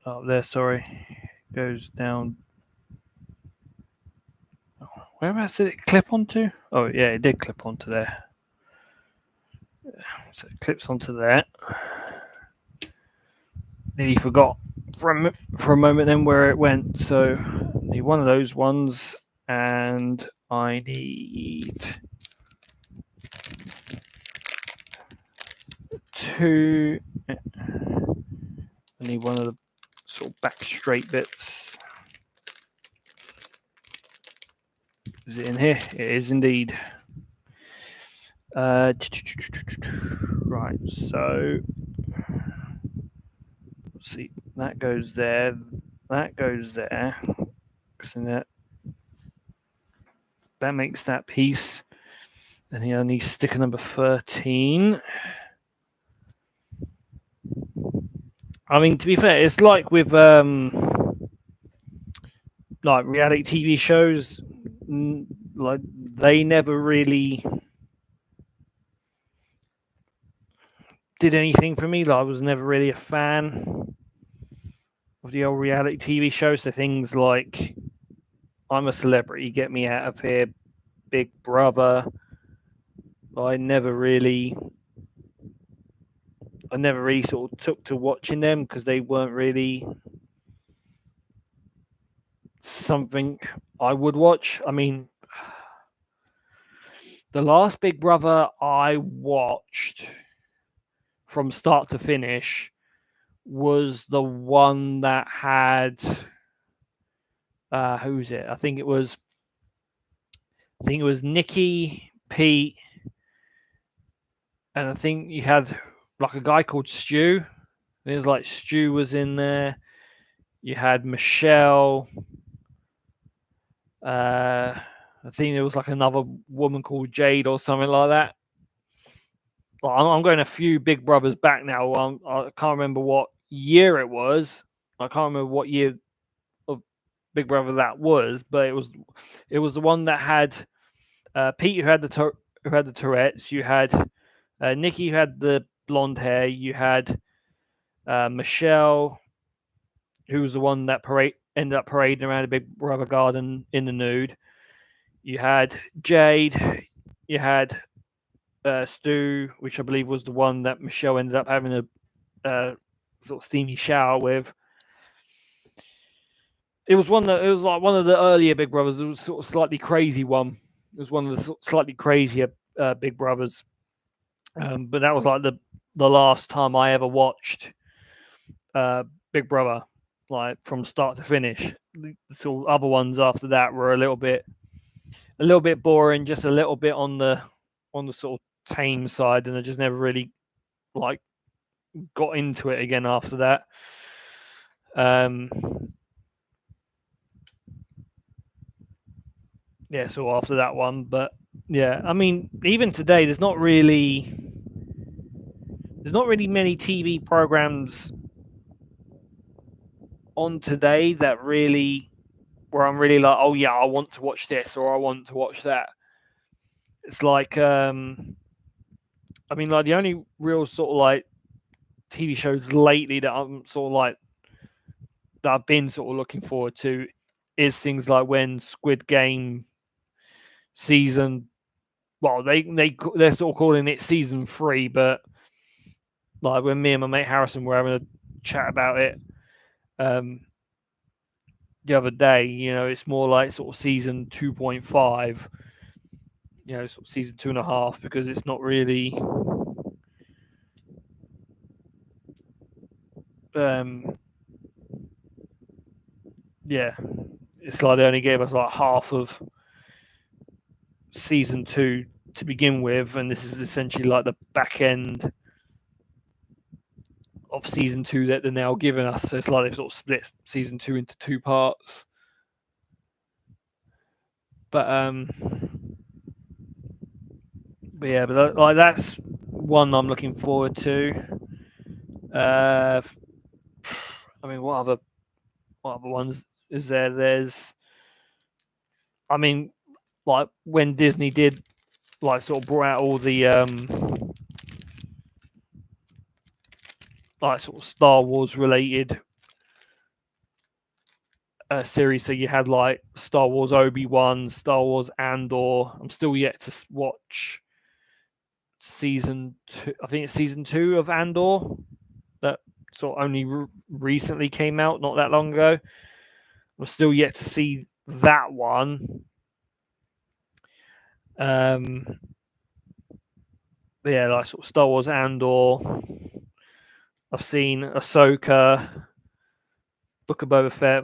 Oh, there. Sorry. It goes down. Whereabouts did it clip onto? Oh yeah, it did clip onto there. So it clips onto there. Nearly forgot for a moment then where it went. So I need one of those ones, and I need two. I need one of the sort of back straight bits. Is it in here? It is indeed. Right, so let's see. That goes there. That goes there. That makes that piece. And he only sticker number 13. I mean, to be fair, it's like with like reality TV shows, like they never really did anything for me. Like I was never really a fan of the old reality TV shows. So things like I'm a Celebrity, Get Me Out of Here, Big Brother. I never really sort of took to watching them because they weren't really something I would watch. I mean, the last Big Brother I watched from start to finish was the one that had who's it? I think it was Nikki, Pete, and I think you had like a guy called Stu. There's like Stu was in there. You had Michelle. I think there was like another woman called Jade or something like that. I'm going a few Big Brothers back now. I can't remember what year it was. I can't remember what year of Big Brother that was, but it was the one that had Pete who had the Tourette's. You had Nikki who had the blonde hair. You had Michelle, who was the one that ended up parading around a Big Brother garden in the nude. You had Jade. You had Stu, which I believe was the one that Michelle ended up having a sort of steamy shower with. It was like one of the earlier Big Brothers. It was sort of slightly crazy one. It was one of the slightly crazier Big Brothers. But that was like the last time I ever watched Big Brother, like from start to finish. The sort of other ones after that were a little bit boring, just a little bit on the sort of tame side, and I just never really like got into it again after that. Yeah, so after that one, but yeah, I mean, even today, there's not really many TV programs on today that really where I'm really like, oh yeah, I want to watch this or I want to watch that. It's like, I mean, like the only real sort of like TV shows lately that I'm sort of like that I've been sort of looking forward to is things like when Squid Game season, well, they're sort of calling it season 3, but like when me and my mate Harrison were having a chat about it the other day, you know, it's more like sort of season 2.5, you know, sort of season 2.5, because it's not really yeah, it's like they only gave us like half of season 2 to begin with, and this is essentially like the back end of season 2 that they're now giving us. So it's like they've sort of split season 2 into 2 parts. But yeah, but like that's one I'm looking forward to. I mean, what other ones is there? There's, I mean, like when Disney did like sort of brought out all the like sort of Star Wars related series. So you had like Star Wars Obi-Wan, Star Wars Andor. I'm still yet to watch season 2. I think it's season 2 of Andor that sort of only recently came out, not that long ago. I'm still yet to see that one. Yeah, like sort of Star Wars Andor. I've seen Ahsoka, Book of Boba Fett,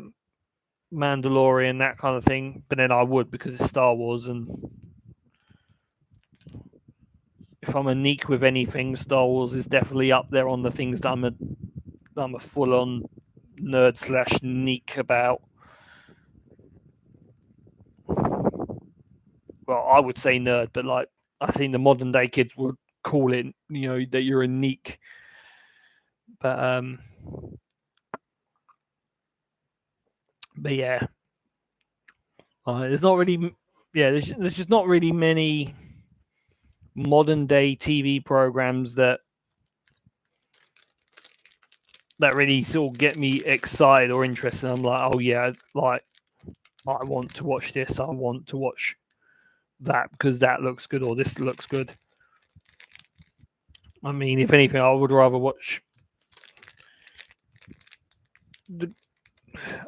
Mandalorian, that kind of thing. But then I would, because it's Star Wars, and if I'm a geek with anything, Star Wars is definitely up there on the things that I'm a full on nerd/neek about. Well, I would say nerd, but like I think the modern day kids would call it, that you're a neek. But yeah, there's not really, there's just not really many modern day TV programs that really sort of get me excited or interested. I'm like, oh yeah, like I want to watch this. I want to watch that because that looks good or this looks good. I mean, if anything, I would rather watch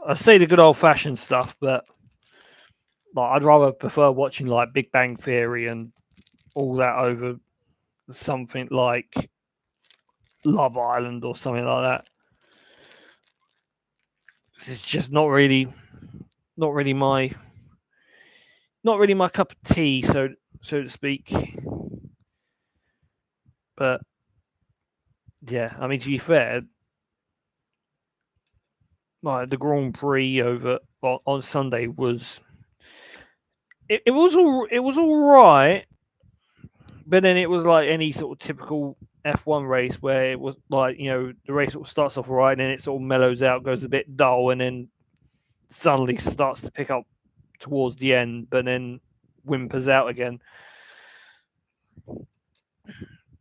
I say the good old fashioned stuff, but like I'd rather prefer watching like Big Bang Theory and all that over something like Love Island or something like that. It's just not really my cup of tea, so to speak. But yeah, I mean, to be fair, like the Grand Prix over on Sunday was it was all right, but then it was like any sort of typical F1 race where it was like, the race sort of starts off right and then it sort of mellows out, goes a bit dull, and then suddenly starts to pick up towards the end, but then whimpers out again.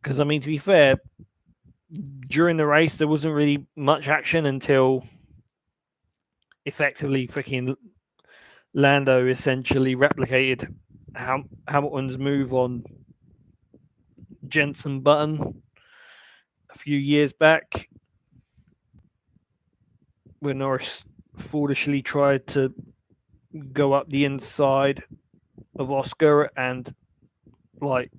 Because I mean, to be fair, during the race there wasn't really much action until effectively freaking Lando essentially replicated Hamilton's move on Jensen Button a few years back, when Norris foolishly tried to go up the inside of Oscar and like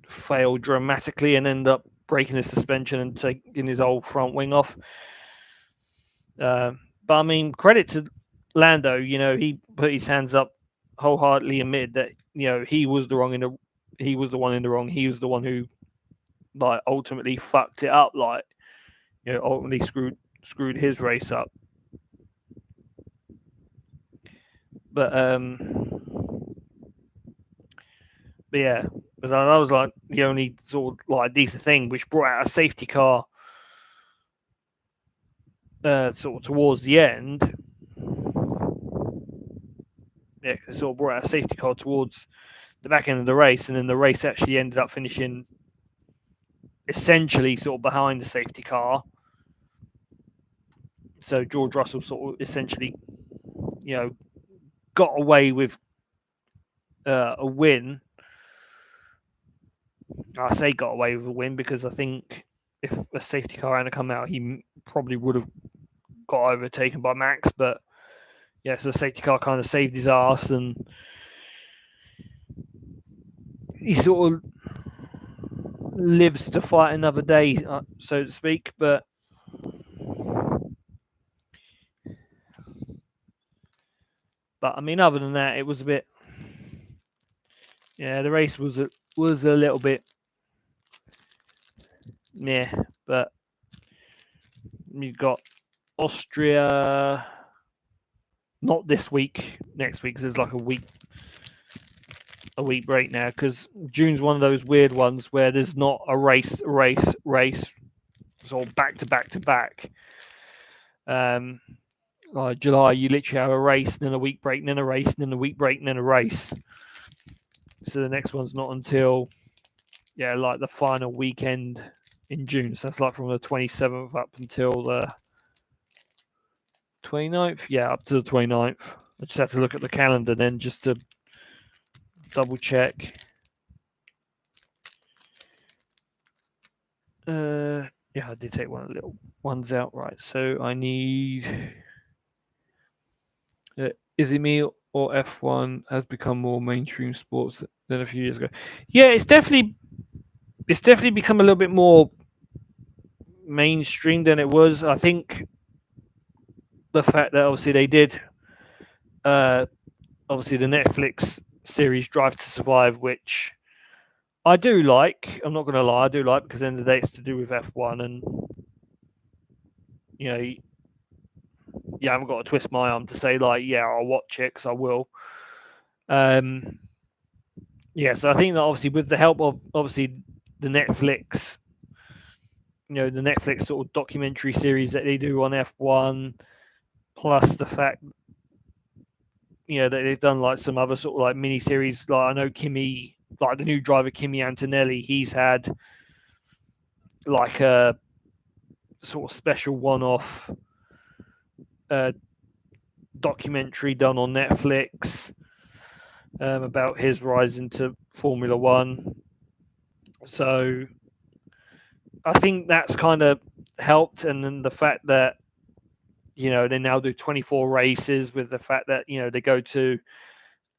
failed dramatically and end up breaking his suspension and taking his old front wing off. But I mean, credit to Lando. He put his hands up, wholeheartedly admitted that he was the one in the wrong. He was the one who like ultimately fucked it up. Like ultimately screwed his race up. But yeah, but that was like the only sort of like decent thing, which brought out a safety car sort of towards the end. Yeah, it sort of brought out a safety car towards the back end of the race, and then the race actually ended up finishing essentially sort of behind the safety car. So George Russell sort of essentially, got away with a win. I say got away with a win because I think if a safety car hadn't come out, he probably would have got overtaken by Max. But yeah, so the safety car kind of saved his ass, and he sort of lives to fight another day, so to speak. But I mean, other than that, it was a bit. Yeah, the race was a little bit. Yeah, but you've got Austria. Not this week. Next week, because there's like a week break now. Because June's one of those weird ones where there's not a race, sort of back to back. Like July, you literally have a race, then a week break, then a race, then a week break, then a race. So the next one's not until like the final weekend in June. So that's like from the 27th up until the 29th. Yeah, up to the 29th. I just have to look at the calendar then just to double check. Yeah, I did take one of the little ones out. Right, so I need. Is it me or F1 has become more mainstream sports than a few years ago? Yeah, it's definitely become a little bit more mainstream than it was. I think the fact that obviously they did, obviously the Netflix series Drive to Survive, which I do like. I'm not going to lie, I do like, because at the end of the day it's to do with F1, and I haven't got to twist my arm to say like, yeah, I'll watch it because I will. So I think that obviously with the help of obviously the Netflix, the Netflix sort of documentary series that they do on F1, plus the fact, that they've done like some other sort of like mini series. Like I know Kimi, like the new driver Kimi Antonelli, he's had like a sort of special one-off documentary done on Netflix about his rise into Formula One. So I think that's kind of helped, and then the fact that they now do 24 races, with the fact that they go to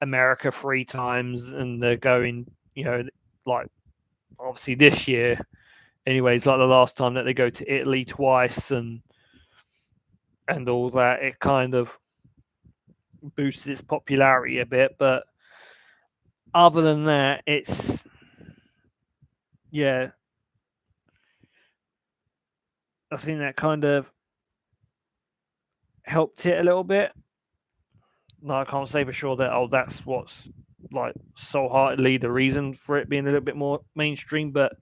America 3 times, and they're going like obviously this year anyways, like the last time that they go to Italy twice, and all that, it kind of boosted its popularity a bit. But other than that, it's I think that kind of helped it a little bit. No, I can't say for sure that that's what's like so heartedly the reason for it being a little bit more mainstream, but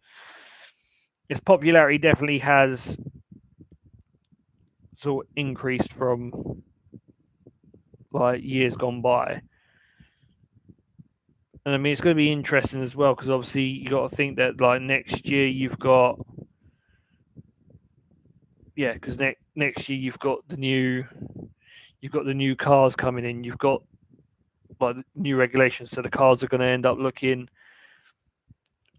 its popularity definitely has sort of increased from like years gone by. And I mean, it's going to be interesting as well, because obviously you got to think that like next year you've got because next year you've got the new cars coming in. You've got like new regulations, so the cars are going to end up looking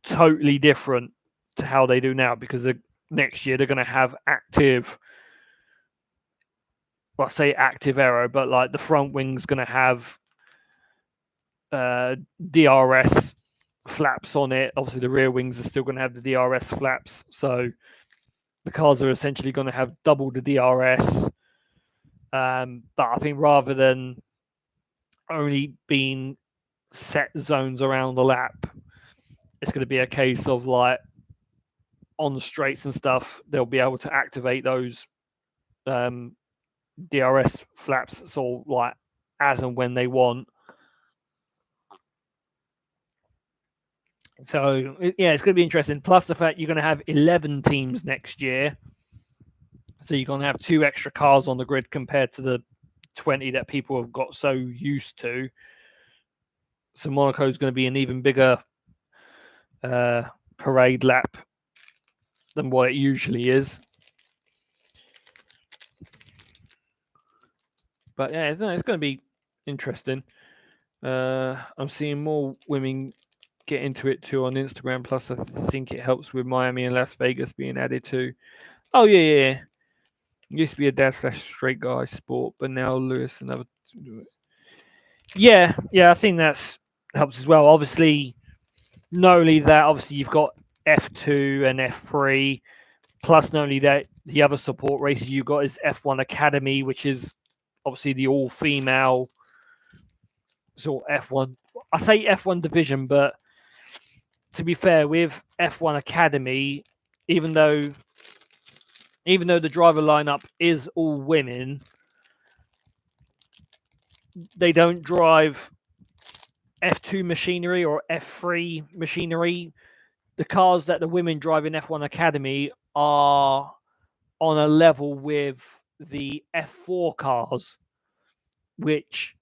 totally different to how they do now, because next year they're going to have active, well, I say active aero, but like the front wing's going to have DRS flaps on it. Obviously, the rear wings are still going to have the DRS flaps, so the cars are essentially going to have double the DRS. But I think rather than only being set zones around the lap, it's going to be a case of like on the straights and stuff, they'll be able to activate those DRS flaps, so like as and when they want. So it's going to be interesting. Plus the fact you're going to have 11 teams next year, so you're going to have 2 extra cars on the grid compared to the 20 that people have got so used to. So Monaco is going to be an even bigger parade lap than what it usually is. But it's going to be interesting. I'm seeing more women get into it too on Instagram. Plus, I think it helps with Miami and Las Vegas being added to. Oh yeah. Used to be a dad/straight guy sport, but now Lewis and other. Yeah, I think that's helps as well. Obviously, not only that, obviously you've got F2 and F3. Plus, not only that, the other support races you've got is F1 Academy, which is obviously the all-female sort of F1. I say F1 division, but to be fair, with F1 Academy, even though the driver lineup is all women, they don't drive F2 machinery or F3 machinery. The cars that the women drive in F1 Academy are on a level with the F4 cars, which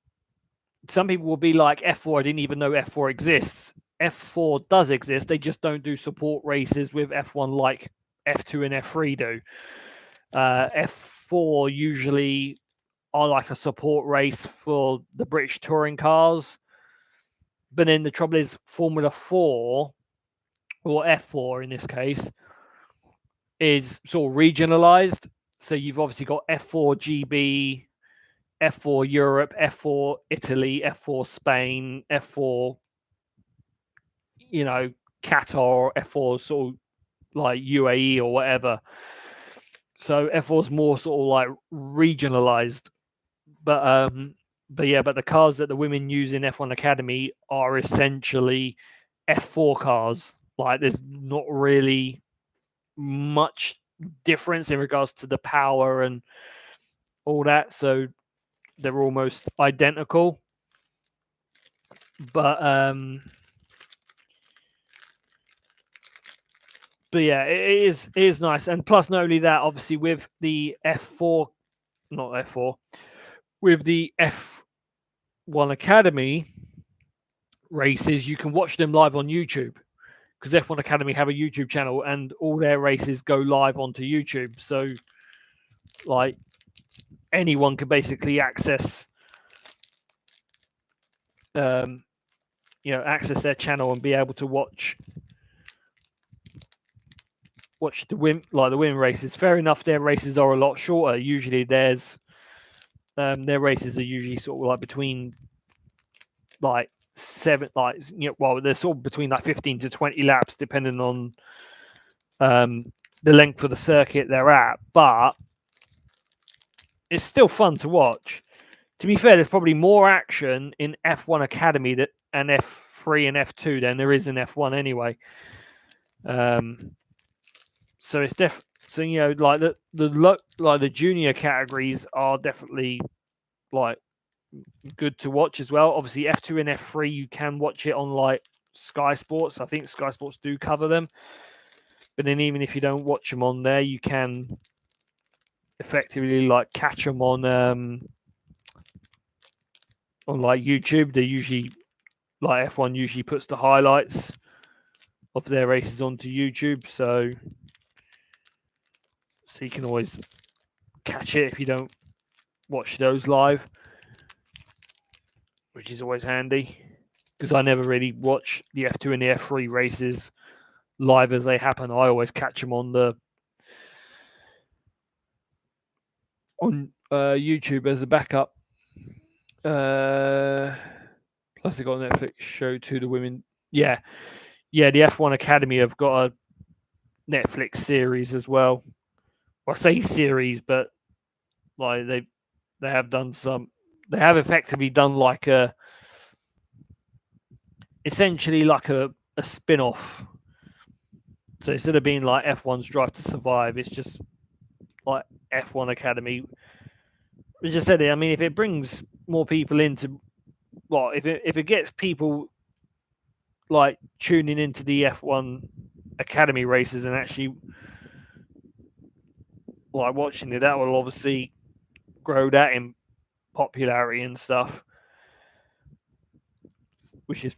some people will be like, F4, I didn't even know F4 exists. F4 does exist. They just don't do support races with F1 like F2 and F3 do. F4 usually are like a support race for the British touring cars. But then the trouble is Formula 4, or F4 in this case, is sort of regionalized. So you've obviously got F4 GB, F4 Europe, F4 Italy, F4 Spain, F4, Qatar, F4 sort of like UAE or whatever. So F4 is more sort of like regionalized. But the cars that the women use in F1 Academy are essentially F4 cars. Like there's not really much difference in regards to the power and all that, so they're almost identical. But yeah, it is nice, and plus not only that, obviously with the with the F1 Academy races, you can watch them live on YouTube because F1 Academy have a YouTube channel and all their races go live onto YouTube. So, like, anyone can basically access, access their channel and be able to watch the win races. Fair enough, their races are a lot shorter. Usually, their races are usually sort of like between like they're sort of between like 15 to 20 laps, depending on the length of the circuit they're at. But it's still fun to watch. To be fair, there's probably more action in F1 Academy and F3 and F2 than there is in F1 anyway. So it's so like the junior categories are definitely like good to watch as well. Obviously, F2 and F3 you can watch it on like Sky Sports. I think Sky Sports do cover them, but then even if you don't watch them on there, you can effectively like catch them on like YouTube. They usually like F1 usually puts the highlights of their races onto YouTube, so you can always catch it if you don't watch those live, which is always handy because I never really watch the F2 and the F3 races live as they happen. I always catch them on YouTube as a backup. Plus, they got a Netflix show to the women. Yeah, the F1 Academy have got a Netflix series as well. Well, I say series, but like they have done some. They have effectively done like essentially like a spin-off. So instead of being like F1's Drive to Survive, it's just like F1 Academy. I just said it. I mean, if it brings more people into, well, if it gets people like tuning into the F1 Academy races and actually like watching it, that will obviously grow that in popularity and stuff, which is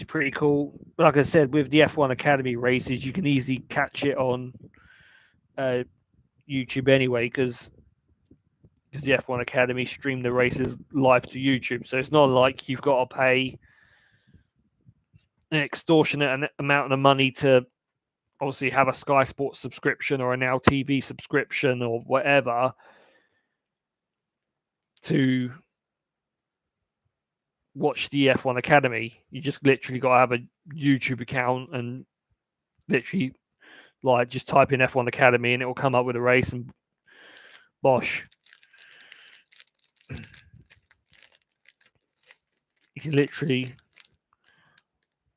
pretty cool. Like I said, with the F1 Academy races, you can easily catch it on YouTube anyway, because the F1 Academy stream the races live to YouTube. So it's not like you've got to pay an extortionate amount of money to obviously have a Sky Sports subscription or a Now TV subscription or whatever to watch the F1 Academy. You just literally got to have a YouTube account and literally like just type in F1 Academy and it will come up with a race and bosh. You can literally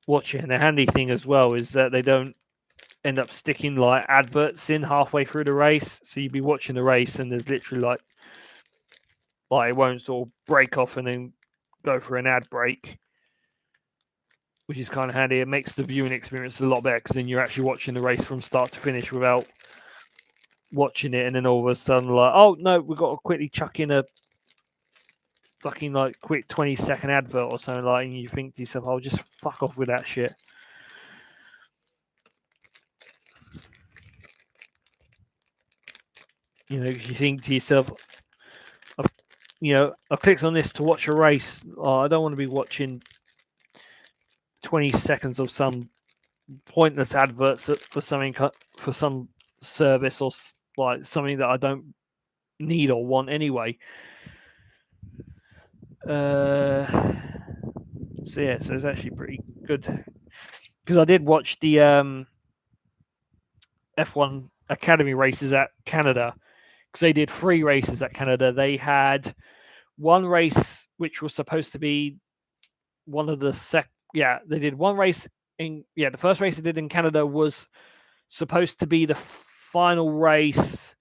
watch it. And the handy thing as well is that they don't end up sticking like adverts in halfway through the race. So you'd be watching the race and there's literally like it won't sort of break off and then go for an ad break, which is kind of handy. It makes the viewing experience a lot better because then you're actually watching the race from start to finish without watching it and then all of a sudden like, oh no, we've got to quickly chuck in a fucking like quick 20-second advert or something like, and you think to yourself, oh, just fuck off with that shit. You think to yourself, I clicked on this to watch a race. Oh, I don't want to be watching 20 seconds of some pointless adverts for something, for some service or like something that I don't need or want anyway. So it's actually pretty good because I did watch the F1 Academy races at Canada because they did 3 races at Canada. They had one race which was supposed to be one of the they did one race in the first race they did in Canada was supposed to be the final race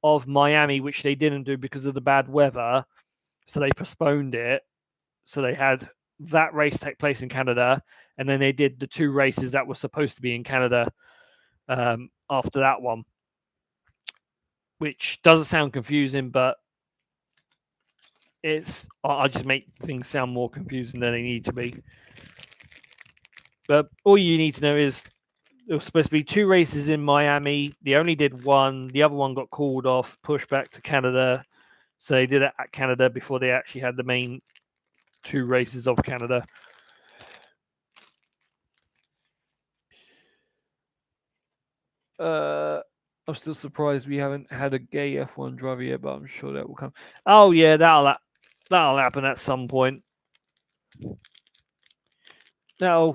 of Miami, which they didn't do because of the bad weather. So they postponed it. So they had that race take place in Canada, and then they did the 2 races that were supposed to be in Canada after that one, which doesn't sound confusing, but I just make things sound more confusing than they need to be. But all you need to know is there was supposed to be 2 races in Miami. They only did one. The other one got called off, pushed back to Canada. So they did it at Canada before they actually had the main 2 races of Canada. I'm still surprised we haven't had a gay F1 driver yet, but I'm sure that will come. Oh yeah, that'll happen at some point. That'll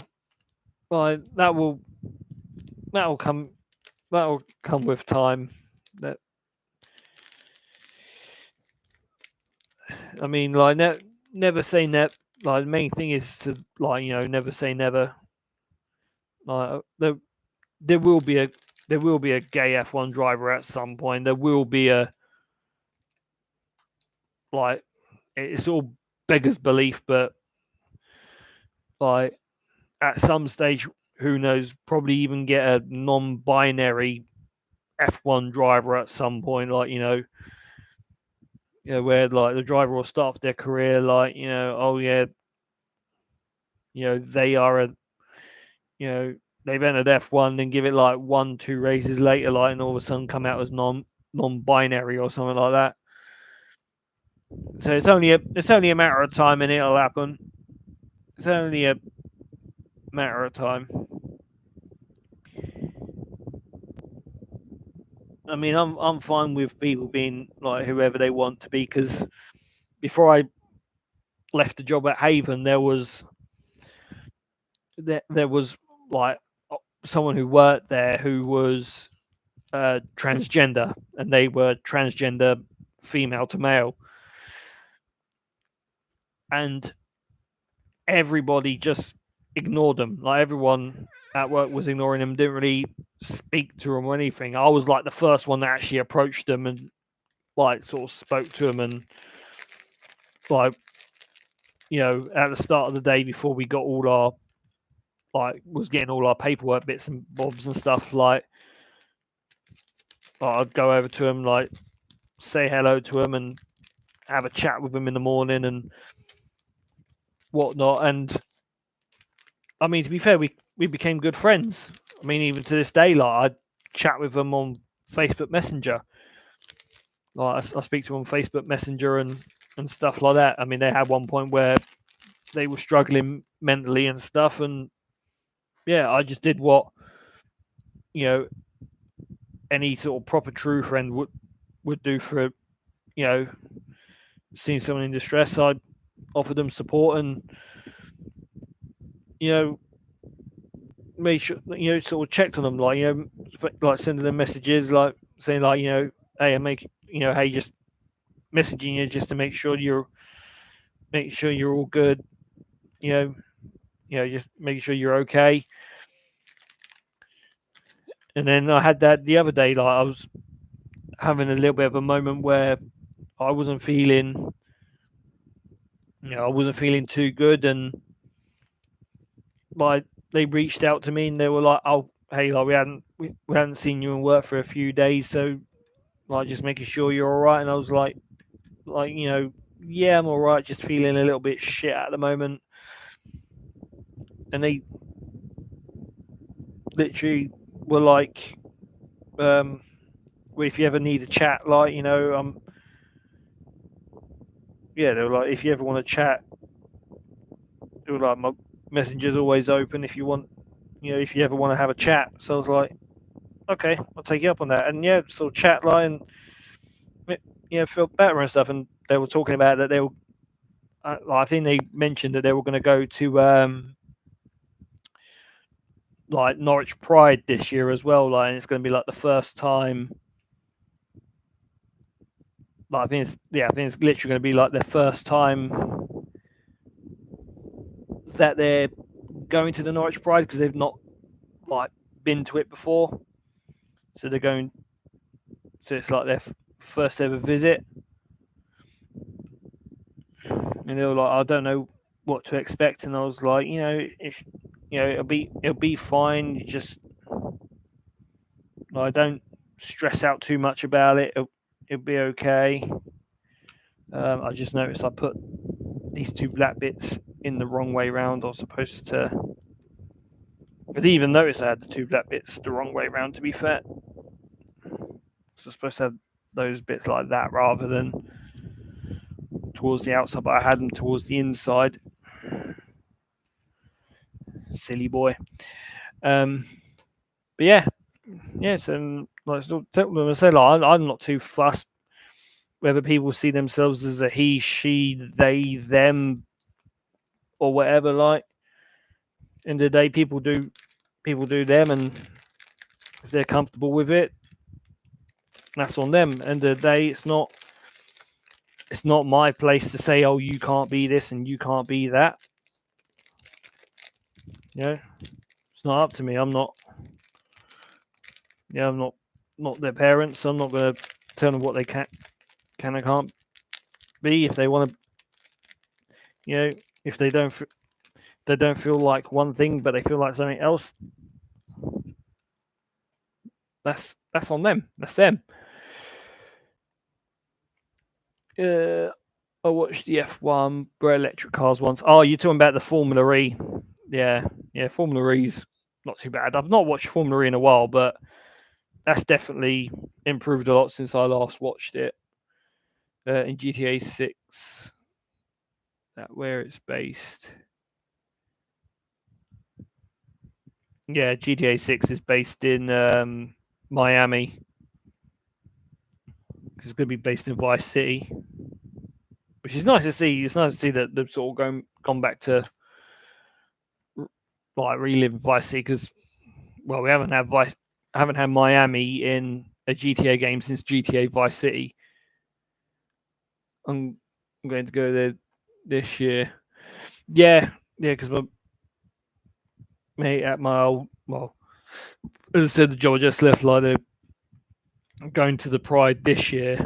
come with time. That I mean, like never say never. Like the main thing is to never say never. Like there will be a gay F1 driver at some point. There will be a like it's all beggars belief, but like at some stage, who knows? Probably even get a non-binary F1 driver at some point. Like where like the driver will start their career like oh yeah, they are a they've entered F1, then give it like 1-2 races later, like, and all of a sudden come out as non-binary or something like that. So it's only a matter of time, and it'll happen. It's only a matter of time. I mean, I'm fine with people being like whoever they want to be, because before I left the job at Haven, there was like someone who worked there who was transgender, and they were transgender female to male, and everybody just ignored them. Like everyone at work was ignoring them, didn't really speak to them or anything. I was like the first one that actually approached them and like sort of spoke to them, and like at the start of the day before we got all our was getting all our paperwork bits and bobs and stuff, like I'd go over to him, like say hello to him and have a chat with him in the morning and whatnot. And I mean, to be fair, we became good friends. I mean, even to this day, like I chat with them on Facebook Messenger. Like I speak to them on Facebook Messenger and stuff like that. I mean, they had one point where they were struggling mentally and stuff, and yeah, I just did what any sort of proper true friend would do for seeing someone in distress. I'd offer them support and make sure sort of checked on them, like like sending them messages, like saying like hey, I make hey, just messaging you just to make sure you're all good, just making sure you're okay. And then I had that the other day, like I was having a little bit of a moment where I wasn't feeling too good, and like they reached out to me and they were like, oh hey, like we hadn't seen you in work for a few days, so like just making sure you're all right. And I was like yeah, I'm all right, just feeling a little bit shit at the moment. And they literally were like, well, if you ever need a chat, like yeah, they were like, if you ever want to chat, they were like, my messenger's always open if you want, if you ever want to have a chat. So I was like, okay, I'll take you up on that. And yeah, so chat line, feel better and stuff. And they were talking about that they were, I think they mentioned that they were going to go to like Norwich Pride this year as well. Like, and it's going to be like the first time. Like, I think it's literally going to be like their first time that they're going to the Norwich Pride, because they've not like been to it before. So they're going. So it's like their first ever visit, and they were like, I don't know what to expect, and I was like, it'll be fine. You just I don't stress out too much about it. It'll be okay. I just noticed I put these two black bits in the wrong way round. I was supposed to. I didn't even notice I had the two black bits the wrong way round. To be fair, so I'm supposed to have those bits like that rather than towards the outside, but I had them towards the inside. Silly boy. But yeah. So like, I say, like, I'm not too fussed whether people see themselves as a he, she, they, them, or whatever. Like, in the day, people do them, and if they're comfortable with it, that's on them. End of the day, it's not my place to say, oh, you can't be this and you can't be that. It's not up to me. I'm not their parents. So I'm not going to tell them what they can and can't be. If they want to, if they don't feel like one thing, but they feel like something else, that's on them. That's them. I watched the F1 Bro Electric Cars once. Oh, you're talking about the Formula E. Yeah, Formula E's not too bad. I've not watched Formula E in a while, but that's definitely improved a lot since I last watched it. In GTA 6, where it's based. Yeah, GTA 6 is based in Miami. It's going to be based in Vice City, which is nice to see. It's nice to see that they've sort of gone back to like relive Vice City, because we haven't had Miami in a GTA game since GTA Vice City. I'm going to go there this year. Yeah, because my mate at my old, as I said, the job I just left, like, they're going to the Pride this year.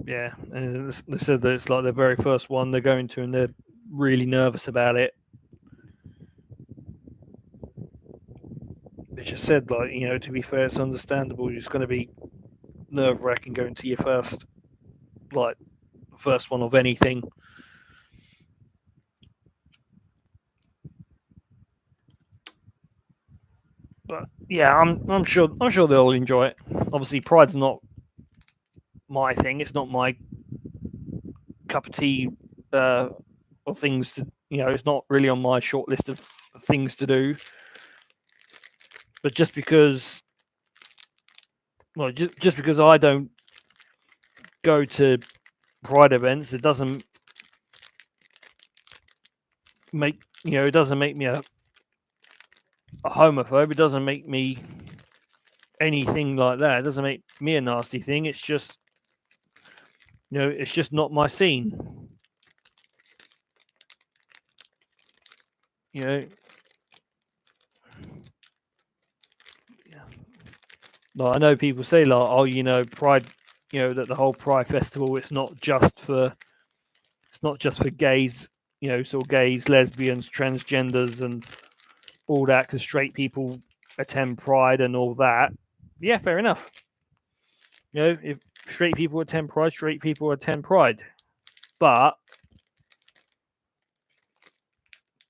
Yeah, and they said that it's like the very first one they're going to, and they're really nervous about it. They just said, like, to be fair, it's understandable. It's going to be nerve-wracking going to your first one of anything. But yeah, I'm sure they'll enjoy it. Obviously, Pride's not my thing. It's not my cup of tea of things to, it's not really on my short list of things to do. But just because I don't go to Pride events, it doesn't make me a homophobe. It doesn't make me anything like that. It doesn't make me a nasty thing. It's just, it's just not my scene. Like, I know people say, like, oh, Pride, that the whole Pride festival, it's not just for gays, sort of gays, lesbians, transgenders, and all that, because straight people attend Pride and all that. Yeah, fair enough. If straight people attend Pride, straight people attend Pride. But,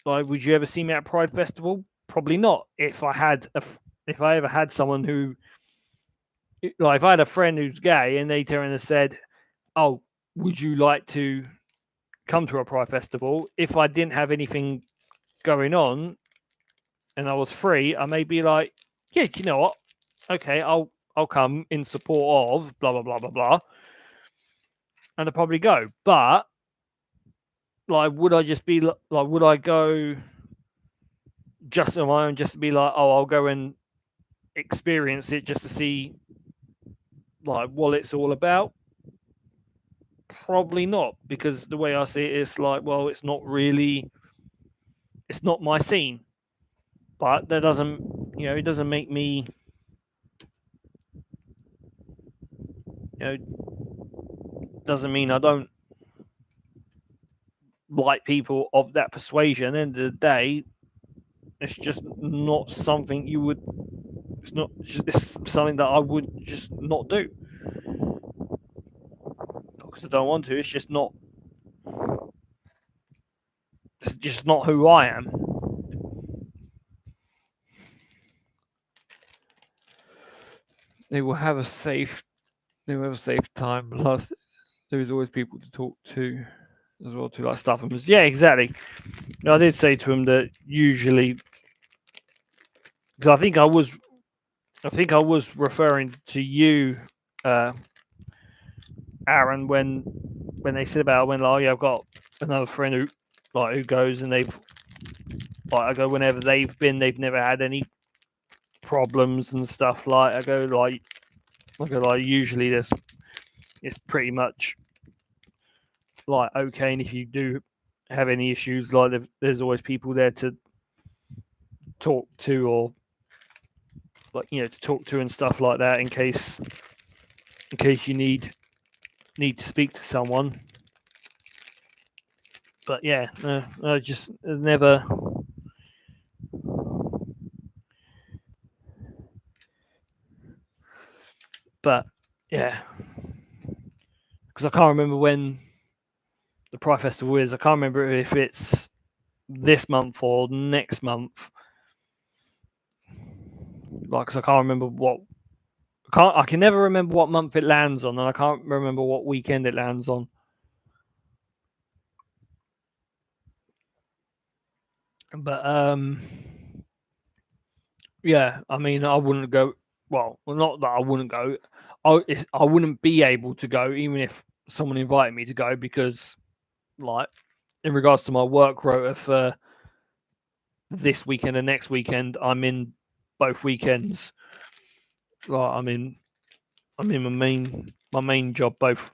like, would you ever see me at Pride Festival? Probably not. If I ever had someone who, like, if I had a friend who's gay and they turned and said, "Oh, would you like to come to a Pride Festival?" If I didn't have anything going on and I was free, I may be like, "Yeah, you know what? Okay, I'll come in support of blah blah blah blah blah," and I'll probably go. But, like, would I just be like, would I go just on my own, just to be like, oh, I'll go and experience it just to see, like, what it's all about? Probably not, because the way I see it is like, well, it's not my scene. But that doesn't, it doesn't make me doesn't mean I don't like people of that persuasion. At the end of the day, it's just not something you would. It's not. It's something that I would just not do because I don't want to. It's just not. It's just not who I am. They will have a safe. They will have a safe time. Plus, there is always people to talk to as well, to like stuff. And yeah, exactly. I did say to him that usually, because I think I was referring to you, Aaron, when they said about when like, oh yeah, I've got another friend who goes and they've like I go whenever they've been, they've never had any problems and stuff. Like I go like usually it's pretty much like okay, and if you do have any issues, like there's always people there to talk to or like to talk to and stuff like that in case you need to speak to someone. But yeah, I just never. But yeah, because I can't remember when the Pride Festival is. I can't remember if it's this month or next month. Like, because I can't remember what. I can never remember what month it lands on, and I can't remember what weekend it lands on. But yeah, I mean, I wouldn't go. Well, not that I wouldn't go. I wouldn't be able to go even if someone invited me to go because, like, in regards to my work rota for this weekend and next weekend, I'm in both weekends. Like, I'm in my main job both.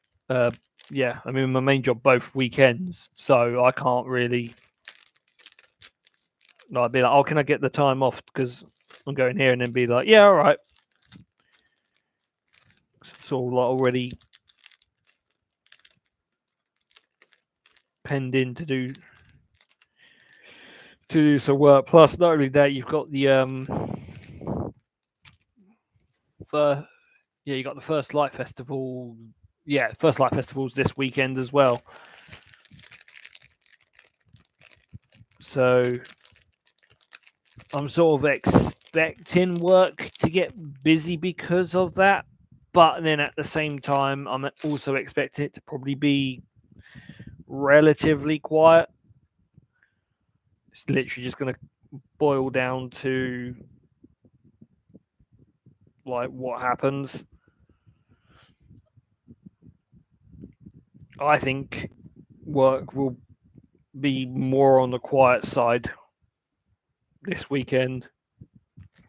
Yeah, I'm in my main job both weekends, so I can't really like be like, oh, can I get the time off because I'm going here, and then be like, yeah, all right. It's all like already penned in to do some work. Plus, not only that, you've got the you got the First Light Festival. Yeah, First Light Festival's this weekend as well. So I'm sort of expecting work to get busy because of that. But then at the same time, I'm also expecting it to probably be relatively quiet. It's literally just going to boil down to like what happens. I think work will be more on the quiet side this weekend,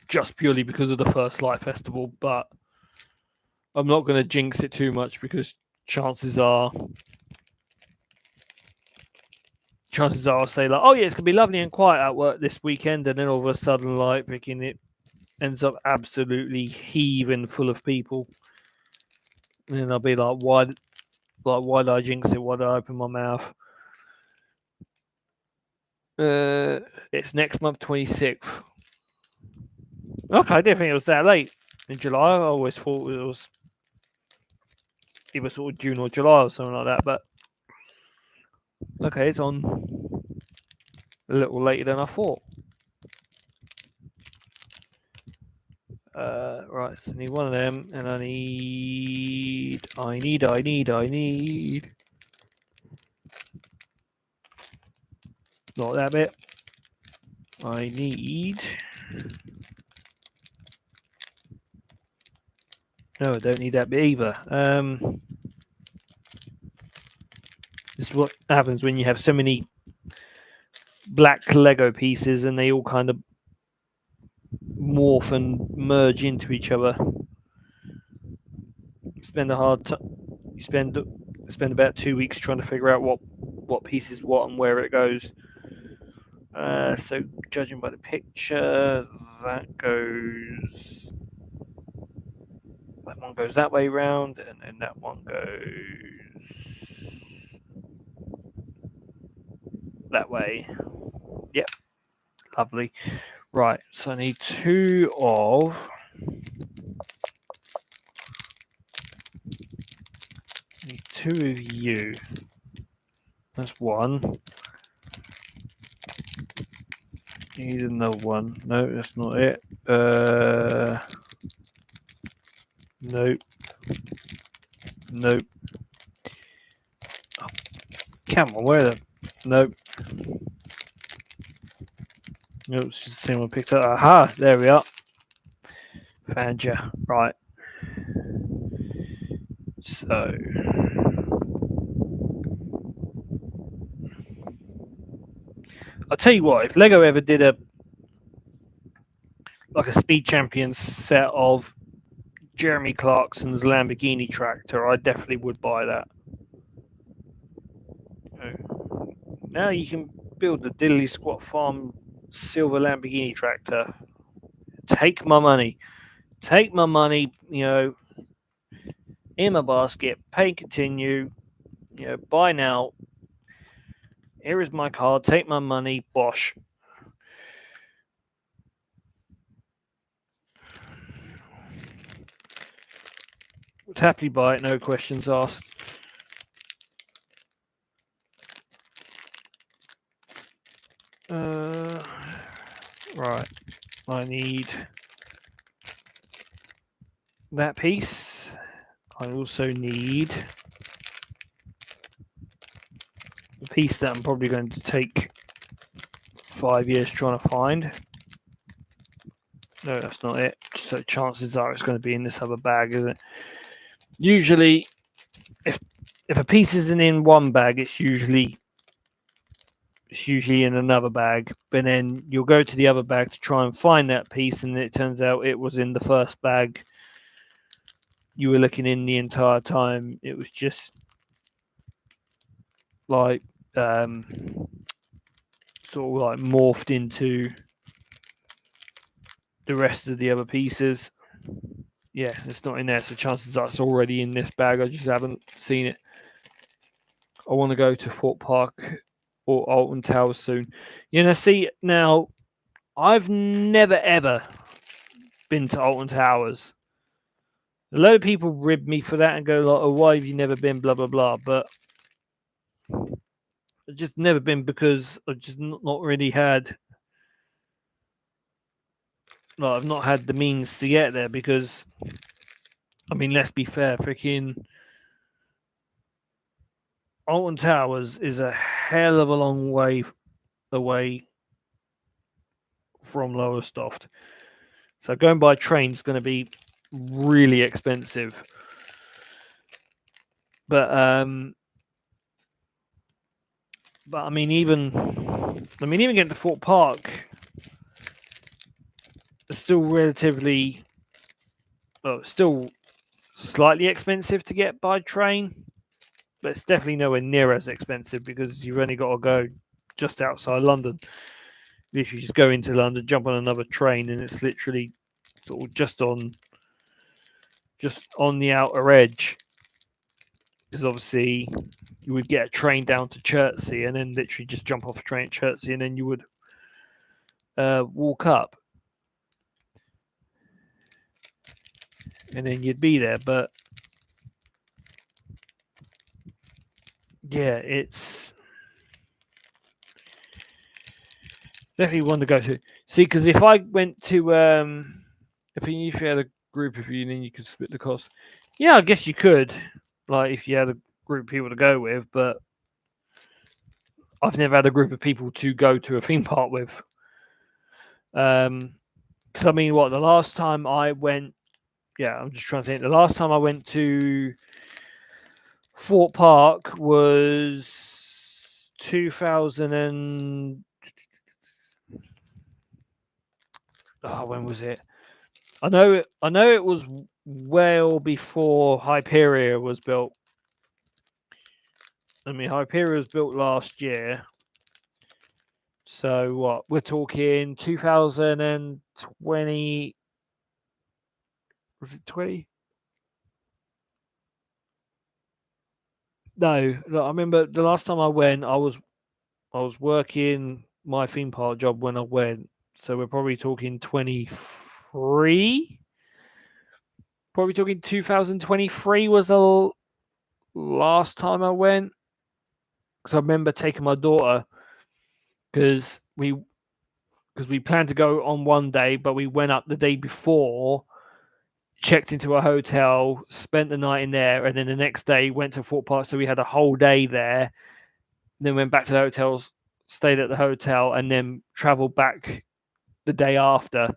just purely because of the First Light Festival. But I'm not going to jinx it too much because chances are I'll say like, oh yeah, it's gonna be lovely and quiet at work this weekend, and then all of a sudden, like, freaking it ends up absolutely heaving full of people, and then I'll be like, why did I jinx it? Why did I open my mouth? It's next month, 26th. Okay, I didn't think it was that late in July. I always thought it was either sort of June or July or something like that. But okay, it's on a little later than I thought. Right, so I need one of them, and I need not that bit. I need. No, I don't need that bit either. This is what happens when you have so many black Lego pieces and they all kind of morph and merge into each other. You spend about 2 weeks trying to figure out what piece is what and where it goes. So judging by the picture, that goes That one goes that way round, and then that one goes that way. Yep, lovely. Right, so I need two of you. That's one. Need another one. No, that's not it. Nope. Nope. Oh, come on, where the? Nope. Nope, it's just the same one picked up. Aha, there we are. Found you. Right. So. I'll tell you what, if Lego ever did a Speed Champions set of Jeremy Clarkson's Lamborghini tractor, I definitely would buy that. Now you can build the Diddley Squat Farm silver Lamborghini tractor. Take my money. Take my money, in my basket, pay continue, buy now. Here is my card, take my money, bosh. Would happily buy it, no questions asked. Right, I need that piece. I also need the piece that I'm probably going to take 5 years trying to find. No, that's not it. So chances are it's going to be in this other bag, isn't it? Usually, if a piece isn't in one bag, it's usually in another bag. But then you'll go to the other bag to try and find that piece, and it turns out it was in the first bag you were looking in the entire time. It was just like sort of like morphed into the rest of the other pieces. Yeah, it's not in there, so chances are it's already in this bag. I just haven't seen it. I want to go to Fort Park or Alton Towers soon. See, now I've never ever been to Alton Towers. A lot of people rib me for that and go like, "Oh, why have you never been?" Blah blah blah. But I've just never been because I've just not really had. I've not had the means to get there because, I mean, let's be fair, freaking Alton Towers is a hell of a long way away from Lowestoft. So going by train is going to be really expensive. But I mean, even getting to Fort Park is still relatively, still slightly expensive to get by train, but it's definitely nowhere near as expensive because you've only got to go just outside London. Literally just go into London, jump on another train, and it's literally sort of just on the outer edge. Because obviously you would get a train down to Chertsey and then literally just jump off a train at Chertsey and then you would walk up. And then you'd be there. But yeah, it's definitely one to go to. See, because if I went to, if you had a group of you, then you could split the cost. Yeah, I guess you could, like if you had a group of people to go with, but I've never had a group of people to go to a theme park with. Because I mean, the last time I went, I'm just trying to think. The last time I went to Fort Park was 2000 and when was it? I know it was well before Hyperia was built. I mean, Hyperia was built last year. So what? We're talking 2020. Was it 20? No, look, I remember the last time I went, I was working my theme park job when I went, so we're probably talking 23. Probably talking 2023 was the last time I went, because I remember taking my daughter because we planned to go on one day, but we went up the day before, checked into a hotel, spent the night in there, and then the next day went to Fort Park. So we had a whole day there. Then went back to the hotels, stayed at the hotel, and then traveled back the day after,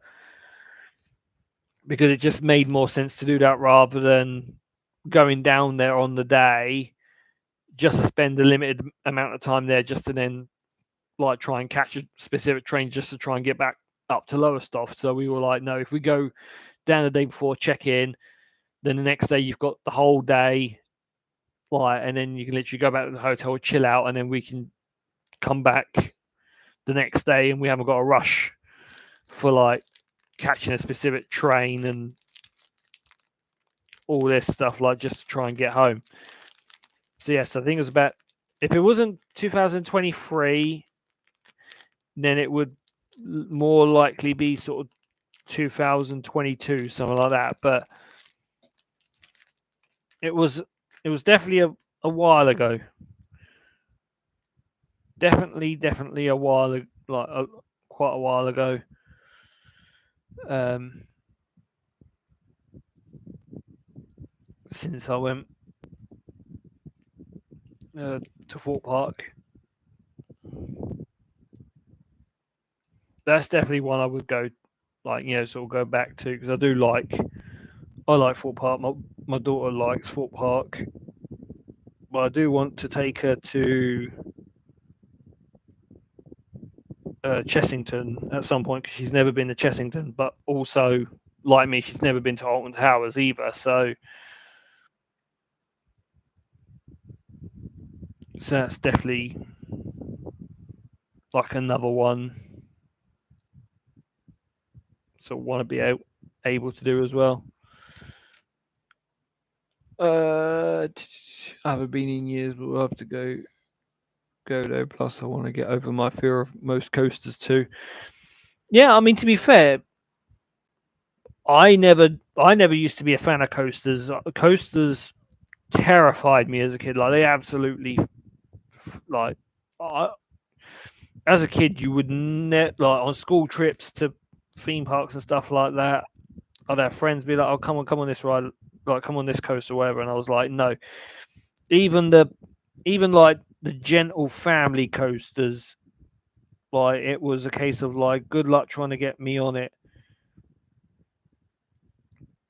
because it just made more sense to do that rather than going down there on the day just to spend a limited amount of time there, just to then like try and catch a specific train just to try and get back up to Lowestoft. So we were like, no, if we go down the day before, check in, then the next day you've got the whole day, like, and then you can literally go back to the hotel, chill out, and then we can come back the next day, and we haven't got a rush for like catching a specific train and all this stuff, like just to try and get home. So yes, I think it was about, if it wasn't 2023, then it would more likely be sort of 2022, something like that. But it was definitely a while ago. Definitely a while, like quite a while ago. Since I went to Fort Park. That's definitely one I would go, like, sort of go back to, because I like Fort Park. My daughter likes Fort Park, but I do want to take her to Chessington at some point, because she's never been to Chessington, but also, like me, she's never been to Alton Towers either. So that's definitely like another one. So want to be able to do as well. I haven't been in years, but we'll have to go there. Plus, I want to get over my fear of most coasters too. Yeah, I mean, to be fair, I never used to be a fan of coasters. Coasters terrified me as a kid. Like, they absolutely, like, as a kid, you would like on school trips to theme parks and stuff like that. I'd have friends be like, "Oh, come on this ride, like come on this coaster or whatever," and I was like, "No." Even like the gentle family coasters, like it was a case of like, good luck trying to get me on it.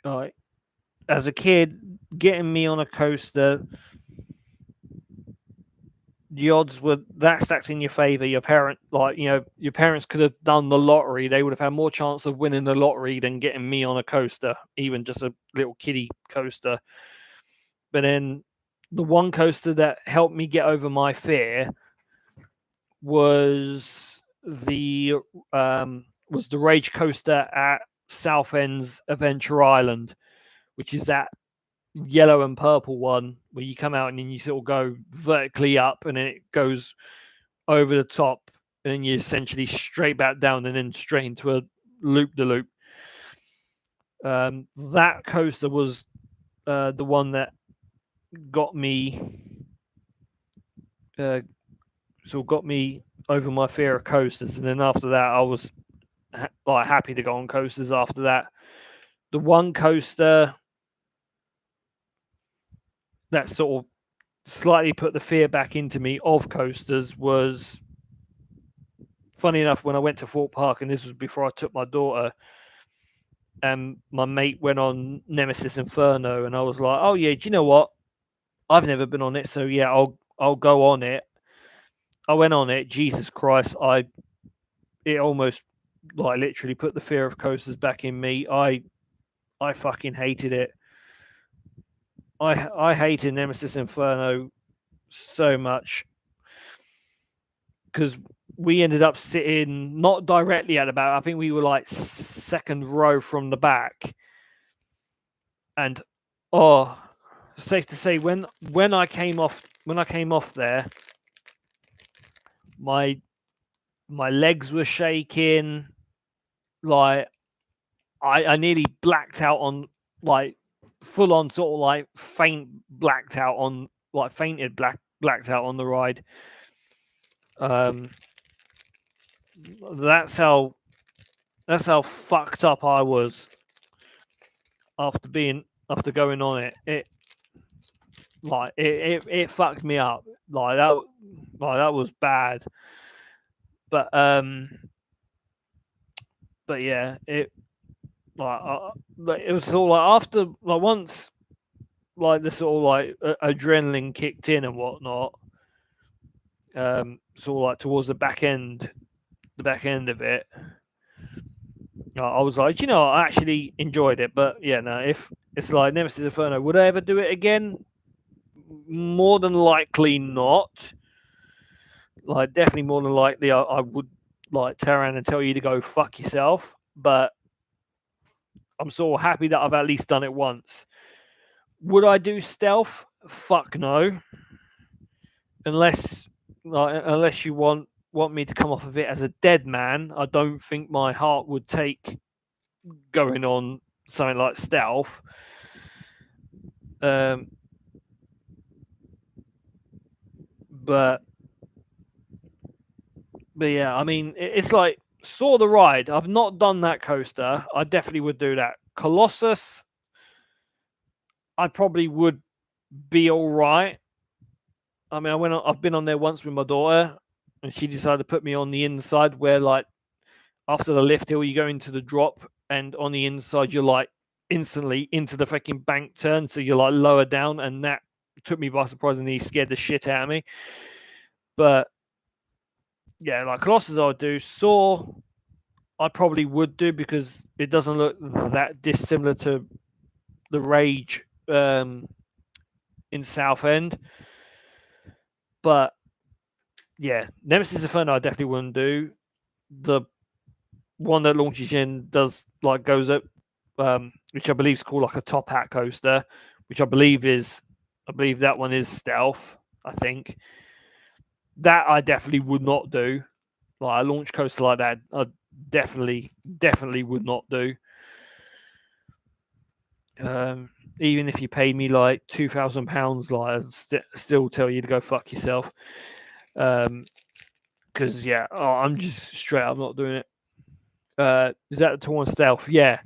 Like, as a kid, getting me on a coaster, the odds were that stacked in your favor. Your parents could have done the lottery. They would have had more chance of winning the lottery than getting me on a coaster, even just a little kiddie coaster. But then the one coaster that helped me get over my fear was the Rage Coaster at Southend's Adventure Island, which is that yellow and purple one where you come out and then you sort of go vertically up and then it goes over the top and then you essentially straight back down and then straight into a loop-de-loop. That coaster was the one that got me got me over my fear of coasters, and then after that I was like happy to go on coasters after that. The one coaster that sort of slightly put the fear back into me of coasters was, funny enough, when I went to Fort Park, and this was before I took my daughter, and my mate went on Nemesis Inferno, and I was like, "Oh yeah, do you know what? I've never been on it, so yeah, I'll go on it." I went on it. Jesus Christ, it almost like literally put the fear of coasters back in me. I fucking hated it. I hated Nemesis Inferno so much, because we ended up sitting not directly at the back. I think we were like second row from the back, and safe to say when I came off there, my legs were shaking. Like I nearly blacked out on, like, full on sort of like blacked out on, like fainted blacked out on the ride. That's how fucked up I was after going on it. It fucked me up. Like that was bad. But yeah, it was all like after, like, once, like, the sort of like adrenaline kicked in and whatnot. Sort of like towards the back end of it, I was like, I actually enjoyed it. But yeah, no, if it's like Nemesis Inferno, would I ever do it again? More than likely not. Like, definitely more than likely, I would, like, turn around and tell you to go fuck yourself. But I'm sort of happy that I've at least done it once. Would I do stealth? Fuck no. Unless you want me to come off of it as a dead man, I don't think my heart would take going on something like stealth. But yeah, I mean, it's like Saw the Ride. I've not done that coaster. I definitely would do that. Colossus, I probably would be all right. I mean, I've been on there once with my daughter, and she decided to put me on the inside, where, like, after the lift hill, you go into the drop, and on the inside, you're like instantly into the freaking bank turn, so you're like lower down, and that took me by surprise and he scared the shit out of me. But yeah, like Colossus, I would do. Saw, I probably would do, because it doesn't look that dissimilar to the Rage in Southend. But yeah, Nemesis Inferno I definitely wouldn't do. The one that launches in goes up, which I believe is called like a top hat coaster, which I believe that one is stealth. I think that I definitely would not do. Like a launch coaster like that, I definitely would not do. Even if you pay me like £2,000, like, I'd still tell you to go fuck yourself. Because yeah, I'm just straight up not doing it. Is that the one stealth? Yeah,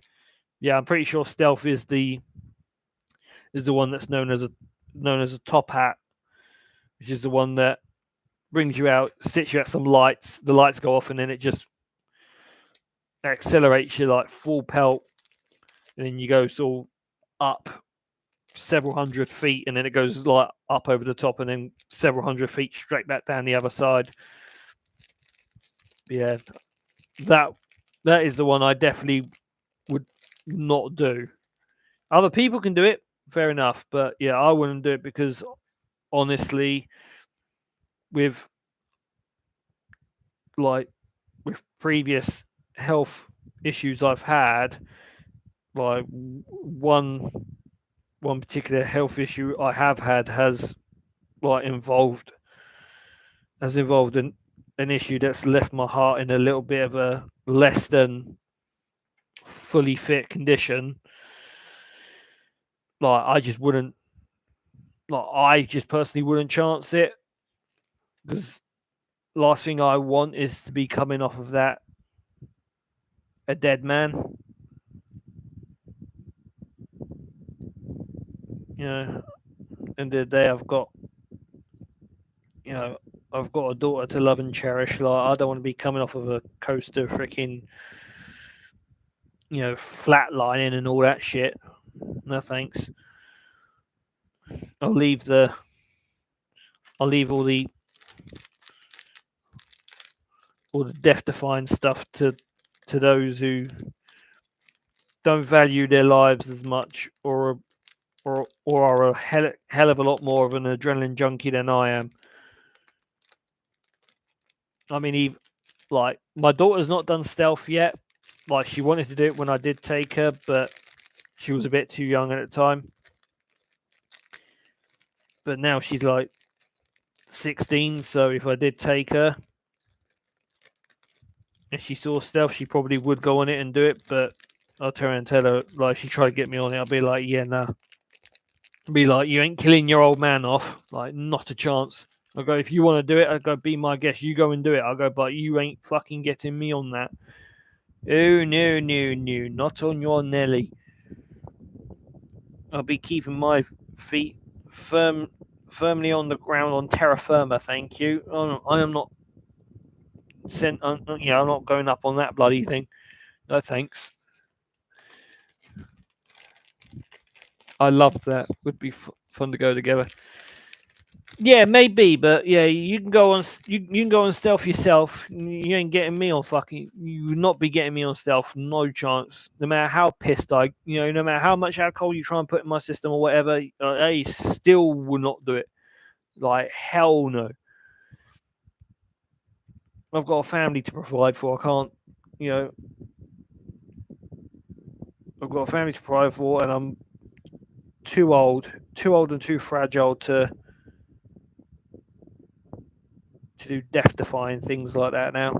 I'm pretty sure stealth is the one that's known as a top hat, which is the one that brings you out, sits you at some lights. The lights go off, and then it just accelerates you like full pelt, and then you go sort of up several hundred feet, and then it goes like up over the top, and then several hundred feet straight back down the other side. Yeah, that is the one I definitely would not do. Other people can do it, fair enough, but yeah, I wouldn't do it, because honestly, with previous health issues I've had, like one particular health issue I have had has involved an issue that's left my heart in a little bit of a less than fully fit condition. Like, I just wouldn't, I just personally wouldn't chance it, because last thing I want is to be coming off of that a dead man. End of the day, I've got a daughter to love and cherish. Like, I don't want to be coming off of a coaster freaking, flatlining and all that shit. No thanks. I'll leave all the death-defying stuff to those who don't value their lives as much, or are a hell of a lot more of an adrenaline junkie than I am. I mean, like, my daughter's not done stealth yet. Like, she wanted to do it when I did take her, but she was a bit too young at the time. But now she's like 16, so if I did take her and she saw stealth, she probably would go on it and do it. But I'll turn and tell her, like, she tried to get me on it, I'll be like, yeah, nah. Be like, you ain't killing your old man off. Like, not a chance. I go, if you want to do it, I go, be my guest. You go and do it. I go, but you ain't fucking getting me on that. Oh, no, no, no. Not on your Nelly. I'll be keeping my feet firmly on the ground on terra firma, thank you. I am not I'm not going up on that bloody thing. No thanks. I love that. Would be fun to go together. Yeah, maybe, but yeah, you can go on. You can go on stealth yourself. You ain't getting me on fucking. You would not be getting me on stealth. No chance. No matter how pissed no matter how much alcohol you try and put in my system or whatever, I still will not do it. Like hell no. I've got a family to provide for. I can't. I've got a family to provide for, and I'm too old and too fragile to do death-defying things like that now.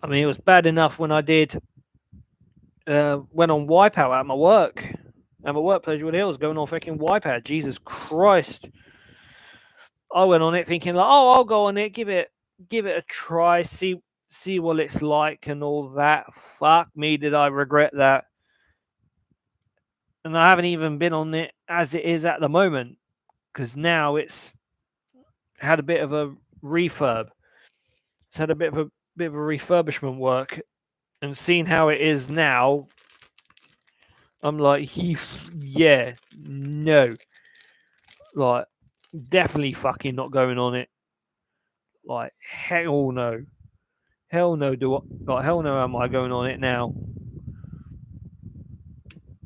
I mean, it was bad enough when I went on Wipeout at my workplace with Hills, going on fucking Wipeout. Jesus Christ! I went on it thinking like, oh, I'll go on it, give it a try, see what it's like and all that. Fuck me, did I regret that? And I haven't even been on it as it is at the moment, because now it's had a bit of a refurb. It's had a bit of refurbishment work, and seeing how it is now, I'm like, yeah, no, like, definitely fucking not going on it. Like, hell no, hell no, hell no, am I going on it now?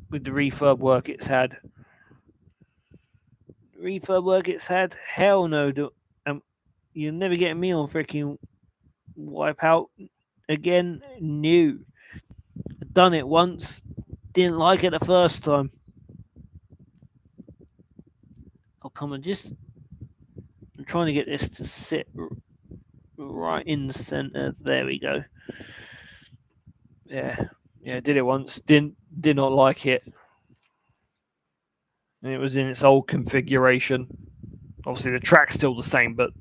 With the refurb work it's had, hell no, you're never getting me on freaking Wipeout again. No, I've done it once, didn't like it the first time. Oh, come on, I'm trying to get this to sit right in the center. There we go. Yeah, did it once, did not like it. And it was in its old configuration. Obviously, the track's still the same, but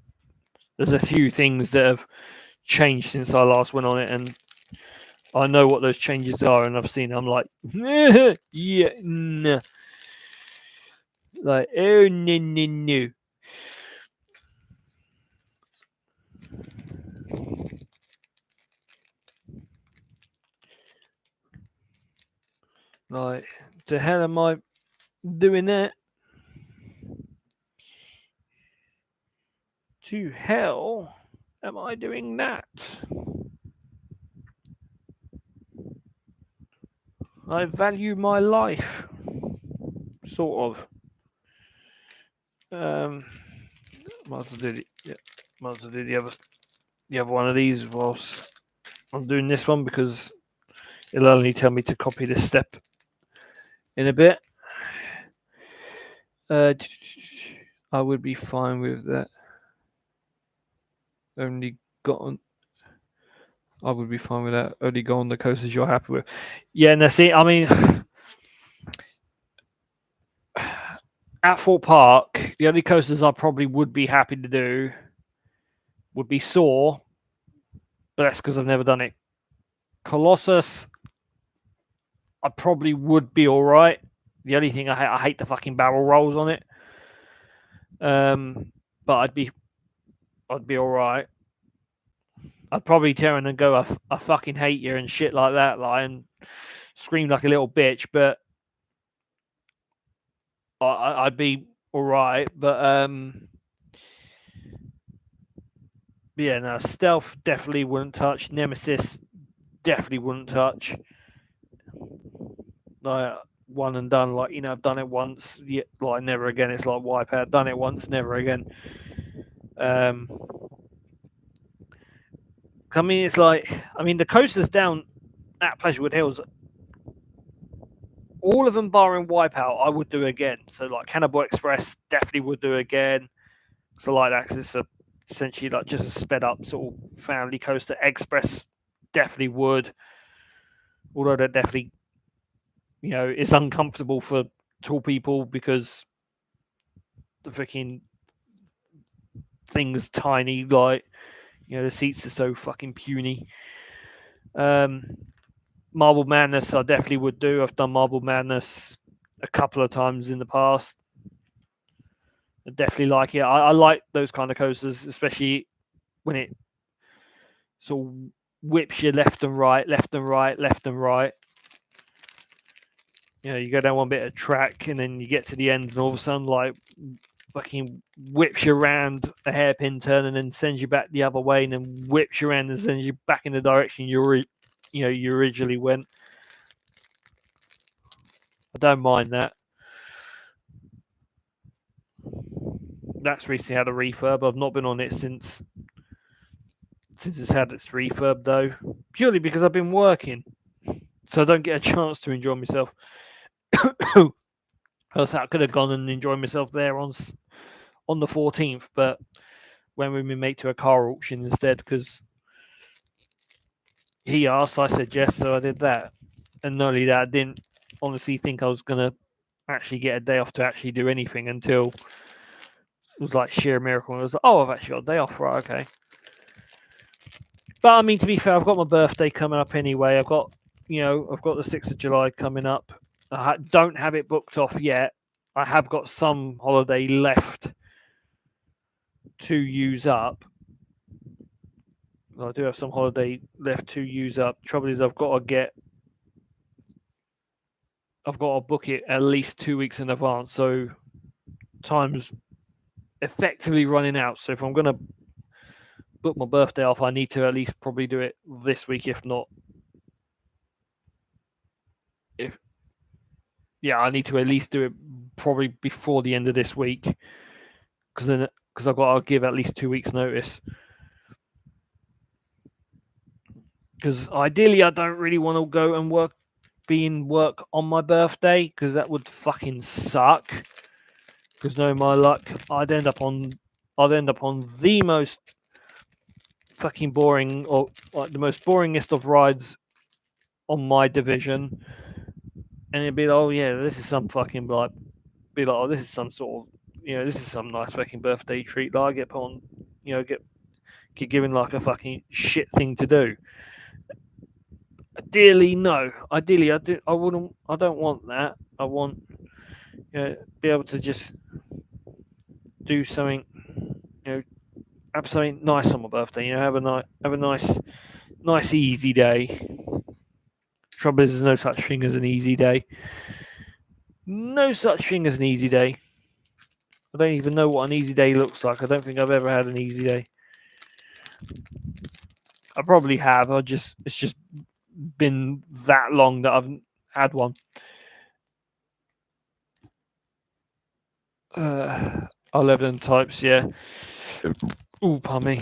there's a few things that have changed since I last went on it, and I know what those changes are, and I've seen. I'm like, yeah, no, like, oh no. Like, to hell am I doing that? To hell am I doing that? I value my life, sort of. Might as well do the other one of these whilst I'm doing this one, because it'll only tell me to copy this step in a bit. I would be fine with that. Only got on. I would be fine with that. Only go on the coasters you're happy with. Yeah, and see, I mean, at Fort Park, the only coasters I probably would be happy to do would be Soar, but that's because I've never done it. Colossus, I probably would be all right. The only thing I hate the fucking barrel rolls on it. But I'd be all right. I'd probably turn and go, I fucking hate you and shit like that, like, and scream like a little bitch. But I'd be all right. But yeah, no, Stealth definitely wouldn't touch. Nemesis definitely wouldn't touch. Like, one and done. Like, I've done it once, like, never again. It's like Wipeout. Done it once, never again. I mean, it's like, the coasters down at Pleasurewood Hills all of them barring Wipeout, I would do again. So like Cannibal Express, definitely would do again. So like that, because it's essentially like just a sped up sort of family coaster. Express definitely would, although that definitely, it's uncomfortable for tall people because the freaking thing's tiny. Like, the seats are so fucking puny. Marble Madness, I definitely would do. I've done Marble Madness a couple of times in the past. I definitely like it. I like those kind of coasters, especially when it sort of whips you left and right, left and right, left and right. You go down one bit of track and then you get to the end and all of a sudden, like, fucking whips you around a hairpin turn and then sends you back the other way and then whips you around and sends you back in the direction you originally went. I don't mind that. That's recently had a refurb. I've not been on it since it's had its refurb, though, purely because I've been working, so I don't get a chance to enjoy myself. Else I could have gone and enjoyed myself there on the 14th, but went with my mate to a car auction instead because he asked. I said yes, so I did that. And not only that, I didn't honestly think I was gonna actually get a day off to actually do anything until it was like sheer miracle. And I was like, oh, I've actually got a day off, right? Okay. But I mean, to be fair, I've got my birthday coming up anyway. I've got the 6th of July coming up. I don't have it booked off yet. I have got some holiday left to use up. I do have some holiday left to use up. Trouble is, I've got to book it at least 2 weeks in advance. So time's effectively running out. So if I'm going to book my birthday off, I need to at least probably do it this week, if not. I need to at least do it probably before the end of this week, because I've got to give at least 2 weeks notice. Because ideally, I don't really want to go and be in work on my birthday, because that would fucking suck. Because no, my luck, I'd end up on the most fucking boring, or like the most boringest of rides on my division, and it'd be like, oh yeah, this is some fucking oh, this is some sort of, this is some nice fucking birthday treat that I get put on, get given like a fucking shit thing to do. Ideally, no. Ideally, I don't want that. I want, be able to just do something, have something nice on my birthday. Have a nice easy day. Trouble is, there's no such thing as an easy day. No such thing as an easy day. I don't even know what an easy day looks like. I don't think I've ever had an easy day. I probably have. It's just been that long that I've had one. 11 types, yeah. Ooh, pardon me.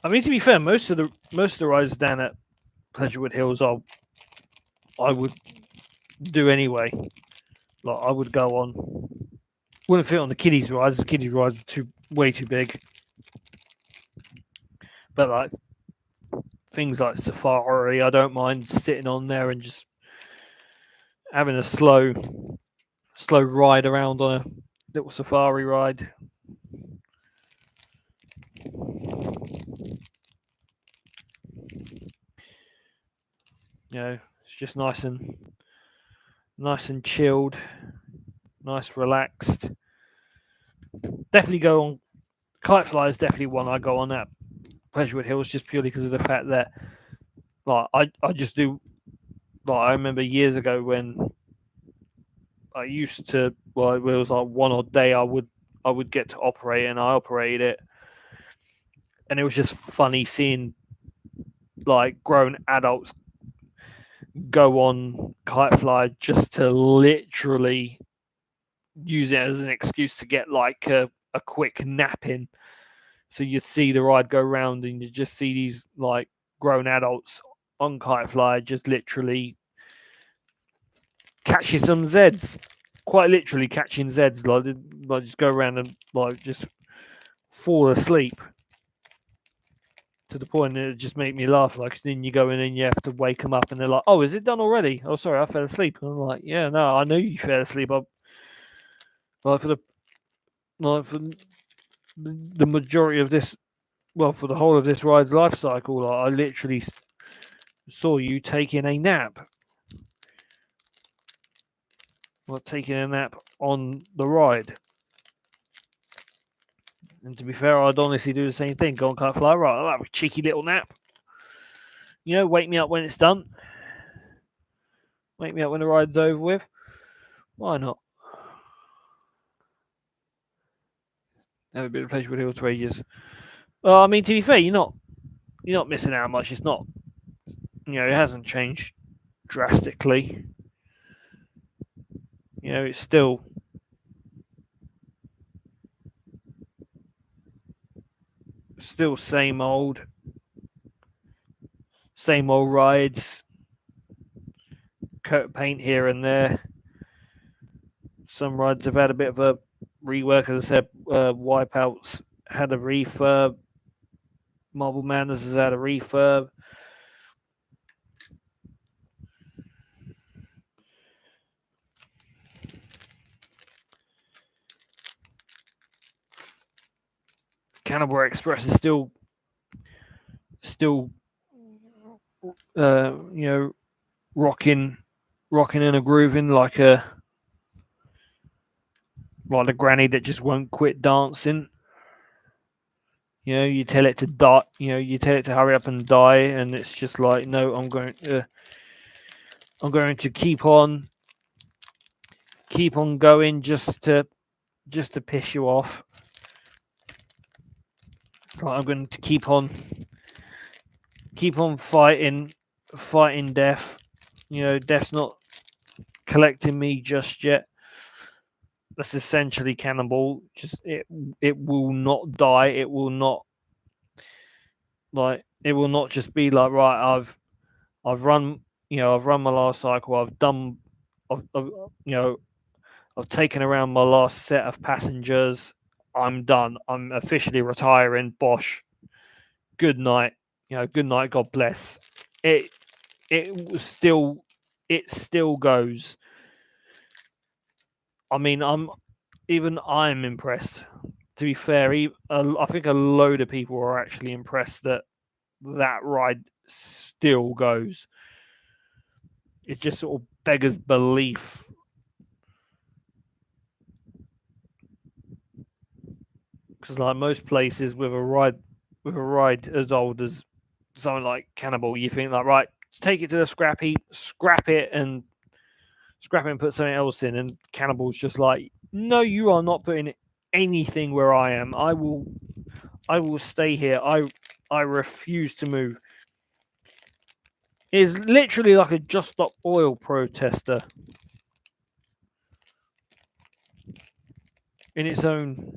I mean, to be fair, most of the rides down at Pleasurewood Hills I would do anyway. Like, I would go on. Wouldn't fit on the kiddies rides. The kiddies rides were way too big. But like things like Safari, I don't mind sitting on there and just having a slow ride around on a little safari ride. It's just nice and chilled, nice relaxed. Definitely go on. Kite Fly is definitely one I go on at Pleasurewood Hills, just purely because of the fact that, like, I just do. Like, I remember years ago when I used to. Well, it was like one odd day I would get to operate, and I operated it, and it was just funny seeing like grown adults go on Kite Fly just to literally use it as an excuse to get like a quick nap in. So you'd see the ride go round and you just see these like grown adults on Kite Fly just literally catching some Zeds, quite literally catching Zeds, like just go around and like just fall asleep to the point that it just made me laugh. Like, then you go in and you have to wake them up, and they're like, "Oh, is it done already? Oh, sorry, I fell asleep." And I'm like, "Yeah, no, I know you fell asleep. Like for the majority of this, well, for the whole of this ride's life cycle, like, I literally saw you taking a nap, like taking a nap on the ride." And to be fair, I'd honestly do the same thing. Go on Kite Fly, right? I'll have a cheeky little nap. You know, wake me up when it's done. Wake me up when the ride's over with. Why not? Have a bit of pleasure with Hills Rages. Well, I mean, to be fair, you're not missing out much. It's not, it hasn't changed drastically. It's still same old rides. Coat of paint here and there. Some rides have had a bit of a rework, as I said. Wipeouts had a refurb. Marble Madness has had a refurb. Cannibal Express is still rocking and a grooving like a granny that just won't quit dancing. You tell it to die. You tell it to hurry up and die, and it's just like, no, I'm going to keep on going just to piss you off. It's like, I'm going to keep on fighting death. Death's not collecting me just yet. That's essentially Cannibal. Just it will not die. It will not just be like, right, I've run my last cycle. I've taken around my last set of passengers. I'm done. I'm officially retiring. Bosh. Good night. Good night. God bless. It still goes. I mean, I'm impressed. To be fair, I think a load of people are actually impressed that ride still goes. It just sort of beggars belief. Because like most places with a ride as old as something like Cannibal, you think like, right, take it to the scrap heap, scrap it and put something else in. And Cannibal's just like, no, you are not putting anything where I am. I will stay here. I refuse to move. It's literally like a Just Stop Oil protester in its own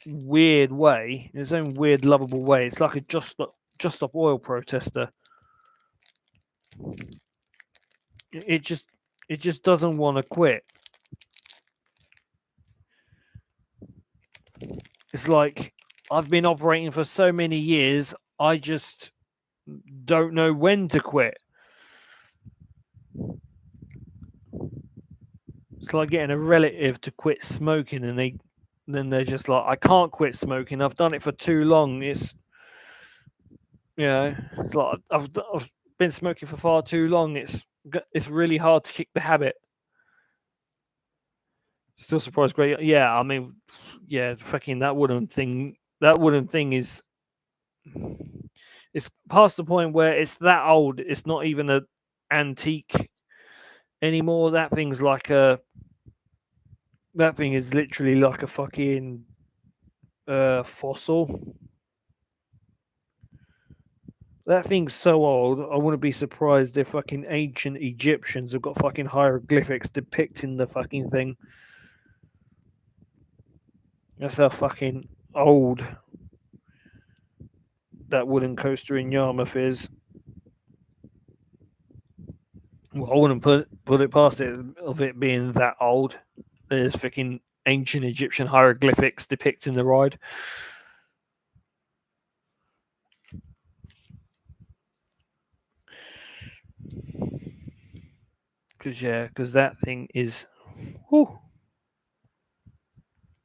weird way, in its own weird, lovable way. It's like a Just Stop Oil protester. It just doesn't want to quit. It's like, I've been operating for so many years, I just don't know when to quit. It's like getting a relative to quit smoking, and they're just like, I can't quit smoking. I've done it for too long. It's it's like, I've been smoking for far too long. It's really hard to kick the habit. Still surprised, great. Yeah, I mean, yeah, fucking that wooden thing. That wooden thing is, it's past the point where it's that old. It's not even an antique anymore. That thing is literally like a fucking fossil. That thing's so old, I wouldn't be surprised if fucking ancient Egyptians have got fucking hieroglyphics depicting the fucking thing. That's how fucking old that wooden coaster in Yarmouth is. Well, I wouldn't put it past it of it being that old. There's freaking ancient Egyptian hieroglyphics depicting the ride. Because that thing is, whew,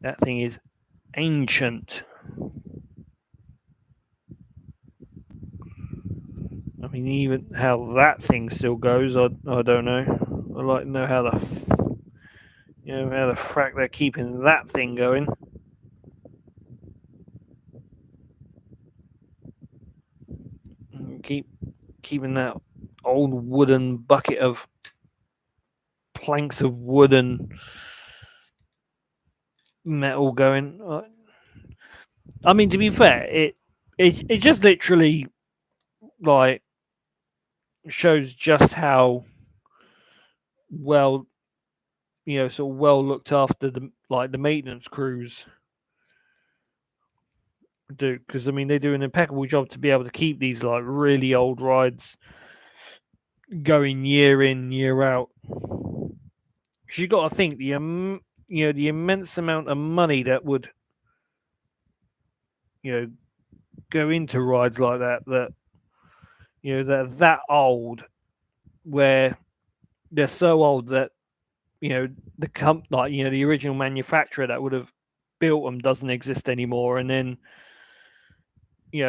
that thing is ancient. I mean, even how that thing still goes, I don't know. I'd like to know how how the frack they're keeping that thing going. Keeping that old wooden bucket of planks of wood and metal going. I mean, to be fair, it just literally like shows just how well sort of well looked after the maintenance crews do, because I mean they do an impeccable job to be able to keep these like really old rides going year in year out. Because you got to think the the immense amount of money that would go into rides like that that old, where they're so old that the original manufacturer that would have built them doesn't exist anymore, and then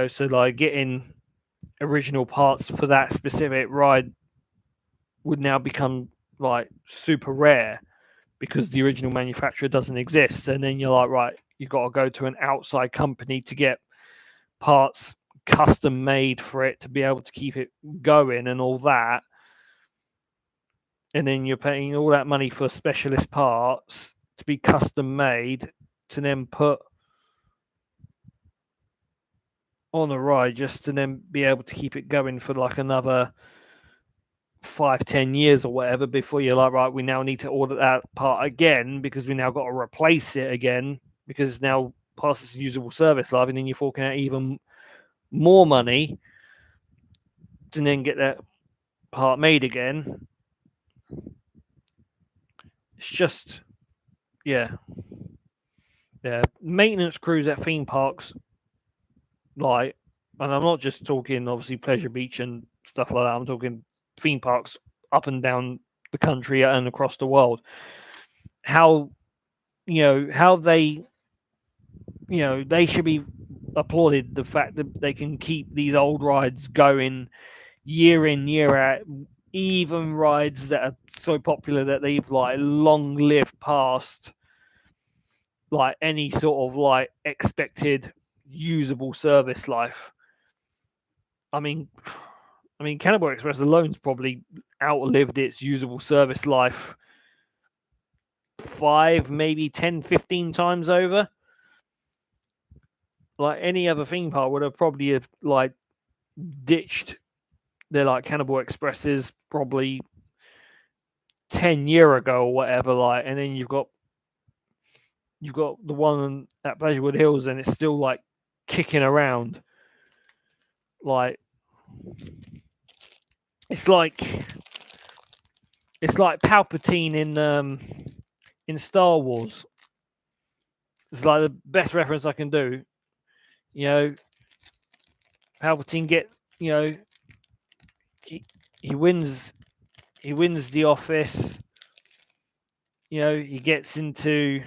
so like getting original parts for that specific ride would now become like super rare because the original manufacturer doesn't exist, and then you're like, right, you've got to go to an outside company to get parts custom made for it to be able to keep it going and all that, and then you're paying all that money for specialist parts to be custom made to then put on a ride just to then be able to keep it going for like another 5-10 years or whatever before you're like, right, we now need to order that part again because we now got to replace it again because now past its usable service life, and then you're forking out even more money to then get that part made again. It's just yeah maintenance crews at theme parks, like, and I'm not just talking obviously Pleasure Beach and stuff like that, I'm talking theme parks up and down the country and across the world, how how they they should be applauded, the fact that they can keep these old rides going year in year out, even rides that are so popular that they've like long lived past like any sort of like expected usable service life. I mean Cannibal Express alone's probably outlived its usable service life 5, maybe 10, 15 times over. Like any other theme park would have probably like ditched their like Cannibal Expresses probably 10 year ago or whatever. Like, and then you've got the one at Pleasurewood Hills, and it's still like kicking around. Like it's like Palpatine in Star Wars. It's like the best reference I can do. Palpatine gets he wins the office. He gets into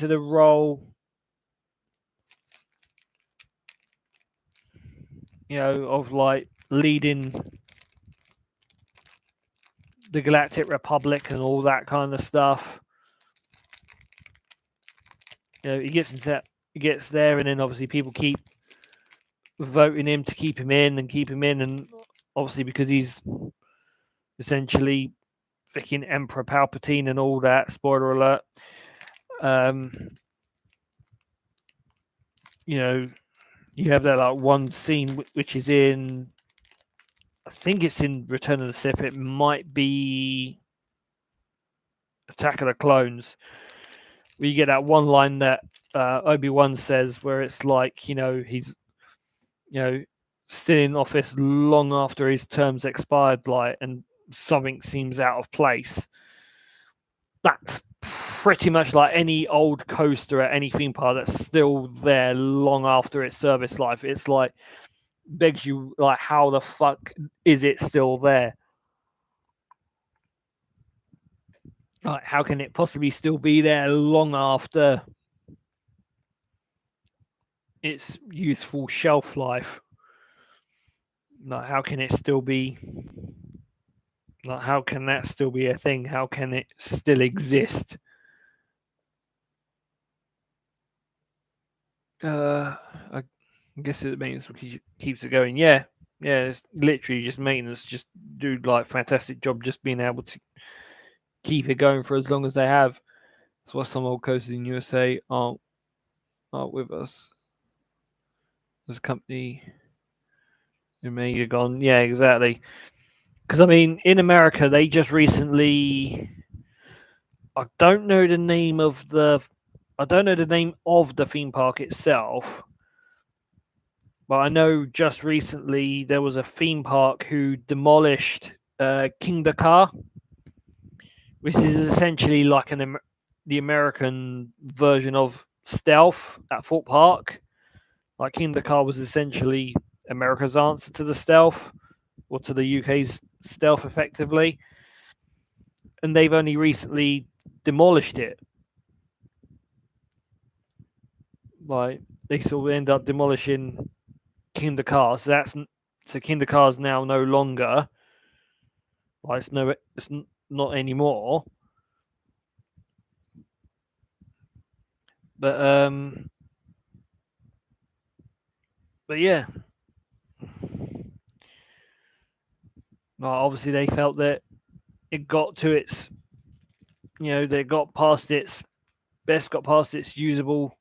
the role of like leading the Galactic Republic and all that kind of stuff. He gets there, and then obviously people keep voting him to keep him in, and obviously because he's essentially freaking Emperor Palpatine and all that. Spoiler alert. You have that like one scene which is in, I think it's in Return of the Sith. It might be Attack of the Clones, where you get that one line that Obi-Wan says, where it's like, he's, still in office long after his term's expired, like, and something seems out of place. That's pretty much like any old coaster at any theme park that's still there long after its service life. It's like, begs you, like, how the fuck is it still there? Like, how can it possibly still be there long after its youthful shelf life? Like, how can it still be? Like, how can that still be a thing? How can it still exist? I guess it maintenance keeps it going. Yeah, it's literally just maintenance. Just do like fantastic job, just being able to keep it going for as long as they have. That's why some old coasters in USA aren't with us. There's a company who may have gone. Yeah, exactly. Because I mean, in America, they just recently. I don't know the name of the. I don't know the name of the theme park itself, but I know just recently there was a theme park who demolished King the Car, which is essentially like the American version of Stealth at Fort Park. Like, King the Car was essentially America's answer to the Stealth, or to the UK's Stealth, effectively. And they've only recently demolished it. Like, they sort of end up demolishing King the Car. So King the Car is now no longer. Like, it's not anymore. But yeah, obviously they felt that it got to its, they got past its best, got past its usable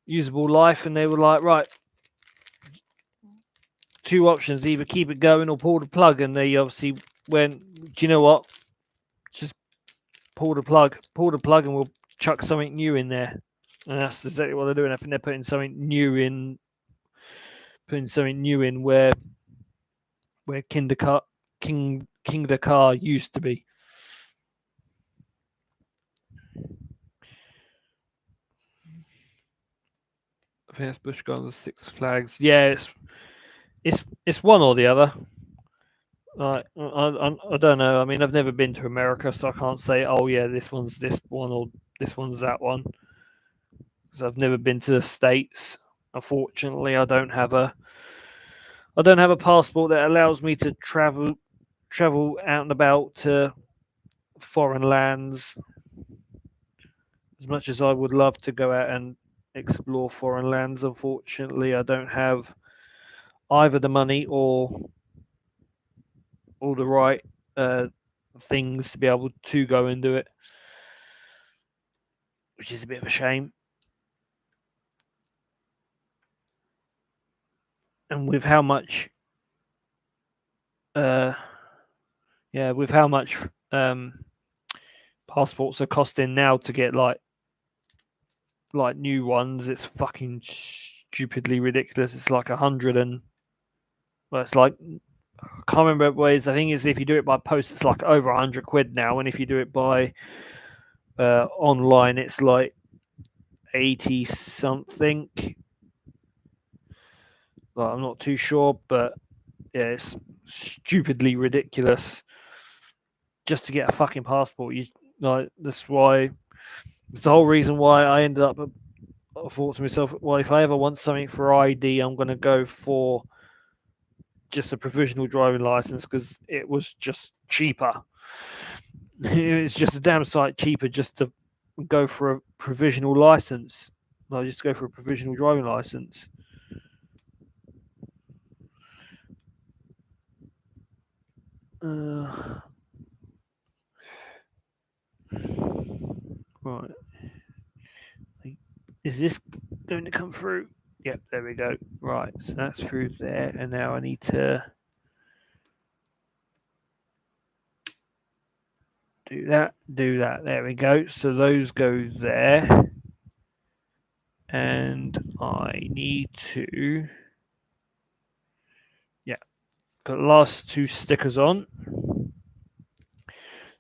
life, and they were like, right, two options: either keep it going or pull the plug. And they obviously went, do you know what? Just pull the plug, and we'll chuck something new in there. And that's exactly what they're doing. I think they're putting something new in, where King the Car used to be. I think that's Busch Gardens, Six Flags. Yeah, it's one or the other. I don't know. I mean, I've never been to America, so I can't say, oh yeah, this one's this one or this one's that one. Because I've never been to the States. Unfortunately, I don't have a passport that allows me to travel out and about to foreign lands. As much as I would love to go out and explore foreign lands, unfortunately, I don't have either the money or all the right things to be able to go and do it, which is a bit of a shame. And with how much, with how much passports are costing now to get like new ones, it's fucking stupidly ridiculous. It's like 100 and, well, it's like, I can't remember what it is. I think it's, if you do it by post, it's like over 100 quid now, and if you do it by online, it's like 80 something. Well, I'm not too sure, but yeah, it's stupidly ridiculous just to get a fucking passport. That's why. It's the whole reason why I ended up. I thought to myself, well, if I ever want something for ID, I'm going to go for just a provisional driving license, because it was just cheaper. It's just a damn sight cheaper just to go for a provisional license. I'll just go for a provisional driving license. Right. Is this going to come through? Yep, there we go. Right, so that's through there, and now I need to Do that, do that. There we go. So those go there. And I need to, yeah, put the last two stickers on.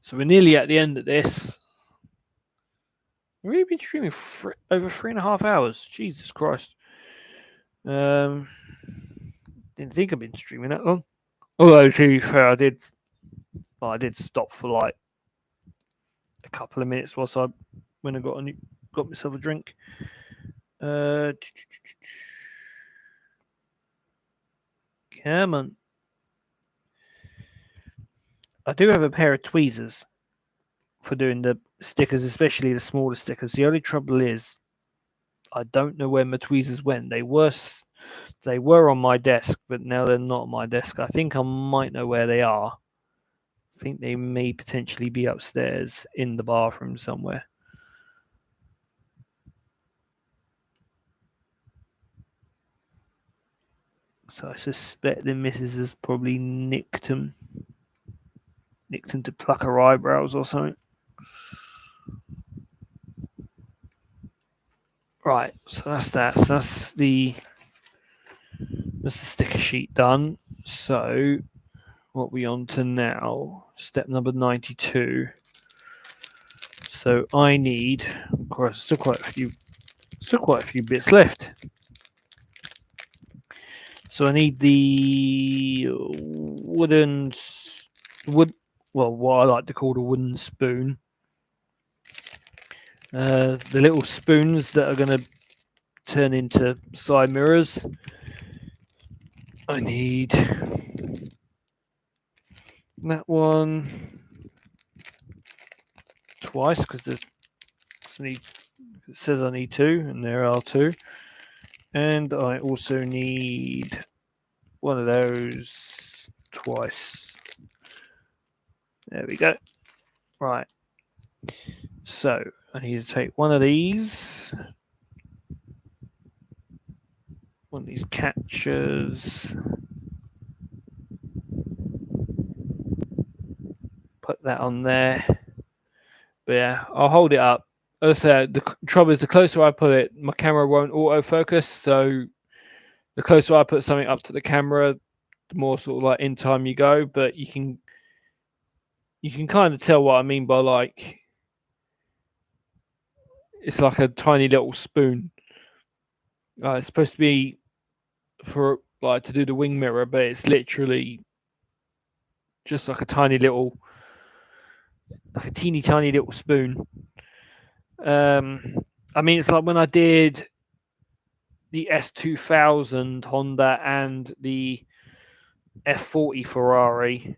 So we're nearly at the end of this. We've really been streaming for over 3.5 hours. Jesus Christ. Didn't think I'd been streaming that long. Although, to be fair, I did stop for like a couple of minutes whilst I went and got myself a drink. Come on. I do have a pair of tweezers for doing the stickers, especially the smaller stickers. The only trouble is I don't know where my tweezers went. They were on my desk, but now they're not on my desk. I think I might know where they are. I think they may potentially be upstairs in the bathroom somewhere. So I suspect the missus has probably nicked them to pluck her eyebrows or something. Right, so that's that. So that's the sticker sheet done. So what we on to now? Step number 92. So I need, of course, still quite a few bits left. So I need the what I like to call the wooden spoon. The little spoons that are going to turn into side mirrors. I need that one twice because it says I need two, and there are two. And I also need one of those twice. There we go. Right. So I need to take one of these catchers, put that on there. But yeah, I'll hold it up. As I said, the trouble is the closer I put it, my camera won't autofocus. So the closer I put something up to the camera, the more sort of like in time you go. But you can kind of tell what I mean by like it's like a tiny little spoon. It's supposed to be for like to do the wing mirror, but it's literally just like a teeny tiny little spoon. I mean, it's like when I did the S2000 Honda and the F40 Ferrari,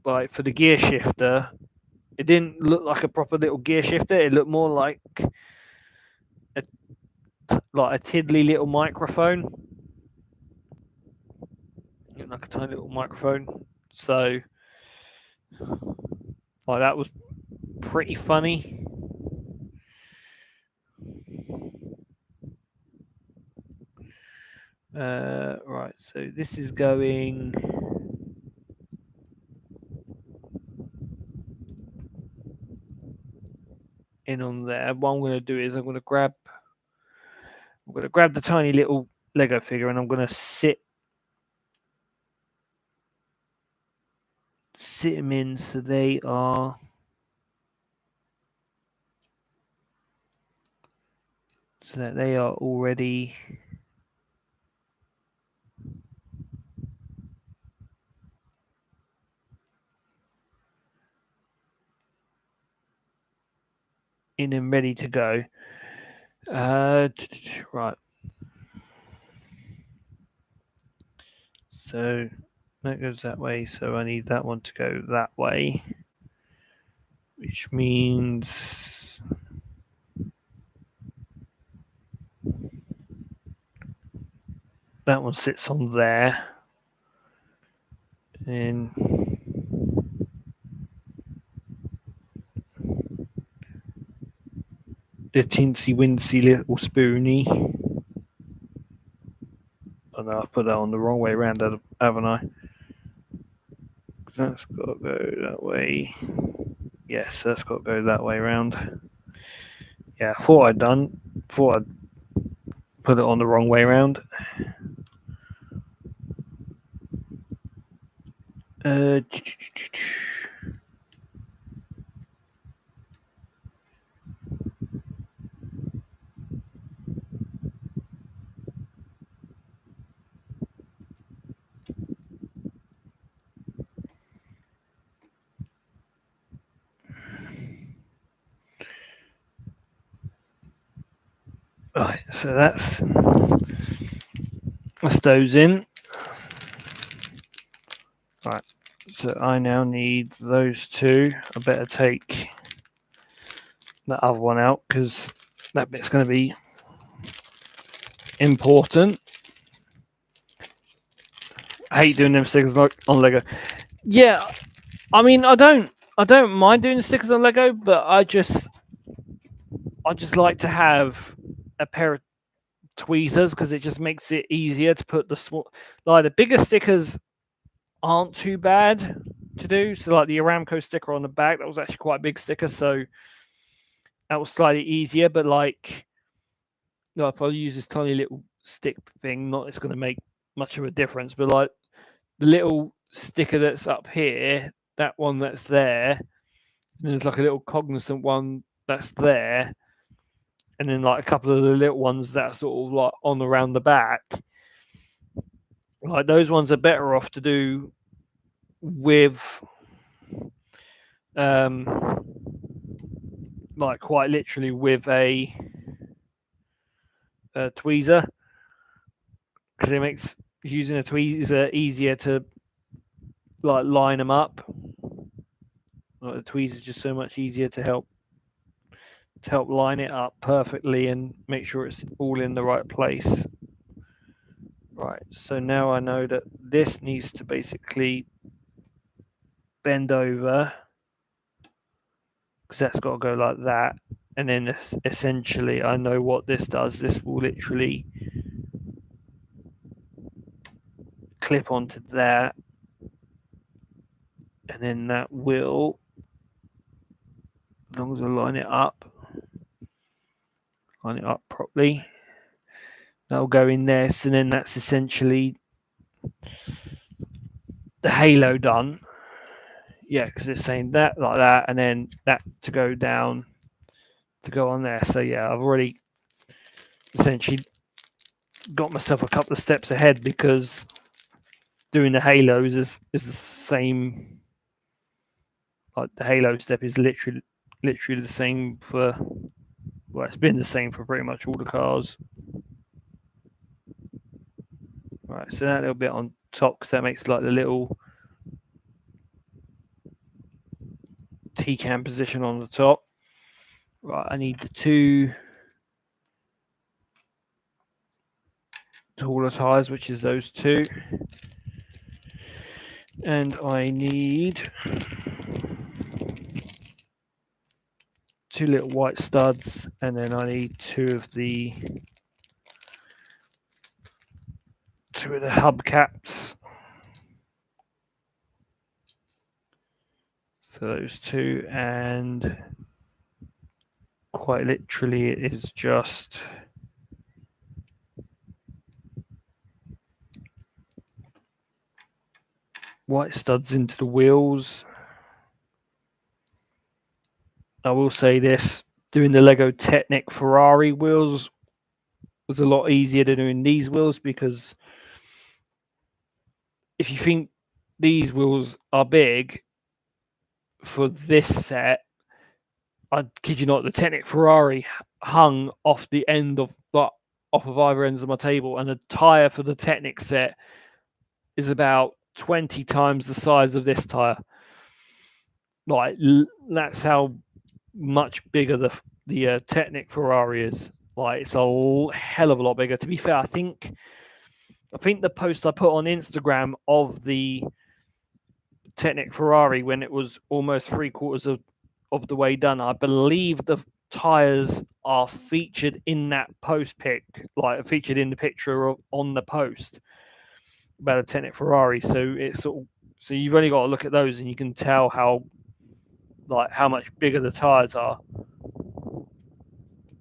like for the gear shifter, it didn't look like a proper little gear shifter. It looked more like a tiddly little microphone, like a tiny little microphone. So, like that was pretty funny. Right, so this is going in on there. What I'm going to do is I'm going to grab the tiny little Lego figure and I'm going to sit them in so they are already in and ready to go. Right. So that goes that way. So I need that one to go that way, which means that one sits on there. And the teensy wincy little spoony. Oh no, I've put that on the wrong way around, haven't I? That's got to go that way. Yes, that's got to go that way around. Yeah, I thought I'd put it on the wrong way around. Uh, right, so that's those in. Right, so I now need those two. I better take that other one out because that bit's going to be important. I hate doing them stickers on Lego. Yeah, I mean, I don't mind doing stickers on Lego, but I just like to have a pair of tweezers because it just makes it easier to put the small, like the bigger stickers aren't too bad to do. So like the Aramco sticker on the back, that was actually quite a big sticker, so that was slightly easier. But like, no, if I use this tiny little stick thing, not it's going to make much of a difference. But like the little sticker that's up here, that one that's there, and there's like a little cognizant one that's there, and then like a couple of the little ones that are sort of like on around the back. Like those ones are better off to do with like quite literally with a tweezer, because it makes using a tweezer easier to like line them up. Like the tweezer is just so much easier to help line it up perfectly and make sure it's all in the right place. Right, so now I know that this needs to basically bend over because that's got to go like that, and then essentially I know what this does. This will literally clip onto that, and then that will, as long as I line it up properly, that'll go in there. So then that's essentially the halo done. Yeah, because it's saying that like that, and then that to go down to go on there. So yeah, I've already essentially got myself a couple of steps ahead because doing the halos is the same. Like the halo step is literally the same for, well, it's been the same for pretty much all the cars. Right, so that little bit on top, because that makes like the little T-cam position on the top. Right, I need the two taller tires, which is those two. And I need two little white studs, and then I need two of the hubcaps. So those two, and quite literally it is just white studs into the wheels. I will say this, doing the Lego Technic Ferrari wheels was a lot easier than doing these wheels, because if you think these wheels are big for this set, I kid you not, the Technic Ferrari hung off the end of off of either ends of my table, and the tire for the Technic set is about 20 times the size of this tire. Like that's how much bigger the Technic Ferrari is. Like it's a hell of a lot bigger. To be fair, I think the post I put on Instagram of the Technic Ferrari, when it was almost 3/4 of the way done, I believe the tires are featured in that post pic, like featured in the picture on the post about a Technic Ferrari. So it's so you've only got to look at those and you can tell how like how much bigger the tires are.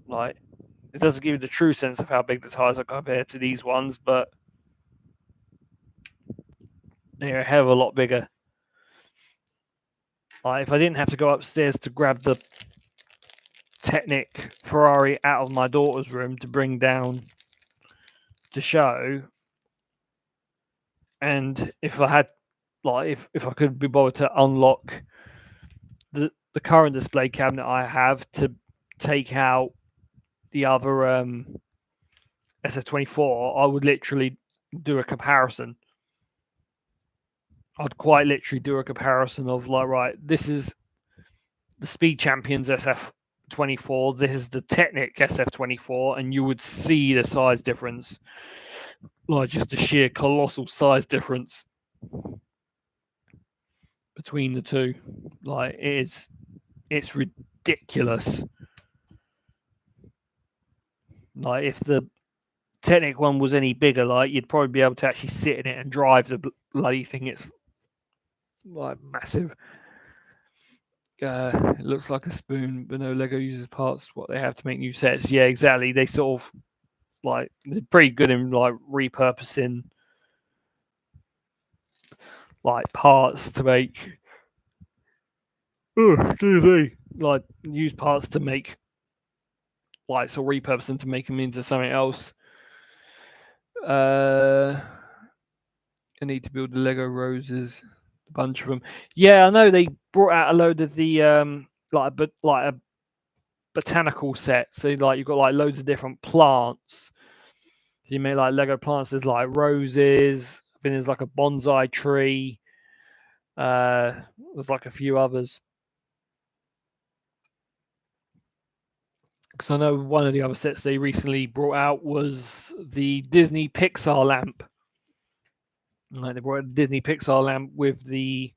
Like, it doesn't give you the true sense of how big the tires are compared to these ones, but they're a hell of a lot bigger. Like, if I didn't have to go upstairs to grab the Technic Ferrari out of my daughter's room to bring down to show, and if I had, like, if I could be bothered to unlock the current display cabinet I have to take out the other SF24, I would literally do a comparison. I'd quite literally do a comparison of, like, right, this is the Speed Champions SF24, this is the Technic SF24, and you would see the size difference, like just the sheer colossal size difference between the two. Like, it's ridiculous. Like, if the Technic one was any bigger, like, you'd probably be able to actually sit in it and drive the bloody thing. It's like massive. It looks like a spoon, but no, Lego uses parts what they have to make new sets. Yeah, exactly. They sort of, like, they're pretty good in, like, repurposing, like, parts to make. Like, use parts to make, like, sort of repurpose them to make them into something else. I need to build the Lego roses, a bunch of them. Yeah, I know they brought out a load of the like a botanical set. So, like, you've got, like, loads of different plants. So you make, like, Lego plants. There's, like, roses. I think there's, like, a bonsai tree. There's, like, a few others. Because I know one of the other sets they recently brought out was the Disney Pixar lamp. Like, they brought a Disney Pixar lamp with the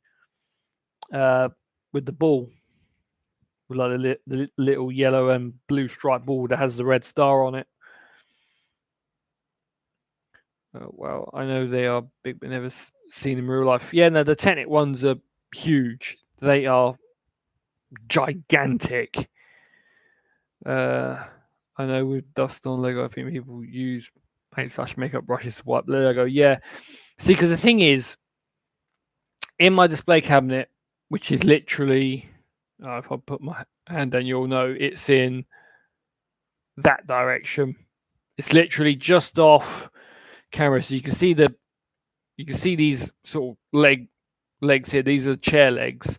ball, with, like, the little yellow and blue striped ball that has the red star on it. Well, I know they are big, but never seen in real life. Yeah, no, the Technic ones are huge. They are gigantic. I know with dust on Lego, I think people use paint/makeup brushes to wipe the Lego. Yeah. See, because the thing is, in my display cabinet, which is literally, if I put my hand down, you'll know it's in that direction. It's literally just off camera, so you can see these sort of legs here. These are chair legs.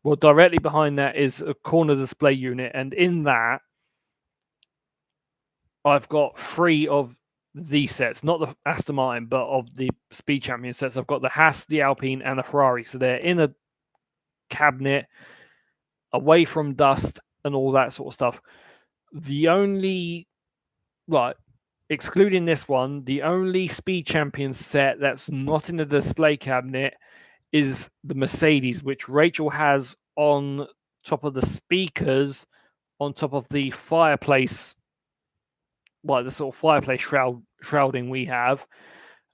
Well, directly behind that is a corner display unit, and in that, I've got 3 of these sets, not the Aston Martin, but of the Speed Champion sets. I've got the Haas, the Alpine, and the Ferrari. So they're in a cabinet, away from dust and all that sort of stuff. The only, like, excluding this one, the only Speed Champion set that's not in the display cabinet is the Mercedes, which Rachel has on top of the speakers, on top of the fireplace, like the sort of fireplace shrouding we have,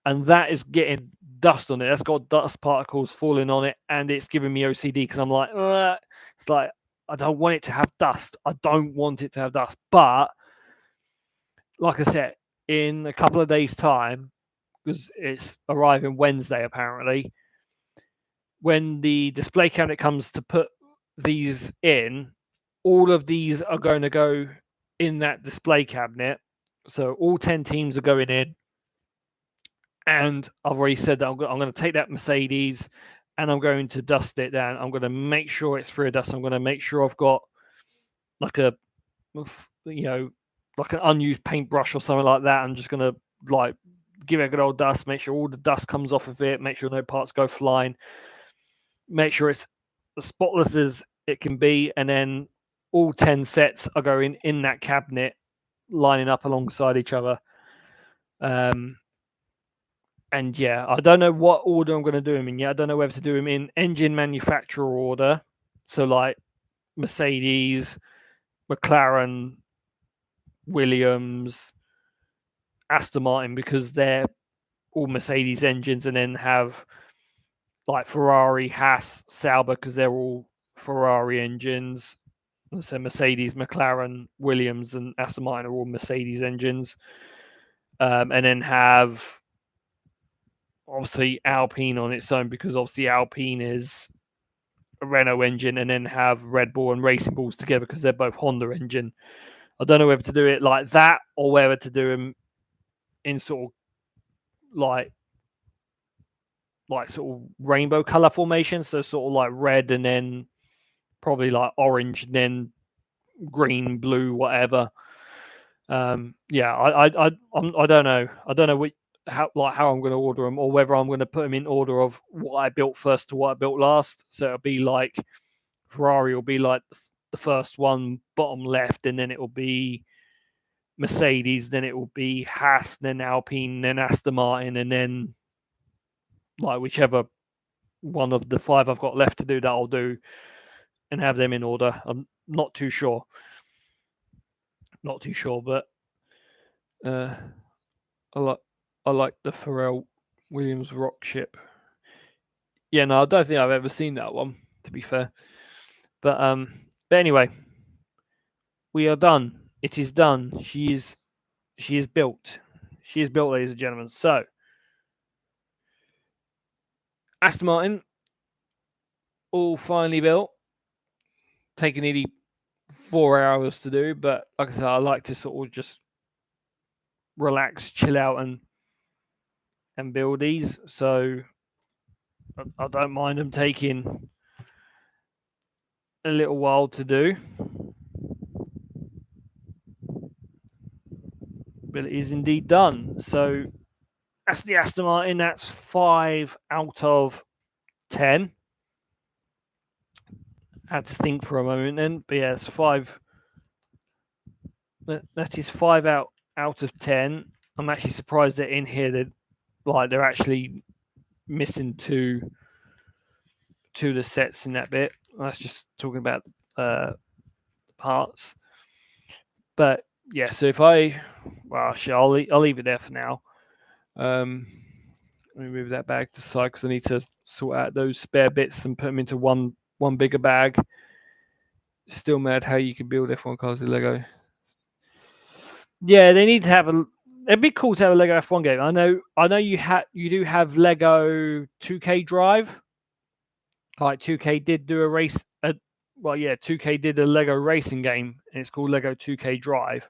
and that is getting dust on it. That's got dust particles falling on it, and it's giving me OCD because I'm like, it's like, I don't want it to have dust. I don't want it to have dust. But like I said, in a couple of days' time, because it's arriving Wednesday apparently, when the display cabinet comes to put these in, all of these are going to go in that display cabinet. So all 10 teams are going in. And I've already said that I'm going to take that Mercedes and I'm going to dust it down. I'm going to make sure it's free of dust. I'm going to make sure I've got, like, a, like an unused paintbrush or something like that. I'm just going to, like, give it a good old dust, make sure all the dust comes off of it, make sure no parts go flying, make sure it's as spotless as it can be. And then all 10 sets are going in that cabinet, lining up alongside each other. And yeah, I don't know what order I'm going to do them in yet. I don't know whether to do them in engine manufacturer order. So, like, Mercedes, McLaren, Williams, Aston Martin, because they're all Mercedes engines, and then have, like, Ferrari, Haas, Sauber, because they're all Ferrari engines. So Mercedes, McLaren, Williams, and Aston Martin are all Mercedes engines. And then have obviously Alpine on its own, because obviously Alpine is a Renault engine, and then have Red Bull and Racing Bulls together because they're both Honda engine. I don't know whether to do it like that or whether to do them in sort of like sort of rainbow color formation. So sort of like red and then probably like orange and then green, blue, whatever. Yeah, I don't know. I don't know how I'm going to order them, or whether I'm going to put them in order of what I built first to what I built last. So it'll be like Ferrari will be like the first one, bottom left, and then it will be Mercedes, then it will be Haas, then Alpine, then Aston Martin, and then like whichever one of the 5 I've got left to do that I'll do, and have them in order. I'm not too sure. But I like the Pharrell Williams rock ship. Yeah, no, I don't think I've ever seen that one, to be fair. But anyway, we are done. It is done. She is built. She is built, ladies and gentlemen. So, Aston Martin, all finally built. Taking nearly 4 hours to do, but like I said, I like to sort of just relax, chill out, and build these. So I don't mind them taking a little while to do, but it is indeed done. So that's the Aston Martin. That's 5 out of 10. I had to think for a moment then, but yeah, it's 5. That is 5 out of 10. I'm actually surprised that in here they're actually missing two of the sets in that bit. That's just talking about parts. But yeah, so if I'll leave it there for now. Let me move that bag to the side because I need to sort out those spare bits and put them into one bigger bag. Still mad how you can build F1 cars with Lego. Yeah, they need to have a. It'd be cool to have a Lego F1 game. I know you do have Lego 2K Drive. Like 2K did do a race. 2K did a Lego racing game, and it's called Lego 2K Drive.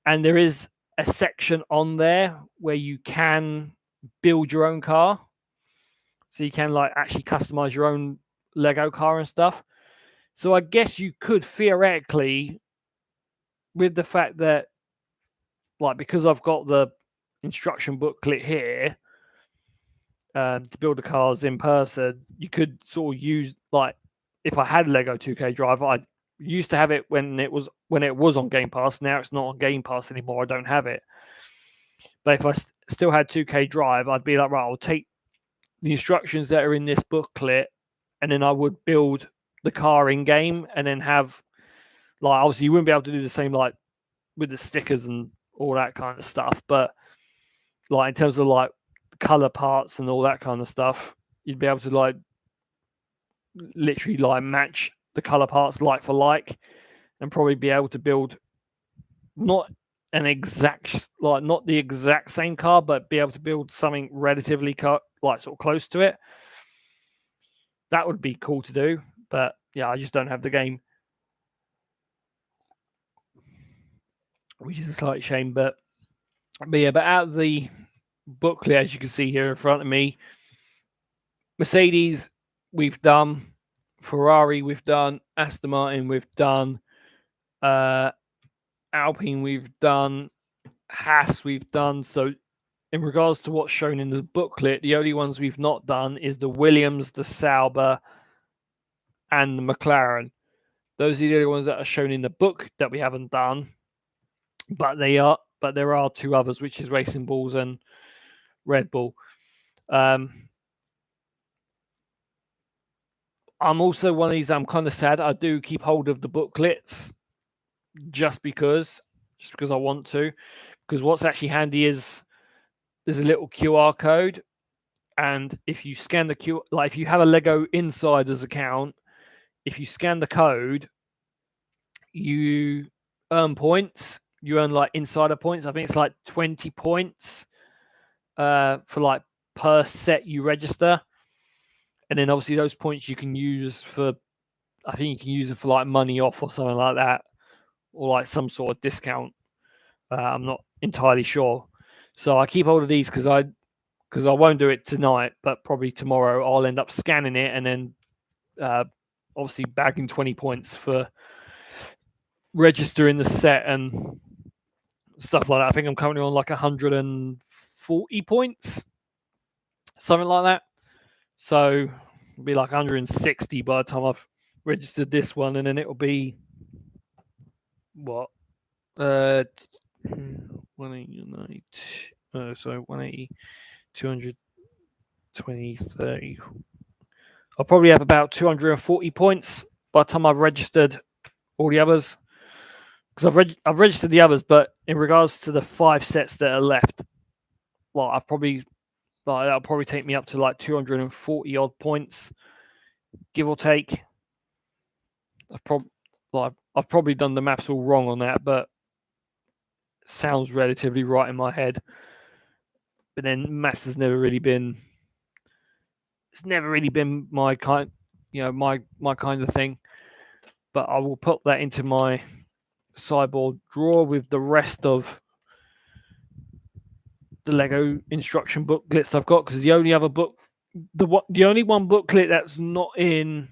And there is a section on there where you can build your own car, so you can like actually customize your own Lego car and stuff. So I guess you could theoretically, with the fact that, like, because I've got the instruction booklet here to build the cars in person, you could sort of use, like, if I had Lego 2K Drive, I used to have it when it was on Game Pass. Now it's not on Game Pass anymore. I don't have it. But if I still had 2K Drive, I'd be like, right, I'll take the instructions that are in this booklet, and then I would build the car in game, and then have, like, obviously you wouldn't be able to do the same like with the stickers and all that kind of stuff, but like in terms of like color parts and all that kind of stuff, you'd be able to like literally like match the color parts like for like, and probably be able to build not the exact same car, but be able to build something relatively like sort of close to it. That would be cool to do, but yeah, I just don't have the game, which is a slight shame. But out of the booklet, as you can see here in front of me, Mercedes we've done, Ferrari we've done, Aston Martin we've done, Alpine we've done, Haas we've done. So in regards to what's shown in the booklet, the only ones we've not done is the Williams, the Sauber, and the McLaren. Those are the only ones that are shown in the book that we haven't done. But there are 2 others, which is Racing Bulls and Red Bull. I'm also one of these. I'm kind of sad. I do keep hold of the booklets just because I want to. Because what's actually handy is there's a little QR code, and if you scan the if you have a Lego Insiders account, if you scan the code, you earn points. You earn like insider points. I think it's like 20 points for like per set you register. And then obviously those points you can use for, I think you can use it for like money off or something like that, or like some sort of discount. I'm not entirely sure. So I keep hold of these because I won't do it tonight, but probably tomorrow I'll end up scanning it and then obviously bagging 20 points for registering the set and stuff like that. I think I'm currently on like 140 points, something like that. So it'll be like 160 by the time I've registered this one, and then it'll be what 180, so 180, 200, 20, 30. I'll probably have about 240 points by the time I've registered all the others, because I've registered the others, but in regards to the 5 sets that are left, well, that'll probably take me up to like 240 odd points, give or take. I've probably done the maths all wrong on that, but it sounds relatively right in my head. But then maths has never really been. It's never really been my kind, my kind of thing. But I will put that into my sideboard drawer with the rest of the Lego instruction booklets I've got, because the only other book, the only one booklet that's not in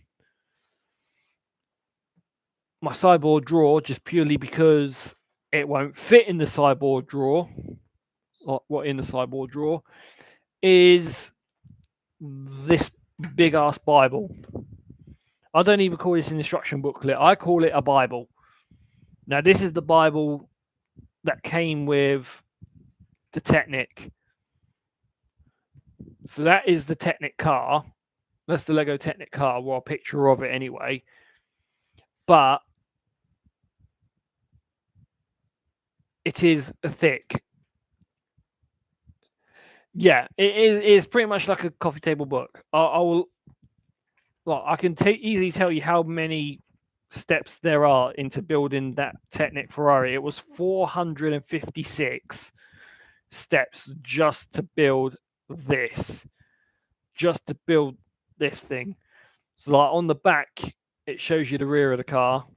my sideboard drawer, just purely because it won't fit in the sideboard drawer, or what in the sideboard drawer, is this big ass Bible. I don't even call this an instruction booklet. I call it a Bible. Now, this is the Bible that came with the Technic. So that is the Technic car. That's the Lego Technic car, or a picture of it anyway. But it is thick. Yeah, it is pretty much like a coffee table book. I can easily tell you how many steps there are into building that Technic Ferrari. It was 456 steps just to build this, thing. So like on the back, it shows you the rear of the car,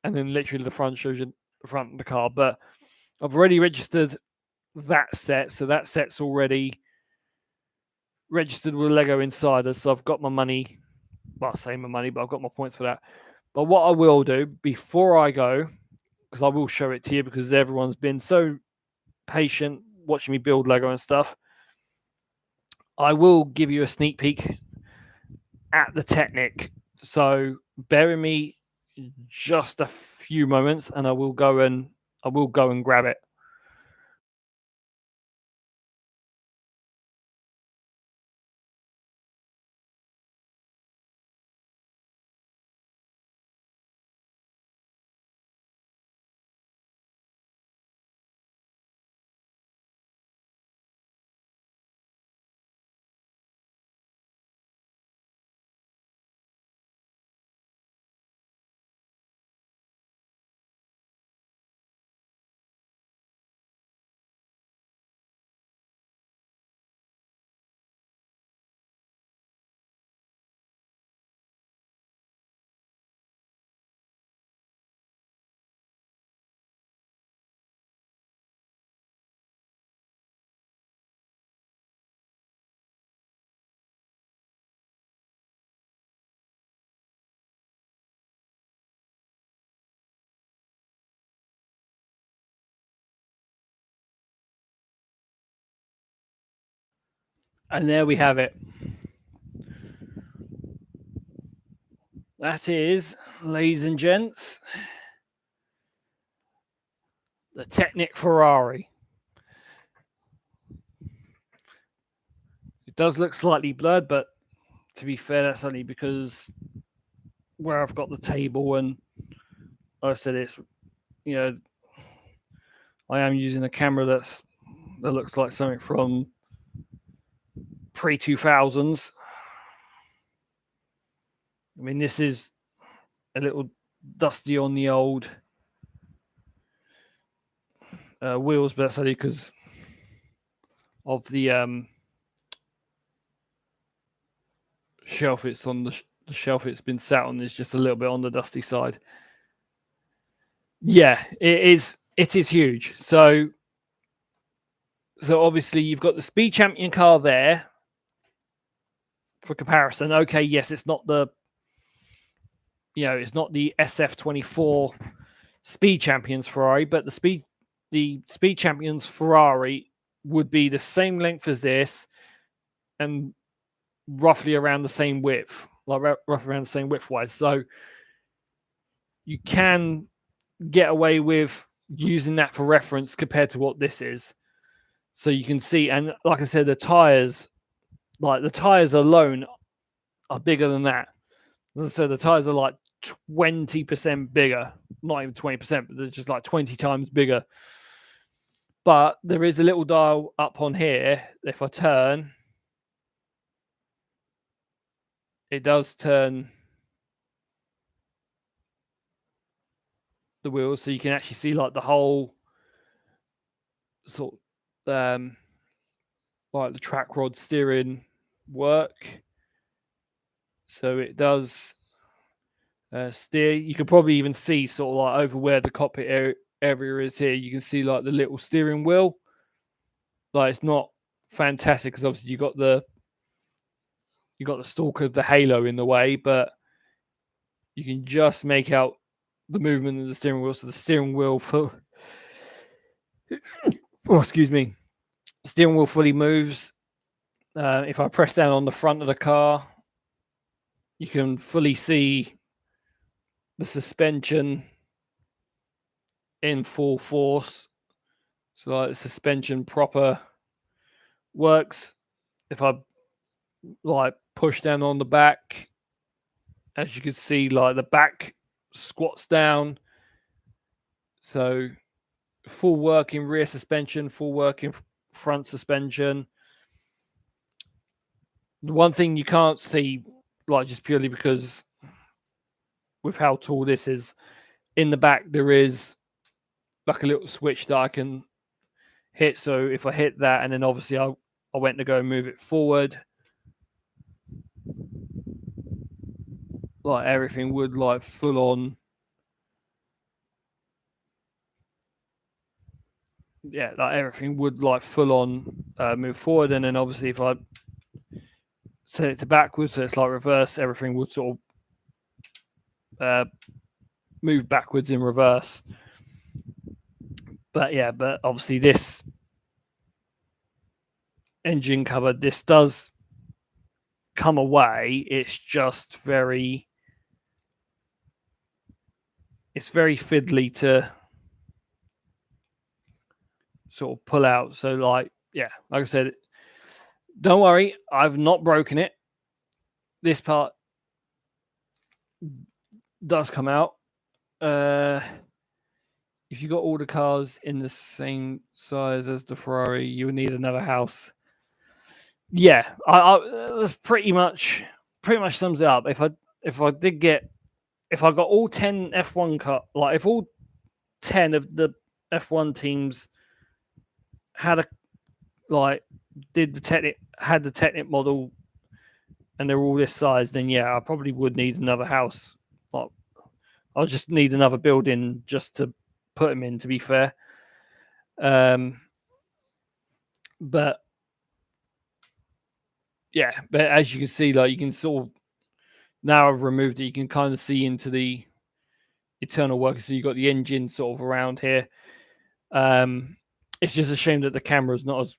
and then literally the front shows you the front of the car. But I've already registered that set, so that set's already registered with Lego Insider. So I've got my money. Well, I say my money, but I've got my points for that. But what I will do before I go, because I will show it to you, because everyone's been so patient watching me build Lego and stuff, I will give you a sneak peek at the Technic. So bear with me just a few moments, and I will go and grab it. And there we have it. That is, ladies and gents, the Technic Ferrari. It does look slightly blurred, but to be fair, that's only because where I've got the table, and like I said, it's, I am using a camera that looks like something from pre-2000s. I mean, this is a little dusty on the old wheels, but that's only because of the shelf it's on. The shelf it's been sat on is just a little bit on the dusty side. Yeah, it is. It is huge. So obviously you've got the Speed Champion car there for comparison. Okay, yes, it's not the it's not the SF24 Speed Champions Ferrari, but the Speed Champions Ferrari would be the same length as this and roughly around the same width, like roughly around the same width wise. So you can get away with using that for reference compared to what this is. So you can see, and like I said, the tires alone are bigger than that. As I said, the tires are like 20% bigger, not even 20%, but they're just like 20 times bigger. But there is a little dial up on here. If I turn, it does turn the wheels, so you can actually see like the whole sort of like the track rod steering work. So it does steer. You can probably even see sort of like over where the cockpit area is here. You can see like the little steering wheel. Like it's not fantastic because obviously you got the stalk of the halo in the way, but you can just make out the movement of the steering wheel. So the steering wheel excuse me, steering wheel fully moves. If I press down on the front of the car, you can fully see the suspension in full force. So like the suspension proper works. If I like push down on the back, as you can see, like the back squats down. So full working rear suspension, full working front suspension. The one thing you can't see, like just purely because with how tall this is, in the back there is like a little switch that I can hit. So if I hit that, and then obviously I went to go and move it forward, like everything would like full on. Yeah, like everything would like full on move forward, and then obviously if I set it to backwards, so it's like reverse, everything would sort of move backwards in reverse. But yeah, but obviously this engine cover, this does come away. It's just very fiddly to sort of pull out. So like, yeah, like I said, don't worry, I've not broken it. This part does come out. If you got all the cars in the same size as the Ferrari, you would need another house. Yeah, that's pretty much sums it up. If I got all 10 F1 car, like if all 10 of the F1 teams had had the Technic model and they're all this size, then yeah, I probably would need another house. Like, I'll just need another building just to put them in, to be fair. But yeah, but as you can see, like you can sort of, now I've removed it, you can kind of see into the internal workings. So you've got the engine sort of around here. It's just a shame that the camera is not as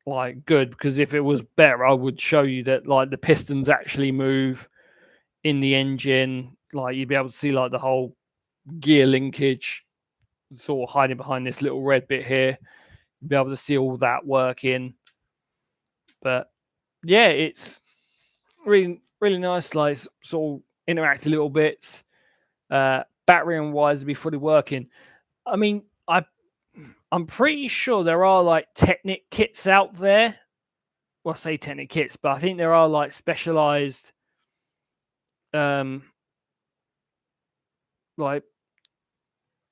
like good, because if it was better, I would show you that like the pistons actually move in the engine. Like you'd be able to see like the whole gear linkage sort of hiding behind this little red bit here. You'd be able to see all that working. But yeah, it's really, really nice. Like sort of interactive little bits. Battery and wires will be fully working. I mean, I'm pretty sure there are like Technic kits out there. Well, I say Technic kits, but I think there are like specialized like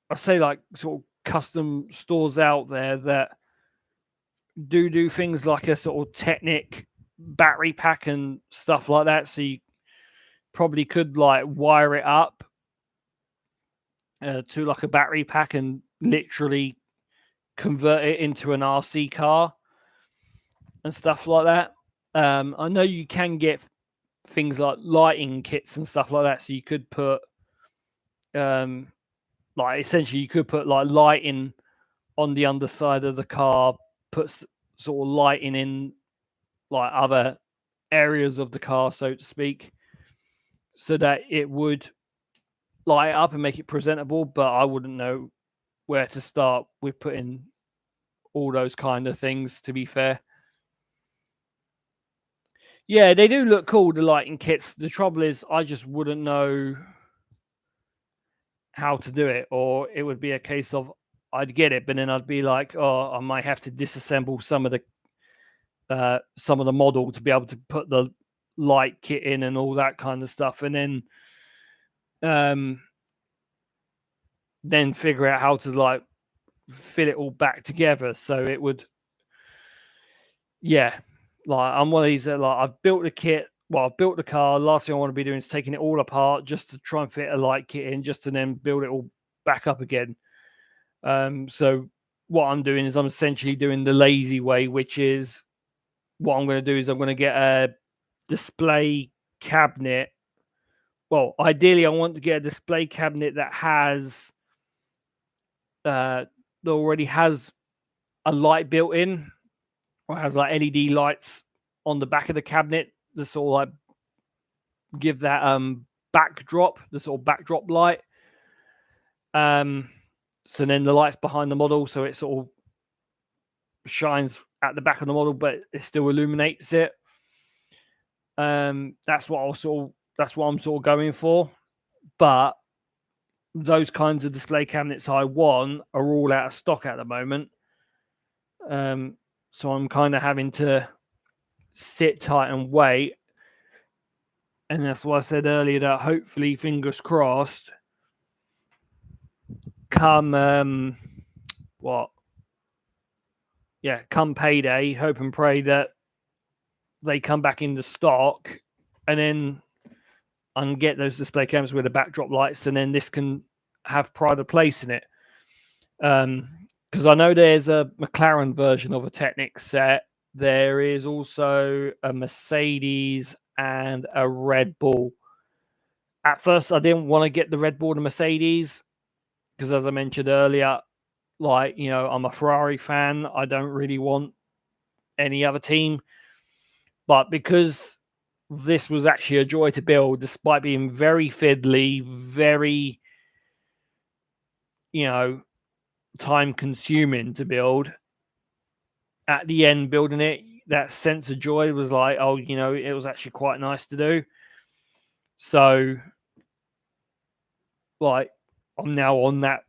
I say, like sort of custom stores out there that do things like a sort of Technic battery pack and stuff like that. So you probably could like wire it up to like a battery pack and literally convert it into an RC car and stuff like that. I know you can get things like lighting kits and stuff like that. So you could put, like essentially, you could put like lighting on the underside of the car, put sort of lighting in like other areas of the car, so to speak, so that it would light up and make it presentable. But I wouldn't know where to start with putting all those kind of things, to be fair. Yeah, they do look cool, the lighting kits. The trouble is, I just wouldn't know how to do it, or it would be a case of I'd get it, but then I'd be like, oh, I might have to disassemble some of the model to be able to put the light kit in and all that kind of stuff, and then figure out how to like fit it all back together. So it would, yeah, like I'm one of these that like I've built the kit. Well, I've built the car. Last thing I want to be doing is taking it all apart just to try and fit a light kit in, just to then build it all back up again. So what I'm doing is I'm essentially doing the lazy way, which is what I'm going to do is I'm going to get a display cabinet. Well, ideally, I want to get a display cabinet that that already has a light built in, or has like LED lights on the back of the cabinet that sort of like give that backdrop, the sort of backdrop light. So then the light's behind the model, so it sort of shines at the back of the model, but it still illuminates it. That's what I'm sort of going for. But those kinds of display cabinets I want are all out of stock at the moment. So I'm kind of having to sit tight and wait. And that's why I said earlier that hopefully, fingers crossed, come come payday, hope and pray that they come back into stock, and then I can get those display cameras with the backdrop lights, and then this can have pride of place in it. Because I know there's a McLaren version of a Technic set. There is also a Mercedes and a Red Bull. At first, I didn't want to get the Red Bull and Mercedes because, as I mentioned earlier, like, you know, I'm a Ferrari fan. I don't really want any other team. But because this was actually a joy to build, despite being very fiddly, very, you know, time consuming to build, at the end, building it, that sense of joy was like, oh, you know, it was actually quite nice to do. So, like, I'm now on that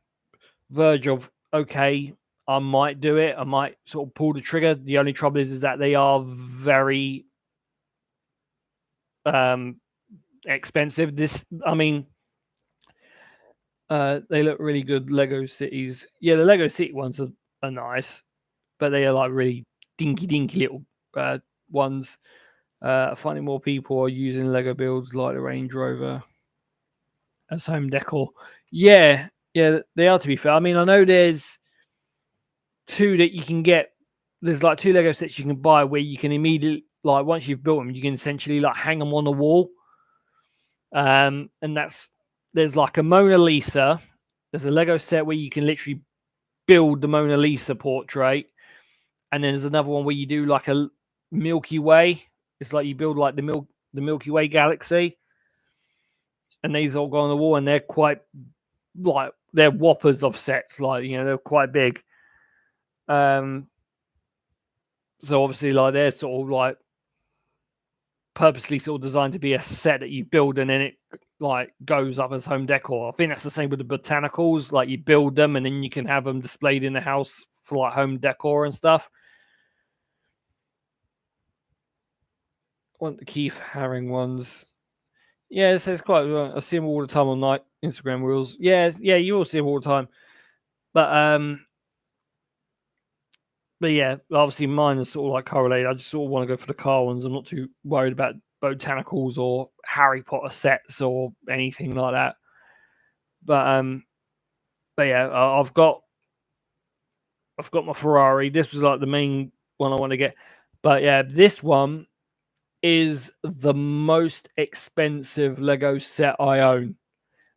verge of, okay, I might do it. I might sort of pull the trigger. The only trouble is that they are very expensive. They look really good, Lego cities. Yeah, the Lego City ones are nice, but they are like really dinky little ones. Finding more people are using Lego builds like the Range Rover as home decor. Yeah, they are, to be fair. I mean, I know there's two that you can get. There's like two Lego sets you can buy where you can immediately, like, once you've built them, you can essentially like hang them on the wall. And there's like a Mona Lisa. There's a Lego set where you can literally build the Mona Lisa portrait, and then there's another one where you do like a Milky Way. It's like you build like the Milky Way galaxy, and these all go on the wall, and they're quite like they're whoppers of sets. Like, you know, they're quite big. So obviously, like, they're sort of like purposely sort of designed to be a set that you build and then it like goes up as home decor. I think that's the same with the botanicals. Like, you build them and then you can have them displayed in the house for like home decor and stuff. I want the Keith Haring ones. Yeah, it's quite. I see them all the time on like Instagram reels. Yeah, you all see them all the time. But yeah, obviously mine is sort of like correlated. I just sort of want to go for the car ones. I'm not too worried about botanicals or Harry Potter sets or anything like that. But um, but yeah, I've got my Ferrari. This was like the main one I want to get. But yeah, this one is the most expensive Lego set I own.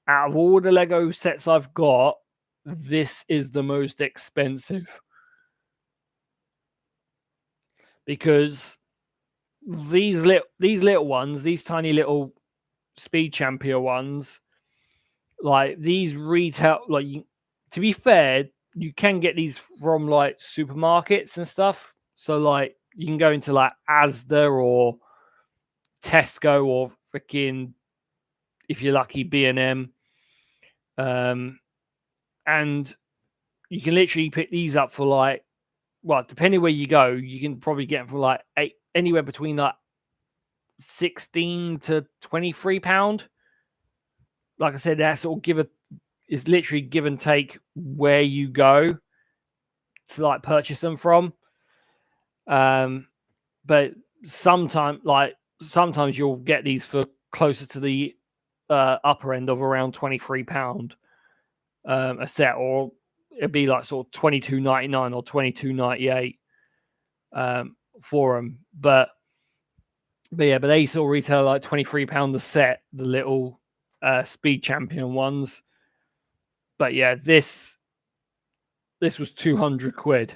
Out of all the Lego sets I've got, this is the most expensive because these little ones, these tiny little Speed Champion ones, like these retail, to be fair, you can get these from like supermarkets and stuff. So like you can go into like Asda or Tesco or freaking, if you're lucky, B&M, and you can literally pick these up for like, well, depending where you go, you can probably get them for like anywhere between like 16 to £23. Like I said, that's all is literally give and take where you go to like purchase them from. But sometimes you'll get these for closer to the upper end of around £23 a set, or it'd be like sort of $22.99 or $22.98 for them. But they still retail like £23 a set, the little Speed Champion ones. But yeah, this was £200.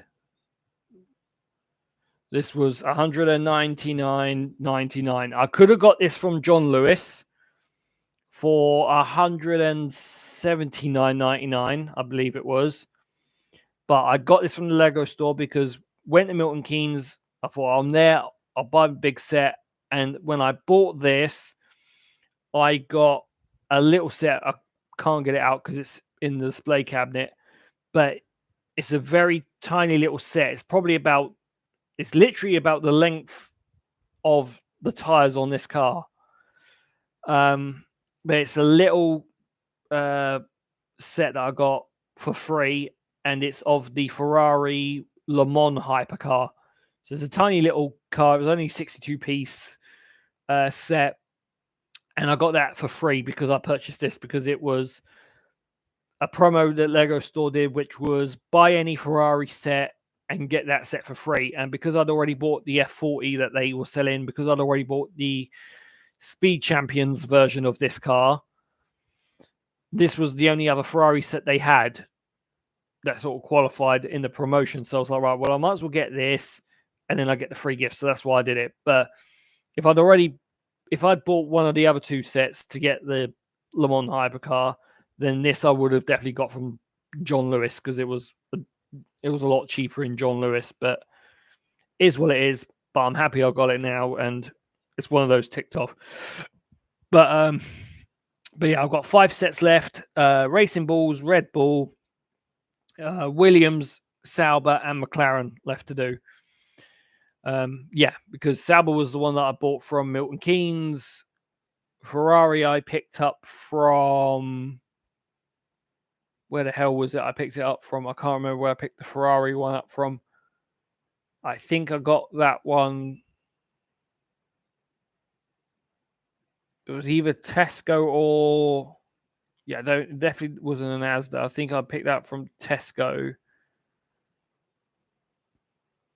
This was $199.99. I could have got this from John Lewis for $179.99, I believe it was. But I got this from the Lego store because went to Milton Keynes. I thought, I'm there, I'll buy a big set. And when I bought this, I got a little set. I can't get it out because it's in the display cabinet, but it's a very tiny little set. It's literally about the length of the tires on this car. But it's a little set that I got for free, and it's of the Ferrari Le Mans hypercar. So it's a tiny little car. It was only 62-piece set, and I got that for free because I purchased this because it was a promo that Lego Store did, which was buy any Ferrari set and get that set for free. And because I'd already bought the F40 that they were selling, because I'd already bought the Speed Champions version of this car, this was the only other Ferrari set they had that sort of qualified in the promotion. So I was like, right, well, I might as well get this, and then I get the free gift. So that's why I did it. But if I'd bought one of the other two sets to get the Le Mans hypercar, then this I would have definitely got from John Lewis because it was a lot cheaper in John Lewis. But is what it is. But I'm happy I got it now, and it's one of those ticked off. But yeah, I've got 5 sets left: Racing Bulls, Red Bull, Williams, Sauber, and McLaren left to do. Yeah, because Sauber was the one that I bought from Milton Keynes. Ferrari I picked up from... Where the hell was it I picked it up from? I can't remember where I picked the Ferrari one up from. I think I got that one. It was either Tesco or... Yeah, it definitely wasn't an Asda. I think I picked that from Tesco.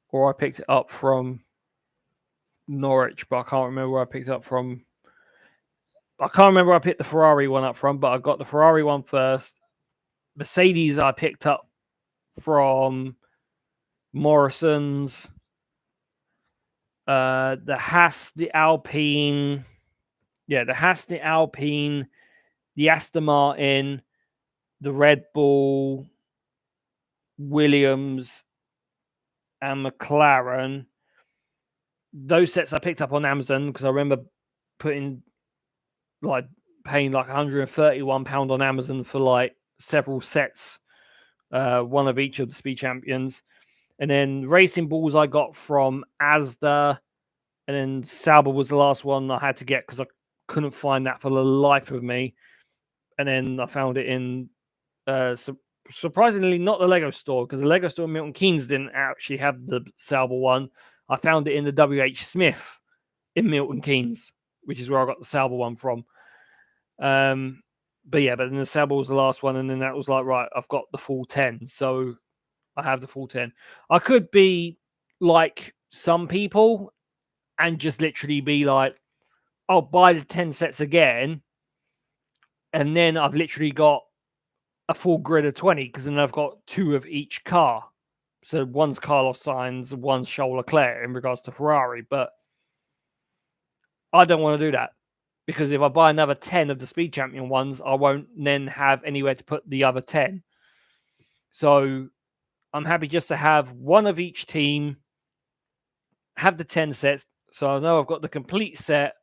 Or I picked it up from Norwich, but I can't remember where I picked it up from. I can't remember where I picked the Ferrari one up from, but I got the Ferrari one first. Mercedes I picked up from Morrison's. The Haas, the Alpine. Yeah, the Haas, the Alpine, the Aston Martin, the Red Bull, Williams, and McLaren. Those sets I picked up on Amazon because I remember paying like £131 on Amazon for like several sets, one of each of the Speed Champions. And then Racing Bulls I got from Asda, and then Sauber was the last one I had to get because I couldn't find that for the life of me. And then I found it in surprisingly not the Lego store, because the Lego store in Milton Keynes didn't actually have the Sauber one. I found it in the WH Smith in Milton Keynes, which is where I got the Sauber one from. But then the Sauber was the last one, and then that was like, right, I've got the full 10, so I have the full 10. I could be like some people and just literally be like, I'll buy the 10 sets again, and then I've literally got a full grid of 20, because then I've got 2 of each car. So one's Carlos Sainz, one's Charles Leclerc in regards to Ferrari. But I don't want to do that, because if I buy another 10 of the Speed Champion ones, I won't then have anywhere to put the other 10. So I'm happy just to have one of each team, have the 10 sets, so I know I've got the complete set,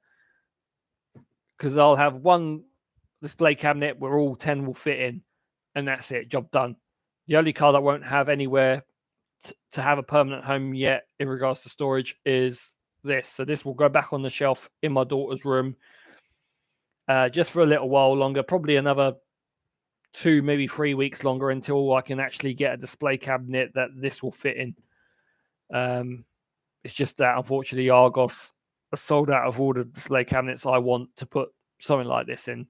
because I'll have one display cabinet where all 10 will fit in, and that's it, job done. The only car that won't have anywhere to have a permanent home yet in regards to storage is this. So this will go back on the shelf in my daughter's room just for a little while longer, probably another 2, maybe 3 weeks longer, until I can actually get a display cabinet that this will fit in. It's just that, unfortunately, Argos are sold out of all the display cabinets I want to put something like this in.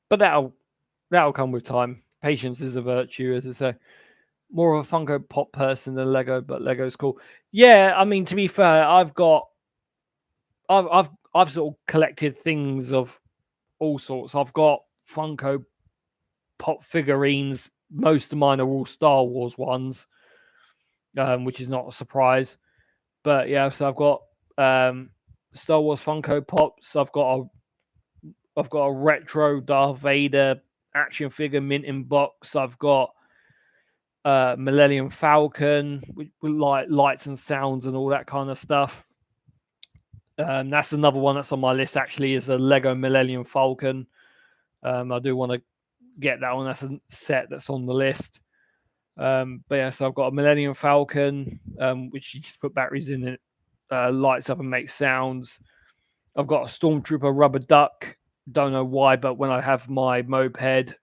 But that'll come with time. Patience is a virtue, as I say. More of a Funko Pop person than Lego, but Lego's cool. Yeah, I mean, to be fair, I've sort of collected things of all sorts. I've got Funko Pop figurines. Most of mine are all Star Wars ones, which is not a surprise. But yeah, so I've got Star Wars Funko Pops. I've got a retro Darth Vader action figure mint in box. I've got Millennium Falcon with like lights and sounds and all that kind of stuff. That's another one that's on my list, actually, is a Lego Millennium Falcon. I do want to get that one. That's a set that's on the list. But yeah, so I've got a Millennium Falcon, which you just put batteries in it, lights up and makes sounds. I've got a Stormtrooper rubber duck. Don't know why, but when I have my moped,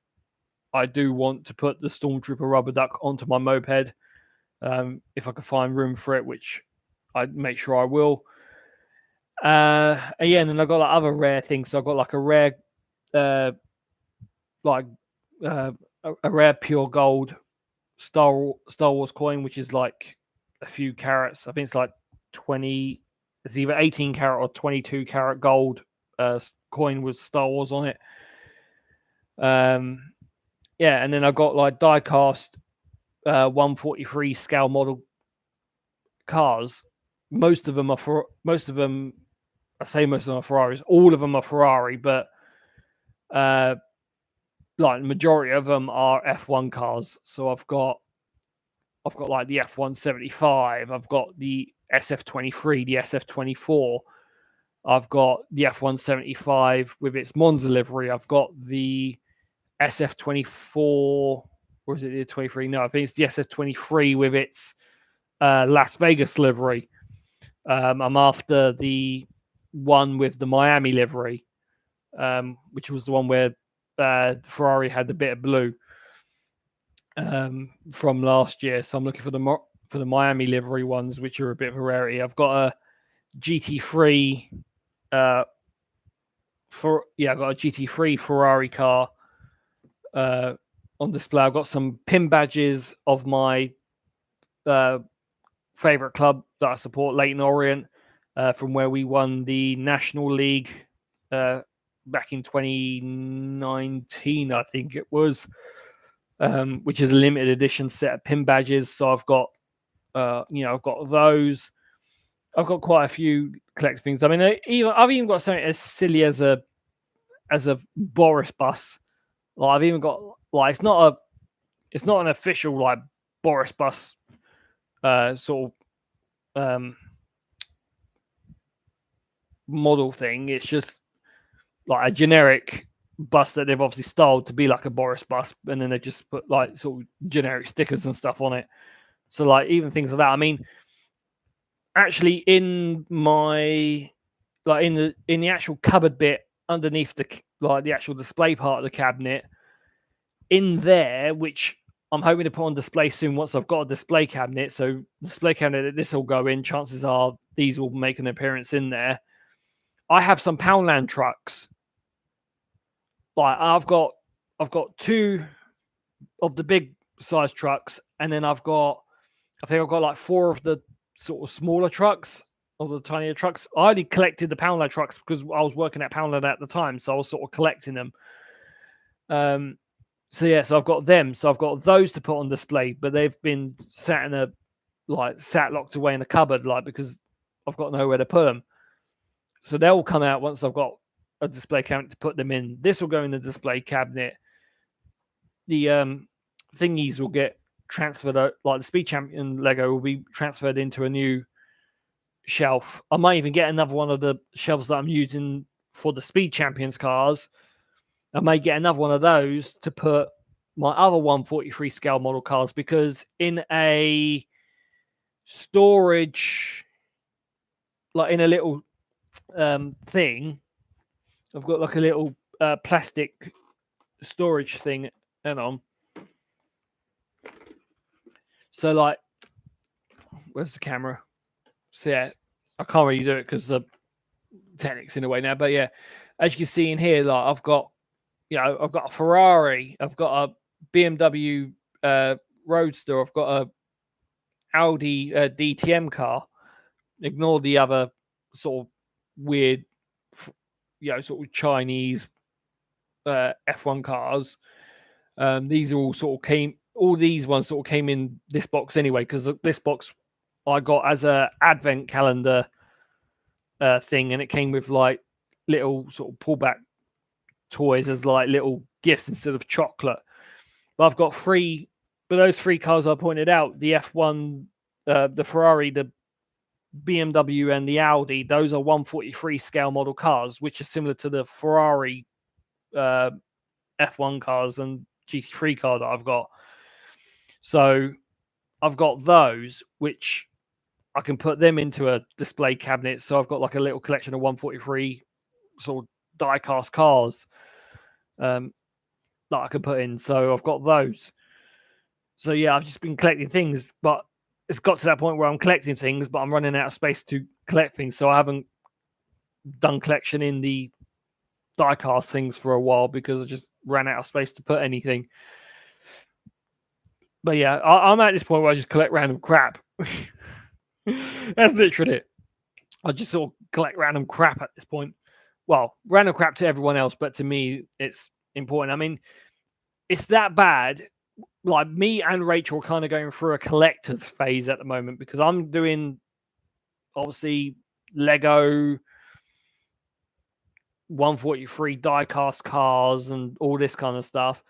I do want to put the Stormtrooper rubber duck onto my moped, if I can find room for it, which I'd make sure I will. And then I've got like other rare things. So I've got like a rare, a rare pure gold Star Wars coin, which is like a few carats. I think it's like 20. It's either 18 carat or 22 carat gold coin with Star Wars on it. And then I've got like die-cast 143 scale model cars. Most of them, I say most of them are Ferraris. All of them are Ferrari, but like the majority of them are F1 cars. So I've got like the F175. I've got the SF23, the SF24. I've got the F175 with its Monza livery. I've got the SF24, or is it the 23? No, I think it's the SF23 with its Las Vegas livery. I'm after the one with the Miami livery, which was the one where Ferrari had the bit of blue from last year. So I'm looking for the Miami livery ones, which are a bit of a rarity. I've got a GT3 I've got a GT3 Ferrari car on display. I've got some pin badges of my favorite club that I support, Leyton Orient, from where we won the National League back in 2019, I think it was, which is a limited edition set of pin badges. So I've got, I've got those. I've got quite a few collector things. I mean, I've even got something as silly as a Boris bus. Like I've even got like it's not an official like Boris bus sort of model thing. It's just like a generic bus that they've obviously styled to be like a Boris bus, and then they just put like sort of generic stickers and stuff on it. So like even things like that. I mean, actually in my like in the actual cupboard bit underneath the actual display part of the cabinet, in there, which I'm hoping to put on display soon once I've got a display cabinet. So display cabinet that this will go in, chances are these will make an appearance in there. I have some Poundland trucks. Like I've got 2 of the big size trucks, and then I think I've got like 4 of the sort of smaller trucks, of the tinier trucks. I only collected the Poundland trucks because I was working at Poundland at the time, so I was sort of collecting them. So I've got them. So I've got those to put on display, but they've been sat locked away in a cupboard, because I've got nowhere to put them. So they'll come out once I've got a display cabinet to put them in. This will go in the display cabinet. The thingies will get transferred out, like the Speed Champion Lego will be transferred into a new shelf. I might even get another one of the shelves that I'm using for the Speed Champions cars. I may get another one of those to put my other 143 scale model cars, because in a storage, like in a little thing, I've got like a little plastic storage thing. Hang on. So like, where's the camera? So yeah, I can't really do it because the technic's in the way now. But yeah, as you can see in here, like I've got a Ferrari, I've got a BMW Roadster, I've got a Audi DTM car. Ignore the other sort of weird, sort of Chinese F1 cars. These are all these ones sort of came in this box anyway, because this box I got as a advent calendar thing, and it came with like little sort of pullback toys as like little gifts instead of chocolate. But I've got 3, but those 3 cars I pointed out, the F1, the Ferrari, the BMW, and the Audi, those are 143 scale model cars, which is similar to the Ferrari F1 cars and GT3 car that I've got. So I've got those, which I can put them into a display cabinet. So I've got like a little collection of 143 sort of die-cast cars that I can put in. So I've got those. So yeah, I've just been collecting things, but it's got to that point where I'm collecting things, but I'm running out of space to collect things. So I haven't done collection in the die-cast things for a while because I just ran out of space to put anything. But yeah, I'm at this point where I just collect random crap. That's literally it. I just sort of collect random crap at this point. Well, random crap to everyone else, but to me, it's important. I mean, it's that bad. Like me and Rachel are kind of going through a collector's phase at the moment, because I'm doing obviously Lego 143 die-cast cars and all this kind of stuff.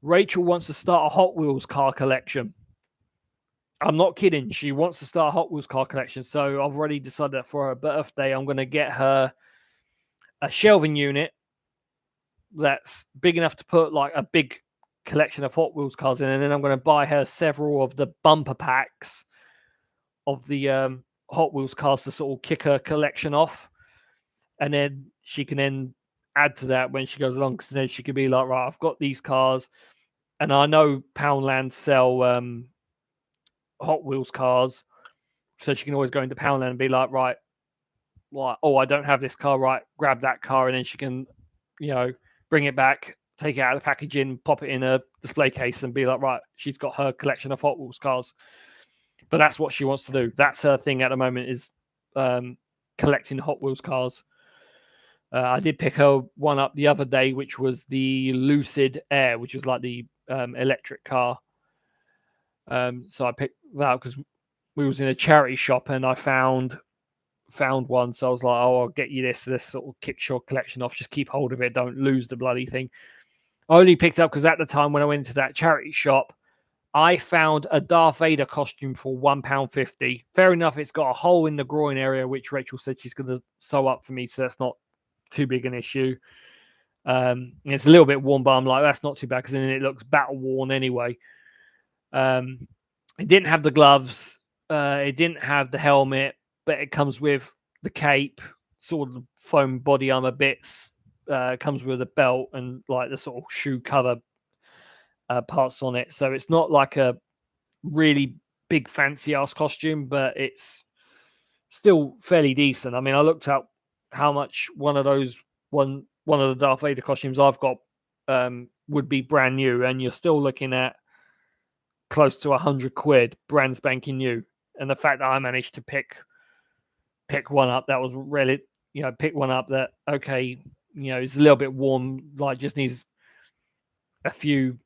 Rachel wants to start a Hot Wheels car collection. I'm not kidding. She wants to start a Hot Wheels car collection. So I've already decided that for her birthday, I'm going to get her a shelving unit that's big enough to put like a big collection of Hot Wheels cars in. And then I'm going to buy her several of the bumper packs of the Hot Wheels cars to sort of kick her collection off. And then she can then add to that when she goes along. Because then she could be like, right, I've got these cars. And I know Poundland sell Hot Wheels cars, so she can always go into Poundland and be like, right, like, oh, I don't have this car, right, grab that car, and then she can, bring it back, take it out of the packaging, pop it in a display case, and be like, right, she's got her collection of Hot Wheels cars. But that's what she wants to do. That's her thing at the moment, is collecting Hot Wheels cars. I did pick her one up the other day, which was the Lucid Air, which was like the electric car. So I picked that because we was in a charity shop and I found one. So I was like, oh, I'll get you this sort of kicks your collection off. Just keep hold of it. Don't lose the bloody thing. I only picked up because at the time when I went into that charity shop, I found a Darth Vader costume for £1.50. Fair enough, it's got a hole in the groin area, which Rachel said she's going to sew up for me, so that's not too big an issue. It's a little bit worn, but I'm like, that's not too bad because then it looks battle worn anyway. It didn't have the gloves, it didn't have the helmet, but it comes with the cape, sort of foam body armor bits. Comes with a belt and like the sort of shoe cover parts on it. So it's not like a really big fancy ass costume, but it's still fairly decent. I mean, I looked up how much one of those one of the Darth Vader costumes I've got would be brand new, and you're still looking at close to £100, brand spanking new. And the fact that I managed to pick one up that was really, pick one up that okay, it's a little bit warm, like just needs a few,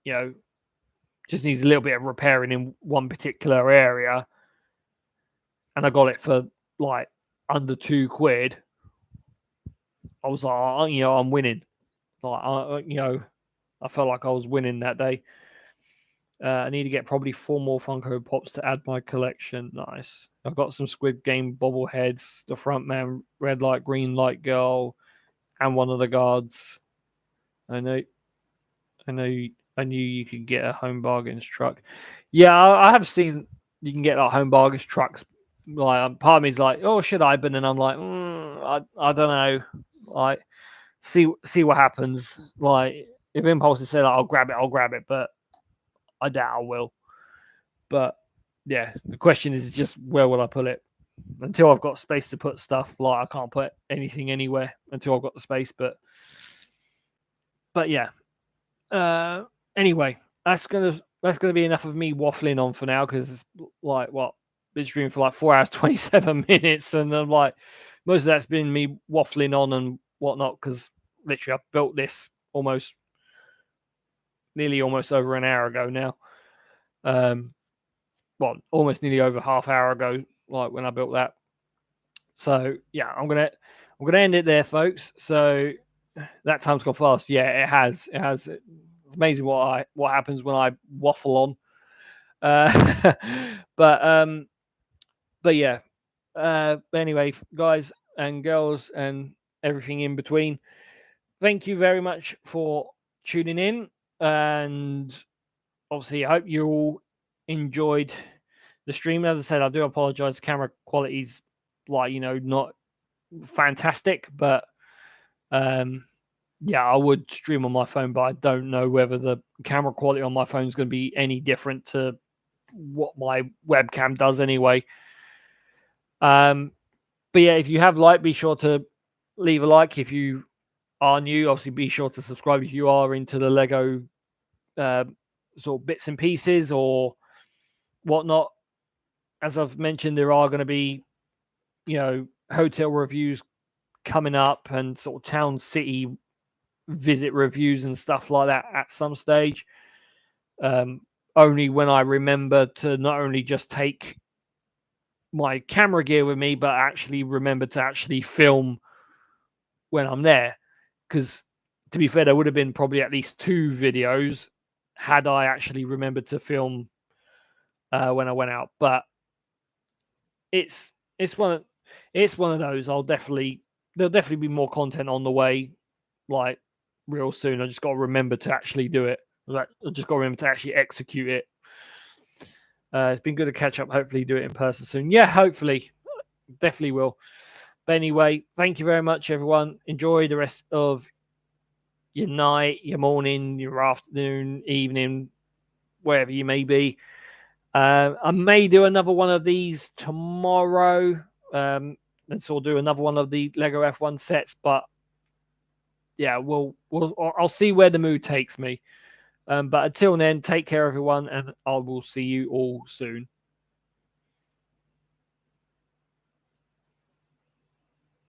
just needs a little bit of repairing in one particular area, and I got it for like under £2. I was like, I'm winning. Like, I felt like I was winning that day. I need to get probably 4 more Funko Pops to add my collection. Nice. I've got some Squid Game bobbleheads, the front man, red light, green light girl, and one of the guards. I knew you could get a Home Bargains truck. Yeah, I have seen you can get like Home Bargains trucks. Like, part of me is like, oh, should I? But then I'm like, I don't know. Like, see what happens. Like, if Impulse has said like, I'll grab it, but I doubt I will. But yeah, the question is just where will I put it? Until I've got space to put stuff, like I can't put anything anywhere until I've got the space. But yeah. Anyway, that's gonna be enough of me waffling on for now, because it's like been streaming for like 4 hours 27 minutes, and I'm like, most of that's been me waffling on and whatnot, because literally I built this nearly almost over an hour ago now. Almost nearly over half hour ago, like when I built that. So yeah, I'm gonna end it there, folks. So that time's gone fast. Yeah, it has. It's amazing what happens when I waffle on. But yeah. But anyway, guys and girls and everything in between, thank you very much for tuning in, and obviously I hope you all enjoyed the stream. As I said, I do apologize. The camera quality's not fantastic, but yeah, I would stream on my phone, but I don't know whether the camera quality on my phone is going to be any different to what my webcam does anyway. But yeah, if you have liked, be sure to leave a like. If you are new, obviously be sure to subscribe if you are into the Lego sort of bits and pieces or whatnot. As I've mentioned, there are going to be, hotel reviews coming up and sort of town city visit reviews and stuff like that at some stage. Only when I remember to not only just take my camera gear with me, but actually remember to actually film when I'm there. Because to be fair, there would have been probably at least 2 videos had I actually remembered to film when I went out. But it's one of those. There'll definitely be more content on the way, like real soon. I just got to remember to actually do it. I just got to remember to actually execute it. It's been good to catch up. Hopefully, do it in person soon. Yeah, hopefully, definitely will. But anyway, thank you very much, everyone. Enjoy the rest of your night, your morning, your afternoon, evening, wherever you may be. I may do another one of these tomorrow. And so I'll do another one of the Lego F1 sets. But yeah, I'll see where the mood takes me. But until then, take care, everyone, and I will see you all soon.